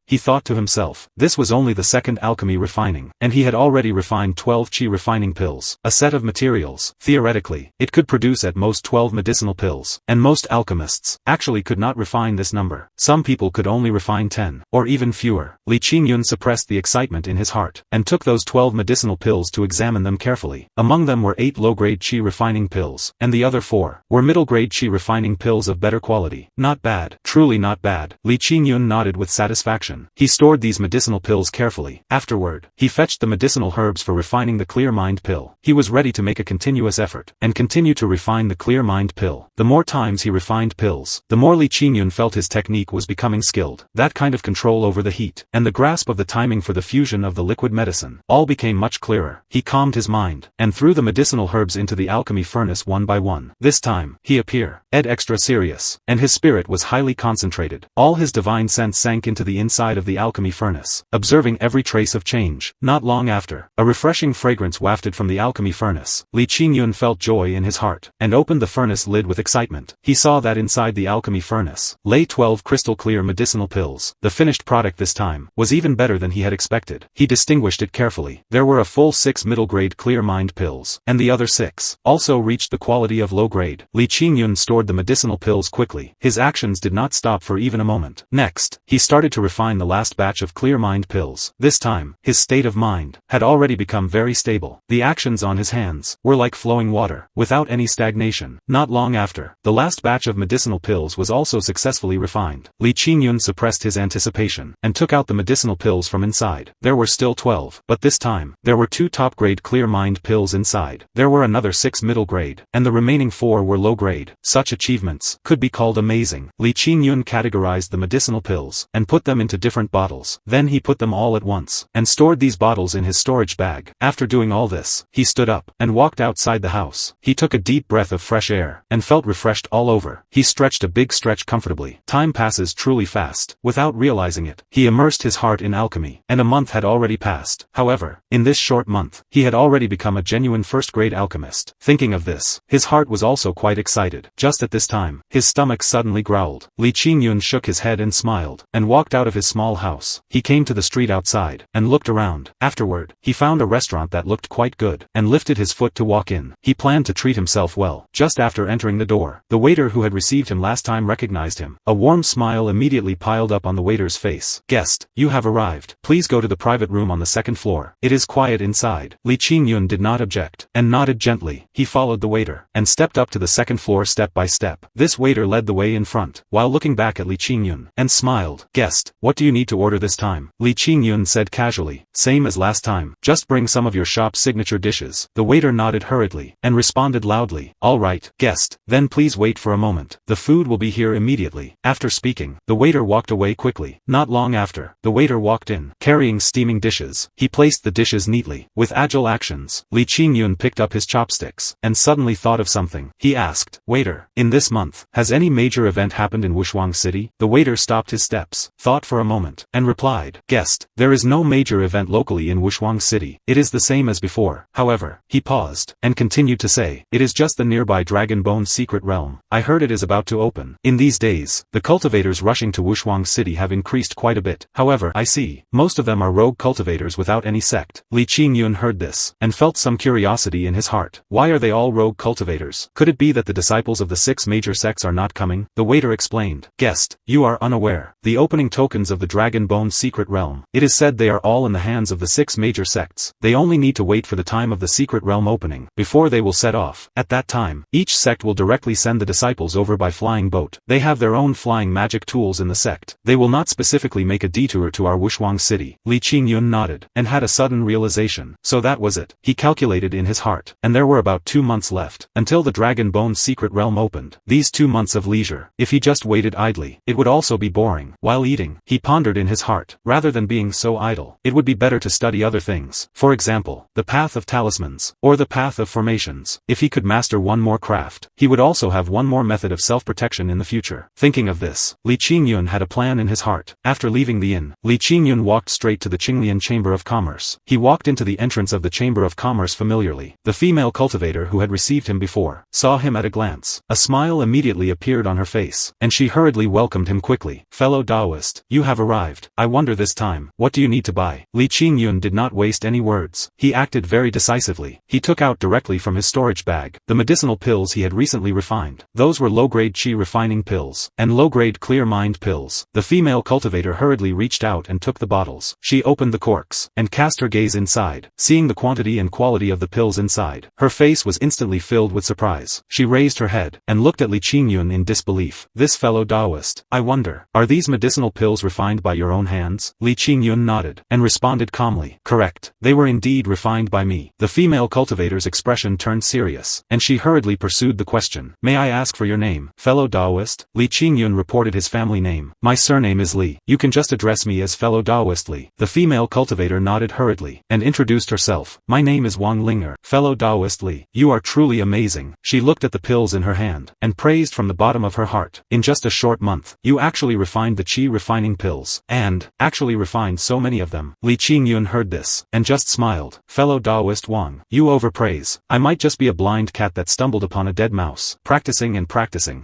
he thought to himself. This was only the second alchemy refining, and he had already refined 12 qi refining pills. A set of materials. Theoretically, it could produce at most 12 medicinal pills, and most alchemists actually could not refine this number. Some people could only refine 10, or even fewer. Li Qingyun suppressed the excitement in his heart, and took those 12 medicinal pills to examine them carefully. Among them were 8 low-grade qi refining pills, and the other 4 were middle-grade qi refining pills of better quality. Not bad, truly not bad. Li Qingyun nodded with satisfaction. He stored these medicinal pills carefully. Afterward, he fetched the medicinal herbs for refining the clear mind pill. He was ready to make a continuous effort, and continue to refine the clear mind pill. The more times he refined pills, the more Li Qingyun felt his technique was becoming skilled. That kind of control over the heat, and the grasp of the timing for the fusion of the liquid medicine, all became much clearer. He calmed his mind, and threw the medicinal herbs into the alchemy furnace one by one. This time, he appeared extra serious, and his spirit was highly concentrated. All his divine sense sank into the inside of the alchemy furnace, observing every trace of change. Not long after, a refreshing fragrance wafted from the alchemy furnace. Li Qingyun felt joy in his heart, and opened the furnace lid with excitement. He saw that inside the alchemy furnace lay 12 crystal clear medicinal pills. The finished product this time was even better than he had expected. He distinguished it carefully. There were a full 6 middle-grade clear mind pills, and the other 6 also reached the quality of low-grade. Li Qingyun stored the medicinal pills quickly. His actions did not stop for even a moment. Next, he started to refine the last batch of clear mind pills. This time, his state of mind had already become very stable. The actions on his hands were like flowing water, without any stagnation. Not long after, the last batch of medicinal pills was also successfully refined. Li Qingyun suppressed his anticipation, and took out the medicinal pills from inside. There were still 12, but this time, there were 2 top-grade clear mind pills inside. There were another 6 middle-grade, and the remaining 4 were low-grade. Such achievements could be called amazing. Li Qingyun categorized the medicinal pills, and put them into different bottles. Then he put them all at once, and stored these bottles in his storage bag. After doing all this, he stood up, and walked outside the house. He took a deep breath of fresh air, and felt refreshed all over. He stretched a big stretch comfortably. Time passes truly fast. Without realizing it, he immersed his heart in alchemy, and a month had already passed. However, in this short month, he had already become a genuine first-grade alchemist. Thinking of this, his heart was also quite excited. Just at this time, his stomach suddenly growled. Li Qingyun shook his head and smiled, and walked out of his small house. He came to the street outside, and looked around. Afterward, he found a restaurant that looked quite good, and lifted his foot to walk in. He planned to treat himself well. Just after entering the door, the waiter who had received him last time recognized him. A warm smile immediately piled up on the waiter's face. "Guest, you have arrived. Please go to the private room on the 2nd floor. It is quiet inside." Li Qingyun did not object, and nodded gently. He followed the waiter, and stepped up to the 2nd floor step by step. This waiter led the way in front, while looking back at Li Qingyun, and smiled. "Guest, what do you need to order this time?" Li Qingyun said casually. "Same as last time. Just bring some of your shop's signature dishes." The waiter nodded hurriedly, and responded loudly. "All right, guest, then please wait for a moment. The food will be here immediately." After speaking, the waiter walked away quickly. Not long after, the waiter walked in, carrying steaming dishes. He placed the dishes neatly. With agile actions, Li Qingyun picked up his chopsticks, and suddenly thought of something. He asked, "Waiter, in this month, has any major event happened in Wushuang City?" The waiter stopped his steps, thought for a moment, and replied, "Guest, there is no major event locally in Wushuang City. It is the same as before. However," he paused, and continued to say, "it is just the nearby Dragon Bone secret realm. I heard it is about to open. In these days, the cultivators rushing to Wushuang City have increased quite a bit. However, I see, most of them are rogue cultivators without any sect." Li Qingyun heard this, and felt some curiosity in his heart. Why are they all rogue cultivators? Could it be that the disciples of the 6 major sects are not coming? The waiter explained, "Guest, you are unaware. The opening tokens of the Dragon Bone secret realm, it is said they are all in the hands of the 6 major sects. They only need to wait for the time of the secret realm opening, before they will set off. At that time, each sect will directly send the disciples over by flying boat. They have their own flying magic tools in the sect. They will not specifically make a detour to our Wushuang City." Li Qingyun nodded, and had a sudden realization. So that was it. He calculated in his heart, and there were about 2 months left, until the Dragon Bone secret realm opened. These 2 months of leisure, if he just waited idly. It would also be boring. While eating, he pondered in his heart, rather than being so idle, it would be better to study other things. For example, the path of talismans, or the path of formations. If he could master one more craft, he would also have one more method of self-protection in the future. Thinking of this, Li Qingyun had a plan in his heart. After leaving the inn, Li Qingyun walked straight to the Qinglian Chamber of Commerce. He walked into the entrance of the Chamber of Commerce familiarly. The female cultivator who had received him before, saw him at a glance. A smile immediately appeared on her face, and she hurriedly welcomed him quickly. "Fellow Taoist, you have arrived. I wonder this time, what do you need to buy?" Li Qingyun did not waste any words. He acted very decisively. He took out directly from his storage bag the medicinal pills he had recently refined. Those were low-grade qi refining pills, and low-grade clear mind pills. The female cultivator hurriedly reached out and took the bottles. She opened the corks, and cast her gaze inside. Seeing the quantity and quality of the pills inside, her face was instantly filled with surprise. She raised her head, and looked at Li Qingyun in disbelief. "This fellow Taoist, I wonder, are these medicinal pills refined by your own hands?" Li Qingyun nodded, and responded calmly, "Correct, they were indeed refined by me." The female cultivator's expression turned serious, and she hurriedly pursued the question. "May I ask for your name, fellow Taoist?" Li Qingyun reported his family name. "My surname is Li. You can just address me as fellow Taoist Li." The female cultivator nodded hurriedly, and introduced herself. "My name is Wang Linger, fellow Taoist Li. You are truly amazing." She looked at the pills in her hand, and praised from the bottom of her heart. "In just a short month, you actually refined the qi refining pills, and actually refined so many of them." Li Qingyun heard this, and just smiled. "Fellow Taoist Wang, you overpraise. I might just be a blind cat that stumbled upon a dead mouse, practicing,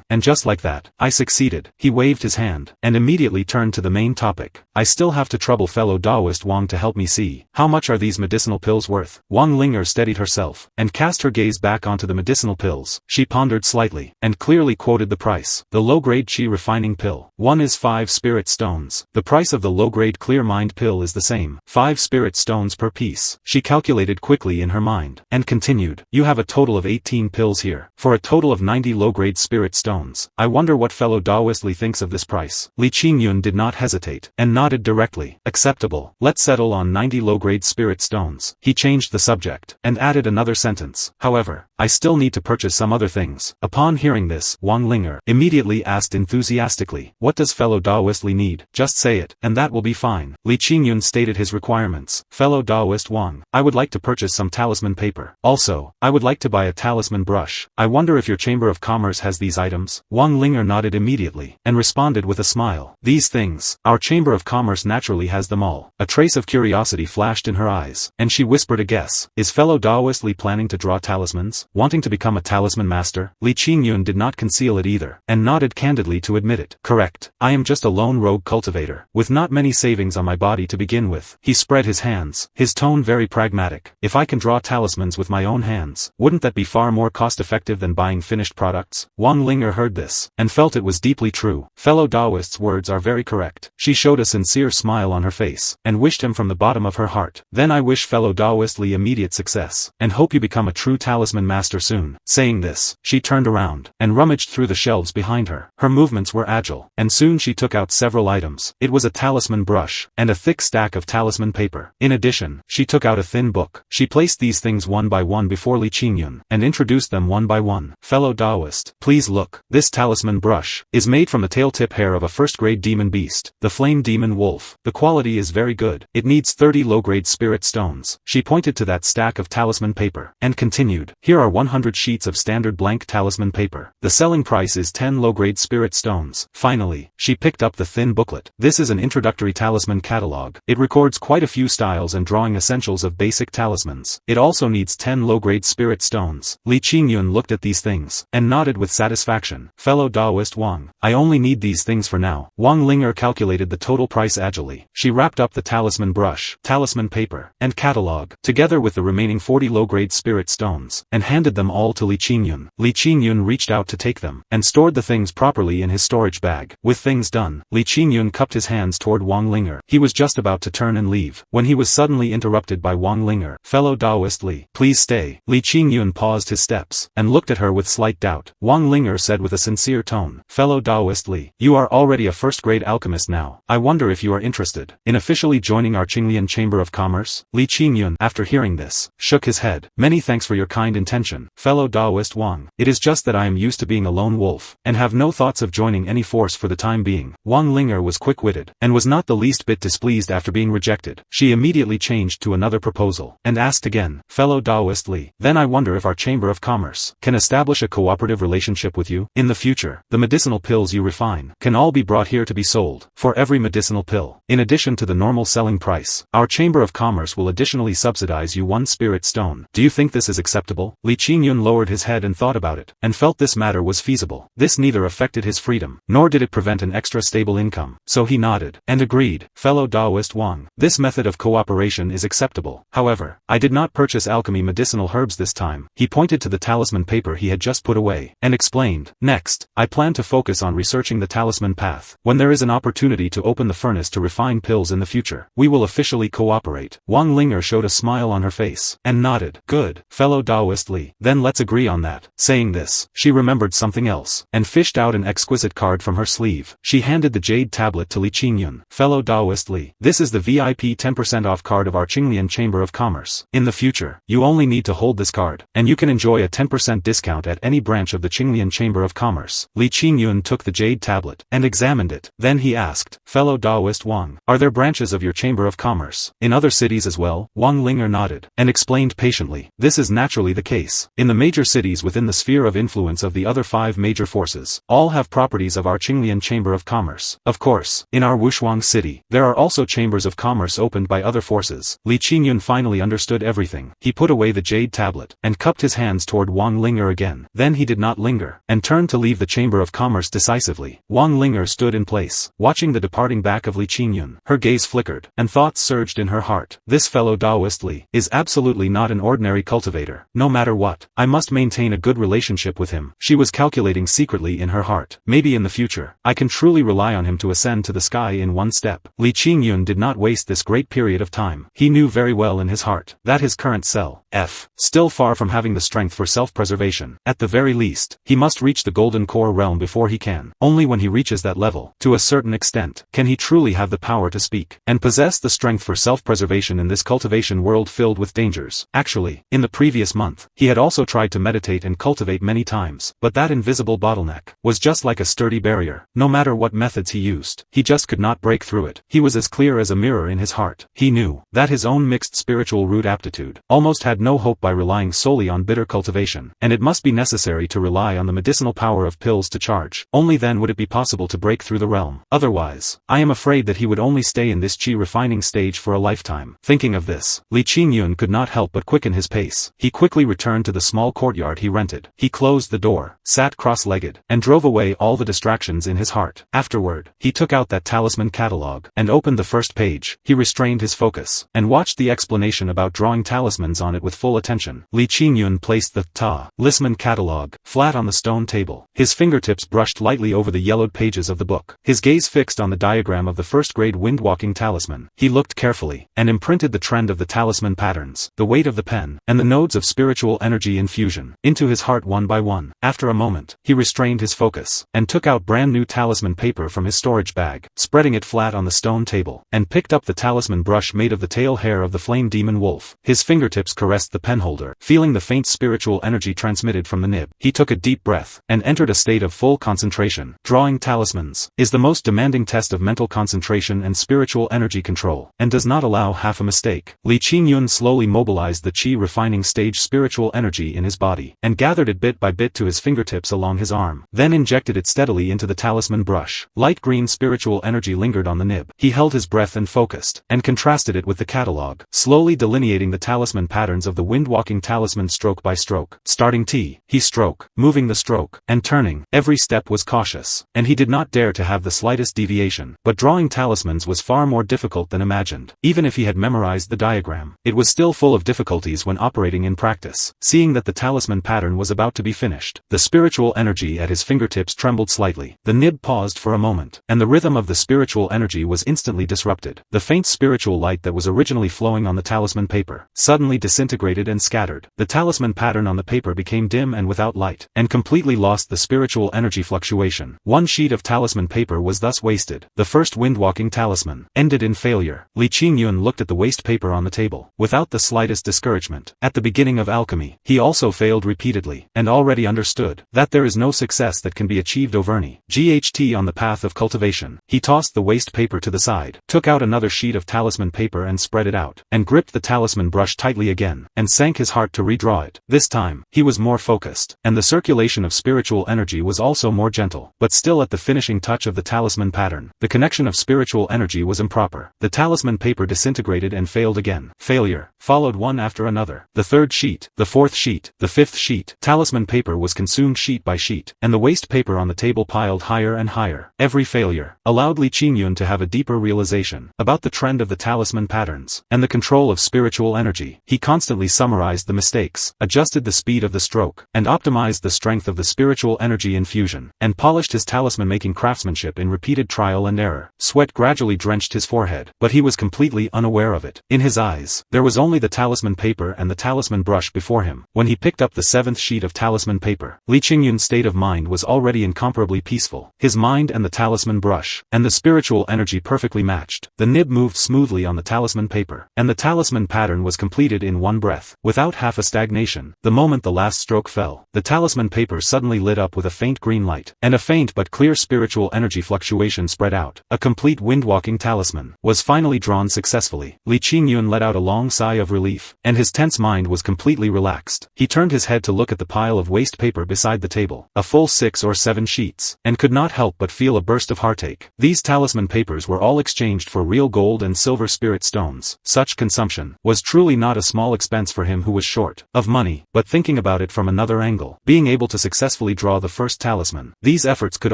and just like that, I succeeded." He waved his hand, and immediately turned to the main topic. "I still have to trouble fellow Taoist Wang to help me see. How much are these medicinal pills worth?" Wang Linger steadied herself, and cast her gaze back onto the medicinal pills. She pondered slightly, and clearly quoted the price. The low-grade qi refining pill. One is 5 spirit stones. The price of the low-grade clear mind pill is the same, 5 spirit stones per piece. She calculated quickly in her mind, and continued, "You have a total of 18 pills here, for a total of 90 low-grade spirit stones. I wonder what fellow Taoist Li thinks of this price." Li Qingyun did not hesitate, and nodded directly. "Acceptable. Let's settle on 90 low-grade spirit stones." He changed the subject, and added another sentence. "However, I still need to purchase some other things." Upon hearing this, Wang Linger immediately asked enthusiastically, "What does fellow Taoist Li need? Just say it, and that will be fine." Li Qingyun stated his requirements. "Fellow Taoist Wang, I would like to purchase some talisman paper. Also, I would like to buy a talisman brush. I wonder if your Chamber of Commerce has these items?" Wang Linger nodded immediately, and responded with a smile. "These things, our Chamber of Commerce naturally has them all." A trace of curiosity flashed in her eyes, and she whispered a guess. "Is fellow Taoist Li planning to draw talismans? Wanting to become a talisman master?" Li Qingyun did not conceal it either, and nodded candidly to admit it. "Correct. I am just a lone rogue cultivator, with not many savings on my body to begin with." He spread his hands, his tone very pragmatic. "If I can draw talismans with my own hands, wouldn't that be far more cost-effective than buying finished products?" Wang Linger heard this, and felt it was deeply true. Fellow Taoist's words are very correct. She showed a sincere smile on her face, and wished him from the bottom of her heart. "Then I wish fellow Taoist Li immediate success, and hope you become a true talisman master soon." Saying this, she turned around, and rummaged through the shelves behind her. Her movements were agile, and soon she took out several items. It was a talisman brush, and a thick stack of talisman paper. In addition, she took out a thin book. She placed these things one by one before Li Qingyun, and introduced them one by one. "Fellow Taoist, please look. This talisman brush is made from the tail-tip hair of a first-grade demon beast, the flame demon wolf. The quality is very good. It needs 30 low-grade spirit stones." She pointed to that stack of talisman paper, and continued, "Here are 100 sheets of standard blank talisman paper. The selling price is 10 low-grade spirit stones." Finally, she picked up the thin booklet. This is an introductory talisman catalog. It records quite a few styles and drawing essentials of basic talismans. It also needs 10 low-grade spirit stones. Li Qingyun looked at these things, and nodded with satisfaction. "Fellow Taoist Wang, I only need these things for now." Wang Linger calculated the total price agilely. She wrapped up the talisman brush, talisman paper, and catalog, together with the remaining 40 low-grade spirit stones, and handed them all to Li Qingyun. Li Qingyun reached out to take them, and stored the things properly in his storage bag. With things done, Li Qingyun cupped his hands toward Wang Linger. He was just about to turn and leave, when he was suddenly interrupted by Wang Linger. "Fellow Taoist Li, please stay." Li Qingyun paused his steps, and looked at her with slight doubt. Wang Linger said with a sincere tone, "Fellow Taoist Li, you are already a first-grade alchemist now. I wonder if you are interested in officially joining our Qinglian Chamber of Commerce?" Li Qingyun, after hearing this, shook his head. "Many thanks for your kind intention, fellow Taoist Wang. It is just that I am used to being a lone wolf, and have no thoughts thoughts of joining any force for the time being. Wang Linger was quick-witted, and was not the least bit displeased after being rejected. She immediately changed to another proposal, and asked again, "Fellow Taoist Li, then I wonder if our Chamber of Commerce can establish a cooperative relationship with you? In the future, the medicinal pills you refine can all be brought here to be sold. For every medicinal pill, in addition to the normal selling price, our Chamber of Commerce will additionally subsidize you 1 spirit stone. Do you think this is acceptable?" Li Qingyun lowered his head and thought about it, and felt this matter was feasible. This neither affected his freedom, nor did it prevent an extra stable income, so he nodded, and agreed. "Fellow Taoist Wang, this method of cooperation is acceptable. However, I did not purchase alchemy medicinal herbs this time." He pointed to the talisman paper he had just put away, and explained, "Next, I plan to focus on researching the talisman path. When there is an opportunity to open the furnace to refine pills in the future, we will officially cooperate." Wang Linger showed a smile on her face, and nodded. "Good, fellow Taoist Li, then let's agree on that." Saying this, she remembered something else, and fished out an exquisite card from her sleeve. She handed the jade tablet to Li Qingyun. "Fellow Taoist Li, this is the VIP 10% off card of our Qinglian Chamber of Commerce. In the future, you only need to hold this card, and you can enjoy a 10% discount at any branch of the Qinglian Chamber of Commerce." Li Qingyun took the jade tablet, and examined it. Then he asked, "Fellow Taoist Wang, are there branches of your Chamber of Commerce in other cities as well?" Wang Linger nodded, and explained patiently, "This is naturally the case. In the major cities within the sphere of influence of the other 5 major forces, all have properties of our Qinglian Chamber of Commerce. Of course, in our Wushuang city, there are also chambers of commerce opened by other forces." Li Qingyun finally understood everything. He put away the jade tablet, and cupped his hands toward Wang Linger again. Then he did not linger, and turned to leave the Chamber of Commerce decisively. Wang Linger stood in place, watching the departing back of Li Qingyun. Her gaze flickered, and thoughts surged in her heart. "This fellow Taoist Li is absolutely not an ordinary cultivator. No matter what, I must maintain a good relationship with him." She was calculating secretly in her heart. "Maybe in the future, I can truly rely on him to ascend to the sky in one step." Li Qingyun did not waste this great period of time. He knew very well in his heart that his current still far from having the strength for self-preservation. At the very least, he must reach the golden core realm before he can. Only when he reaches that level, to a certain extent, can he truly have the power to speak, and possess the strength for self-preservation in this cultivation world filled with dangers. Actually, in the previous month, he had also tried to meditate and cultivate many times, but that invisible bottleneck was just like a sturdy barrier. No matter what methods he used, he just could not break through it. He was as clear as a mirror in his heart. He knew that his own mixed spiritual root aptitude almost had no hope by relying solely on bitter cultivation, and it must be necessary to rely on the medicinal power of pills to charge. Only then would it be possible to break through the realm. Otherwise, I am afraid that he would only stay in this qi refining stage for a lifetime. Thinking of this, Li Qingyun could not help but quicken his pace. He quickly returned to the small courtyard he rented. He closed the door, sat cross-legged, and drove away all the distractions in his heart. Afterward, he took out that talisman catalog, and opened the first page. He restrained his focus, and watched the explanation about drawing talismans on it with full attention. Li Qingyun placed the talisman catalog flat on the stone table. His fingertips brushed lightly over the yellowed pages of the book. His gaze fixed on the diagram of the first-grade wind-walking talisman. He looked carefully, and imprinted the trend of the talisman patterns, the weight of the pen, and the nodes of spiritual energy infusion, into his heart one by one. After a moment, he restrained his focus, and took out brand new talisman paper from his storage bag, spreading it flat on the stone table, and picked up the talisman brush made of the tail hair of the flame demon wolf. His fingertips caressed the penholder, feeling the faint spiritual energy transmitted from the nib. He took a deep breath, and entered a state of full concentration. Drawing talismans is the most demanding test of mental concentration and spiritual energy control, and does not allow half a mistake. Li Qingyun slowly mobilized the qi refining stage spiritual energy in his body, and gathered it bit by bit to his fingertips along his arm, then injected it steadily into the talisman brush. Light green spiritual energy lingered on the nib. He held his breath and focused, and contrasted it with the catalog, slowly delineating the talisman patterns of the wind-walking talisman stroke by stroke. Starting he stroke, moving the stroke, and turning. Every step was cautious, and he did not dare to have the slightest deviation. But drawing talismans was far more difficult than imagined. Even if he had memorized the diagram, it was still full of difficulties when operating in practice. Seeing that the talisman pattern was about to be finished, the spiritual energy at his fingertips trembled slightly. The nib paused for a moment, and the rhythm of the spiritual energy was instantly disrupted. The faint spiritual light that was originally flowing on the talisman paper suddenly disintegrated and scattered. The talisman pattern on the paper became dim and without light, and completely lost the spiritual energy fluctuation. One sheet of talisman paper was thus wasted. The first wind-walking talisman ended in failure. Li Qingyun looked at the waste paper on the table, without the slightest discouragement. At the beginning of alchemy, he also failed repeatedly, and already understood that there is no success that can be achieved achieved Auvergne. GHT on the path of cultivation. He tossed the waste paper to the side, took out another sheet of talisman paper and spread it out, and gripped the talisman brush tightly again, and sank his heart to redraw it. This time, he was more focused, and the circulation of spiritual energy was also more gentle. But still at the finishing touch of the talisman pattern, the connection of spiritual energy was improper. The talisman paper disintegrated and failed again. Failure followed one after another. The third sheet, the fourth sheet, the fifth sheet. Talisman paper was consumed sheet by sheet, and the waste paper on the table piled higher and higher. Every failure allowed Li Qingyun to have a deeper realization about the trend of the talisman patterns, and the control of spiritual energy. He constantly summarized the mistakes, adjusted the speed of the stroke, and optimized the strength of the spiritual energy infusion, and polished his talisman-making craftsmanship in repeated trial and error. Sweat gradually drenched his forehead, but he was completely unaware of it. In his eyes, there was only the talisman paper and the talisman brush before him. When he picked up the seventh sheet of talisman paper, Li Qingyun's state of mind was already incomparably peaceful. His mind and the talisman brush, and the spiritual energy perfectly matched. The nib moved smoothly on the talisman paper, and the talisman pattern was completed in one breath, without half a stagnation. The moment the last stroke fell, the talisman paper suddenly lit up with a faint green light, and a faint but clear spiritual energy fluctuation spread out. A complete wind-walking talisman was finally drawn successfully. Li Qingyun let out a long sigh of relief, and his tense mind was completely relaxed. He turned his head to look at the pile of waste paper beside the table, a full 6 or 7 sheets, and could not help but feel a burst of heartache. These talisman papers were all exchanged for real gold and silver spirit stones. Such consumption was truly not a small expense for him who was short of money. But thinking about it from another angle, being able to successfully draw the first talisman, these efforts could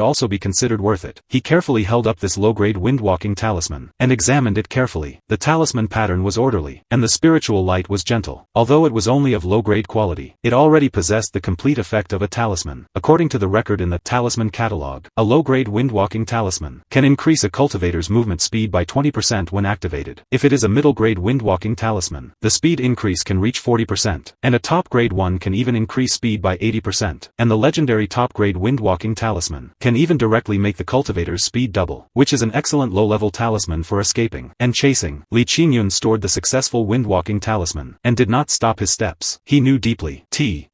also be considered worth it. He carefully held up this low-grade wind-walking talisman, and examined it carefully. The talisman pattern was orderly, and the spiritual light was gentle. Although it was only of low-grade quality, it already possessed the complete effect of a talisman. According to the record in the talisman catalog, a low-grade wind-walking talisman can increase a cultivator's movement speed by 20% when activated. If it is a middle-grade wind-walking talisman, the speed increase can reach 40%, and a top-grade one can even increase speed by 80%, and the legendary top-grade wind-walking talisman can even directly make the cultivator's speed double, which is an excellent low-level talisman for escaping and chasing. Li Qingyun stored the successful wind-walking talisman, and did not stop his steps. He knew deeply,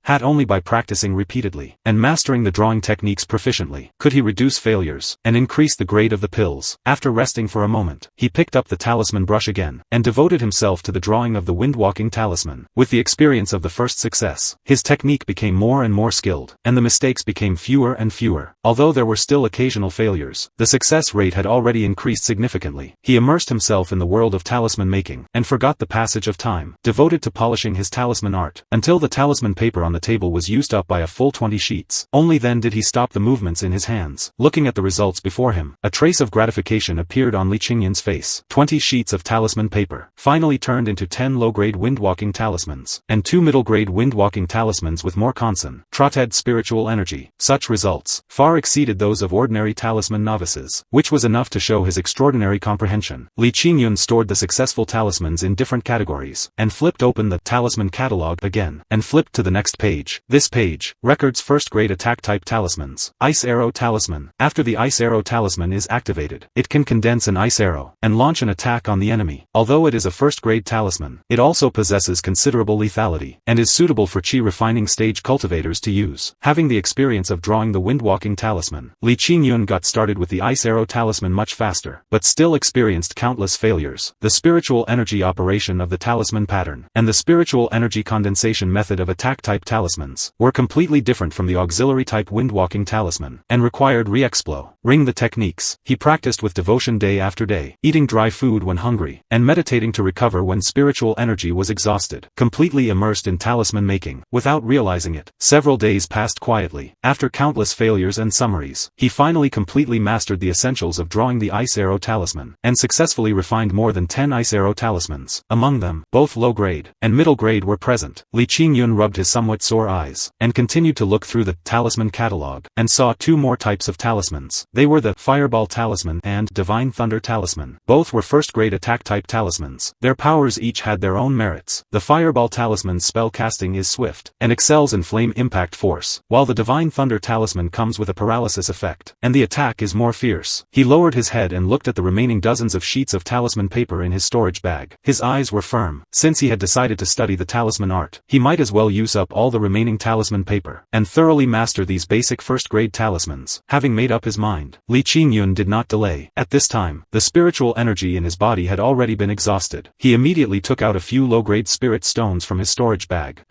had only by practicing repeatedly, and mastering the drawing techniques proficiently, could he reduce failures, and increase the grade of the pills. After resting for a moment, he picked up the talisman brush again, and devoted himself to the drawing of the wind-walking talisman. With the experience of the first success, his technique became more and more skilled, and the mistakes became fewer and fewer. Although there were still occasional failures, the success rate had already increased significantly. He immersed himself in the world of talisman making, and forgot the passage of time, devoted to polishing his talisman art, until the talisman paper on the table was used up by a full 20 sheets. Only then did he stop the movements in his hands. Looking at the results before him, a trace of gratification appeared on Li Qingyun's face. 20 sheets of talisman paper finally turned into 10 low-grade wind-walking talismans, and 2 middle-grade wind-walking talismans with more concentrated spiritual energy. Such results far exceeded those of ordinary talisman novices, which was enough to show his extraordinary comprehension. Li Qingyun stored the successful talismans in different categories, and flipped open the talisman catalog again, and flipped to the next page. This page records first-grade attack-type talismans. Ice Arrow Talisman. After the Ice Arrow Talisman is activated, it can condense an ice arrow, and launch an attack on the enemy. Although it is a first-grade talisman, it also possesses considerable lethality, and is suitable for chi-refining stage cultivators to use. Having the experience of drawing the wind-walking talisman, Li Qingyun got started with the Ice Arrow Talisman much faster, but still experienced countless failures. The spiritual energy operation of the talisman pattern, and the spiritual energy condensation method of attack-type talismans, were completely different from the auxiliary-type wind-walking talisman, and required re-exploring the techniques. He practiced with devotion day after day, eating dry food when hungry, and meditating to recover when spiritual energy was exhausted, completely immersed in talisman making, without realizing it. Several days passed quietly. After countless failures and summaries, he finally completely mastered the essentials of drawing the Ice Arrow Talisman, and successfully refined more than 10 Ice Arrow Talismans. Among them, both low-grade and middle-grade were present. Li Qingyun rubbed his somewhat sore eyes, and continued to look through the talisman catalog, and saw 2 more types of talismans. They were the Fireball Talisman and Divine Thunder Talisman. Both were first-grade attack-type talismans. Their powers each had their own merits. The Fireball Talisman's spell casting is swift, and excels in flame impact force, while the Divine Thunder Talisman comes with a paralysis effect, and the attack is more fierce. He lowered his head and looked at the remaining dozens of sheets of talisman paper in his storage bag. His eyes were firm. Since he had decided to study the talisman art, he might as well use up all the remaining talisman paper, and thoroughly master these basic first first-grade talismans. Having made up his mind, Li Qingyun did not delay. At this time, the spiritual energy in his body had already been exhausted. He immediately took out a few low-grade spirit stones from his storage bag,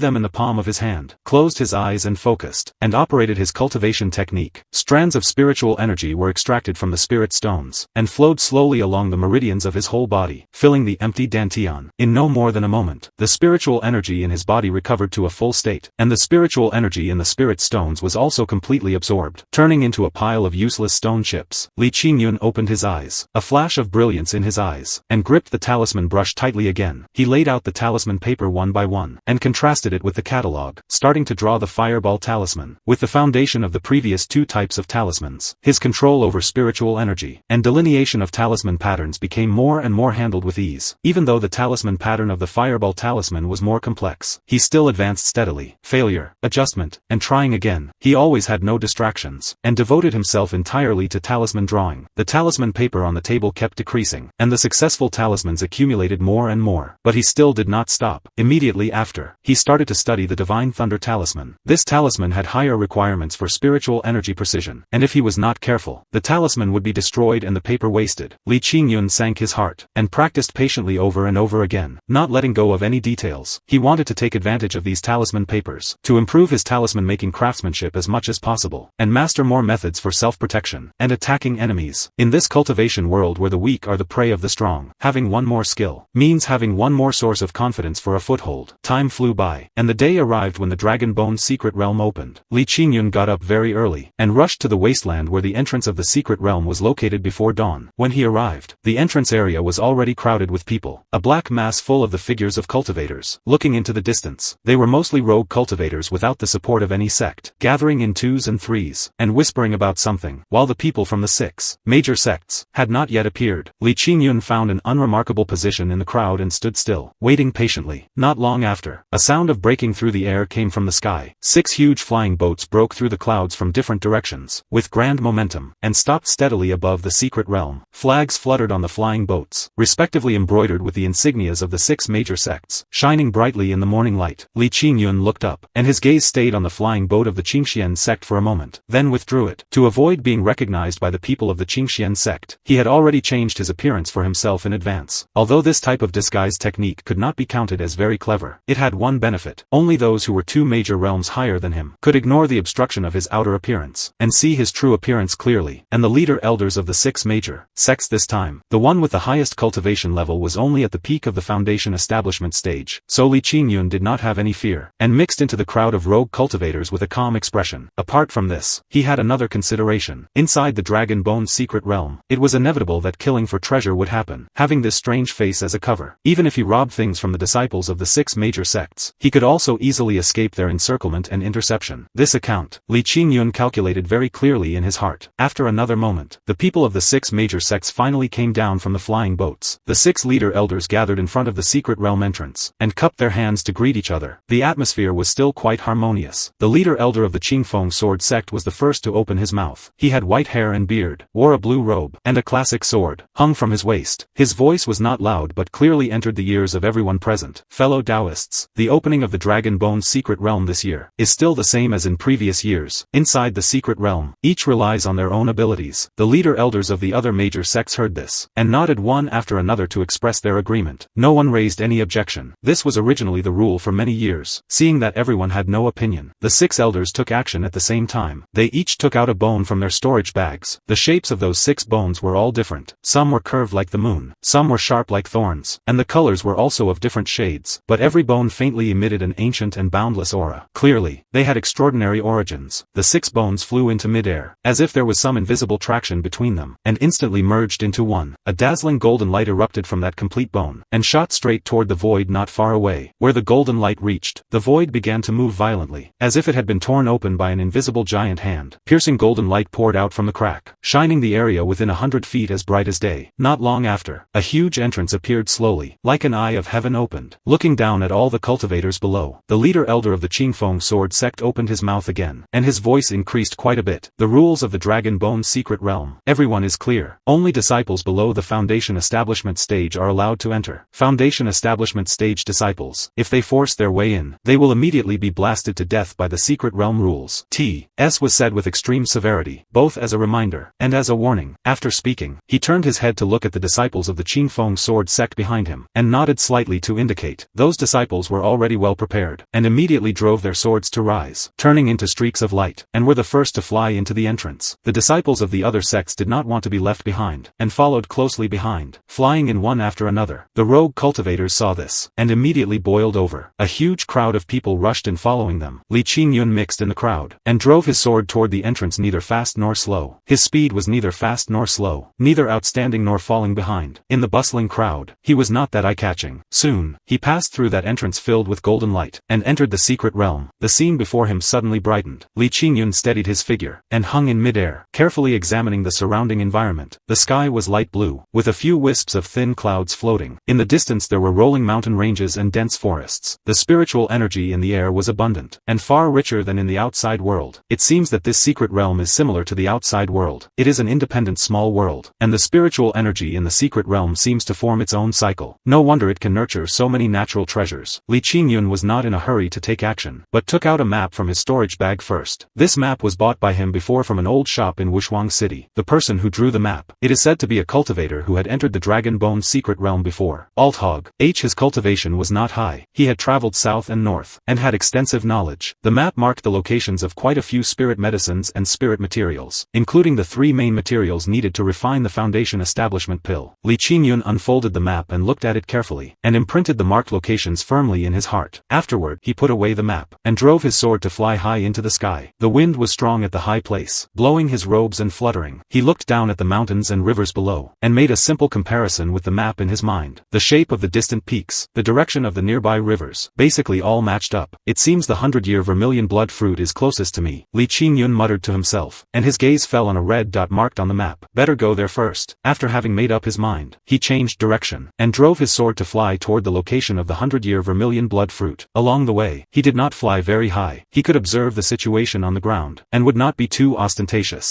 them in the palm of his hand, closed his eyes and focused, and operated his cultivation technique. Strands of spiritual energy were extracted from the spirit stones, and flowed slowly along the meridians of his whole body, filling the empty dantian. In no more than a moment, the spiritual energy in his body recovered to a full state, and the spiritual energy in the spirit stones was also completely absorbed, turning into a pile of useless stone chips. Li Qingyun opened his eyes, a flash of brilliance in his eyes, and gripped the talisman brush tightly again. He laid out the talisman paper one by one, and contrasted it with the catalog, starting to draw the fireball talisman. With the foundation of the previous two types of talismans, his control over spiritual energy and delineation of talisman patterns became more and more handled with ease. Even though the talisman pattern of the fireball talisman was more complex, he still advanced steadily. Failure, adjustment, and trying again. He always had no distractions, and devoted himself entirely to talisman drawing. The talisman paper on the table kept decreasing, and the successful talismans accumulated more and more. But he still did not stop. Immediately after, he started to study the Divine Thunder talisman. This talisman had higher requirements for spiritual energy precision, and if he was not careful, the talisman would be destroyed and the paper wasted. Li Qingyun sank his heart, and practiced patiently over and over again, not letting go of any details. He wanted to take advantage of these talisman papers, to improve his talisman-making craftsmanship as much as possible, and master more methods for self-protection, and attacking enemies. In this cultivation world where the weak are the prey of the strong, having one more skill means having one more source of confidence for a foothold. Time flew by, and the day arrived when the Dragon Bone secret realm opened. Li Qingyun got up very early, and rushed to the wasteland where the entrance of the secret realm was located before dawn. When he arrived, the entrance area was already crowded with people, a black mass full of the figures of cultivators. Looking into the distance, they were mostly rogue cultivators without the support of any sect, gathering in twos and threes, and whispering about something, while the people from the 6 major sects had not yet appeared. Li Qingyun found an unremarkable position in the crowd and stood still, waiting patiently. Not long after, a sound of breaking through the air came from the sky. 6 huge flying boats broke through the clouds from different directions, with grand momentum, and stopped steadily above the secret realm. Flags fluttered on the flying boats, respectively embroidered with the insignias of the 6 major sects, shining brightly in the morning light. Li Qingyun looked up, and his gaze stayed on the flying boat of the Qingxian sect for a moment, then withdrew it. To avoid being recognized by the people of the Qingxian sect, he had already changed his appearance for himself in advance. Although this type of disguise technique could not be counted as very clever, it had one benefit: only those who were 2 major realms higher than him could ignore the obstruction of his outer appearance, and see his true appearance clearly. And the leader elders of the 6 major sects this time, the one with the highest cultivation level, was only at the peak of the foundation establishment stage, so Li Qingyun did not have any fear, and mixed into the crowd of rogue cultivators with a calm expression. Apart from this, he had another consideration. Inside the Dragon Bone secret realm, it was inevitable that killing for treasure would happen. Having this strange face as a cover, even if he robbed things from the disciples of the 6 major sects, he could also easily escape their encirclement and interception. This account, Li Qingyun calculated very clearly in his heart. After another moment, the people of the 6 major sects finally came down from the flying boats. The 6 leader elders gathered in front of the secret realm entrance, and cupped their hands to greet each other. The atmosphere was still quite harmonious. The leader elder of the Qingfeng sword sect was the first to open his mouth. He had white hair and beard, wore a blue robe, and a classic sword hung from his waist. His voice was not loud but clearly entered the ears of everyone present. Fellow Taoists, the opening of the Dragon Bone secret realm this year is still the same as in previous years. Inside the secret realm, each relies on their own abilities. The leader elders of the other major sects heard this, and nodded one after another to express their agreement. No one raised any objection. This was originally the rule for many years. Seeing that everyone had no opinion, the 6 elders took action at the same time. They each took out a bone from their storage bags. The shapes of those 6 bones were all different. Some were curved like the moon, some were sharp like thorns, and the colors were also of different shades, but every bone faintly emitted an ancient and boundless aura. Clearly, they had extraordinary origins. The 6 bones flew into midair, as if there was some invisible traction between them, and instantly merged into one. A dazzling golden light erupted from that complete bone, and shot straight toward the void not far away. Where the golden light reached, the void began to move violently, as if it had been torn open by an invisible giant hand. Piercing golden light poured out from the crack, shining the area within 100 feet as bright as day. Not long after, a huge entrance appeared slowly, like an eye of heaven opened. Looking down at all the cultivators below, the leader elder of the Qingfeng sword sect opened his mouth again, and his voice increased quite a bit. The rules of the Dragon Bone secret realm. Everyone is clear. Only disciples below below the Foundation Establishment stage are allowed to enter. Foundation Establishment stage disciples, if they force their way in, they will immediately be blasted to death by the Secret Realm rules. T.S. was said with extreme severity, both as a reminder and as a warning. After speaking, he turned his head to look at the disciples of the Qingfeng sword sect behind him, and nodded slightly to indicate those disciples were already well prepared, and immediately drove their swords to rise, turning into streaks of light, and were the first to fly into the entrance. The disciples of the other sects did not want to be left behind, and followed closely behind, flying in one after another. The rogue cultivators saw this, and immediately boiled over. A huge crowd of people rushed in following them. Li Qingyun mixed in the crowd, and drove his sword toward the entrance, neither fast nor slow. His speed was neither fast nor slow, neither outstanding nor falling behind. In the bustling crowd, he was not that eye-catching. Soon, he passed through that entrance filled with golden light, and entered the secret realm. The scene before him suddenly brightened. Li Qingyun steadied his figure, and hung in midair, carefully examining the surrounding environment. The sky was light blue, with a few wisps of thin clouds floating. In the distance there were rolling mountain ranges and dense forests. The spiritual energy in the air was abundant, and far richer than in the outside world. It seems that this secret realm is similar to the outside world. It is an independent small world, and the spiritual energy in the secret realm seems to form its own cycle. No wonder it can nurture so many natural treasures. Li Qingyun was not in a hurry to take action, but took out a map from his storage bag first. This map was bought by him before from an old shop in Wushuang City. The person who drew the map, it is said to be a cultivator who had entered the Dragon Bone secret realm before. Althog. His cultivation was not high. He had traveled south and north, and had extensive knowledge. The map marked the locations of quite a few spirit medicines and spirit materials, including the three main materials needed to refine the Foundation Establishment pill. Li Qingyun unfolded the map and looked at it carefully, and imprinted the marked locations firmly in his heart. Afterward, he put away the map, and drove his sword to fly high into the sky. The wind was strong at the high place, blowing his robes and fluttering. He looked down at the mountains and rivers below, and made a simple comparison with the map in his mind. The shape of the distant peaks, the direction of the nearby rivers, basically all matched up. It seems the 100-year vermilion blood fruit is closest to me, Li Qingyun muttered to himself, and his gaze fell on a red dot marked on the map. Better go there first. After having made up his mind, he changed direction, and drove his sword to fly toward the location of the 100-year vermilion blood fruit. Along the way, he did not fly very high. He could observe the situation on the ground, and would not be too ostentatious.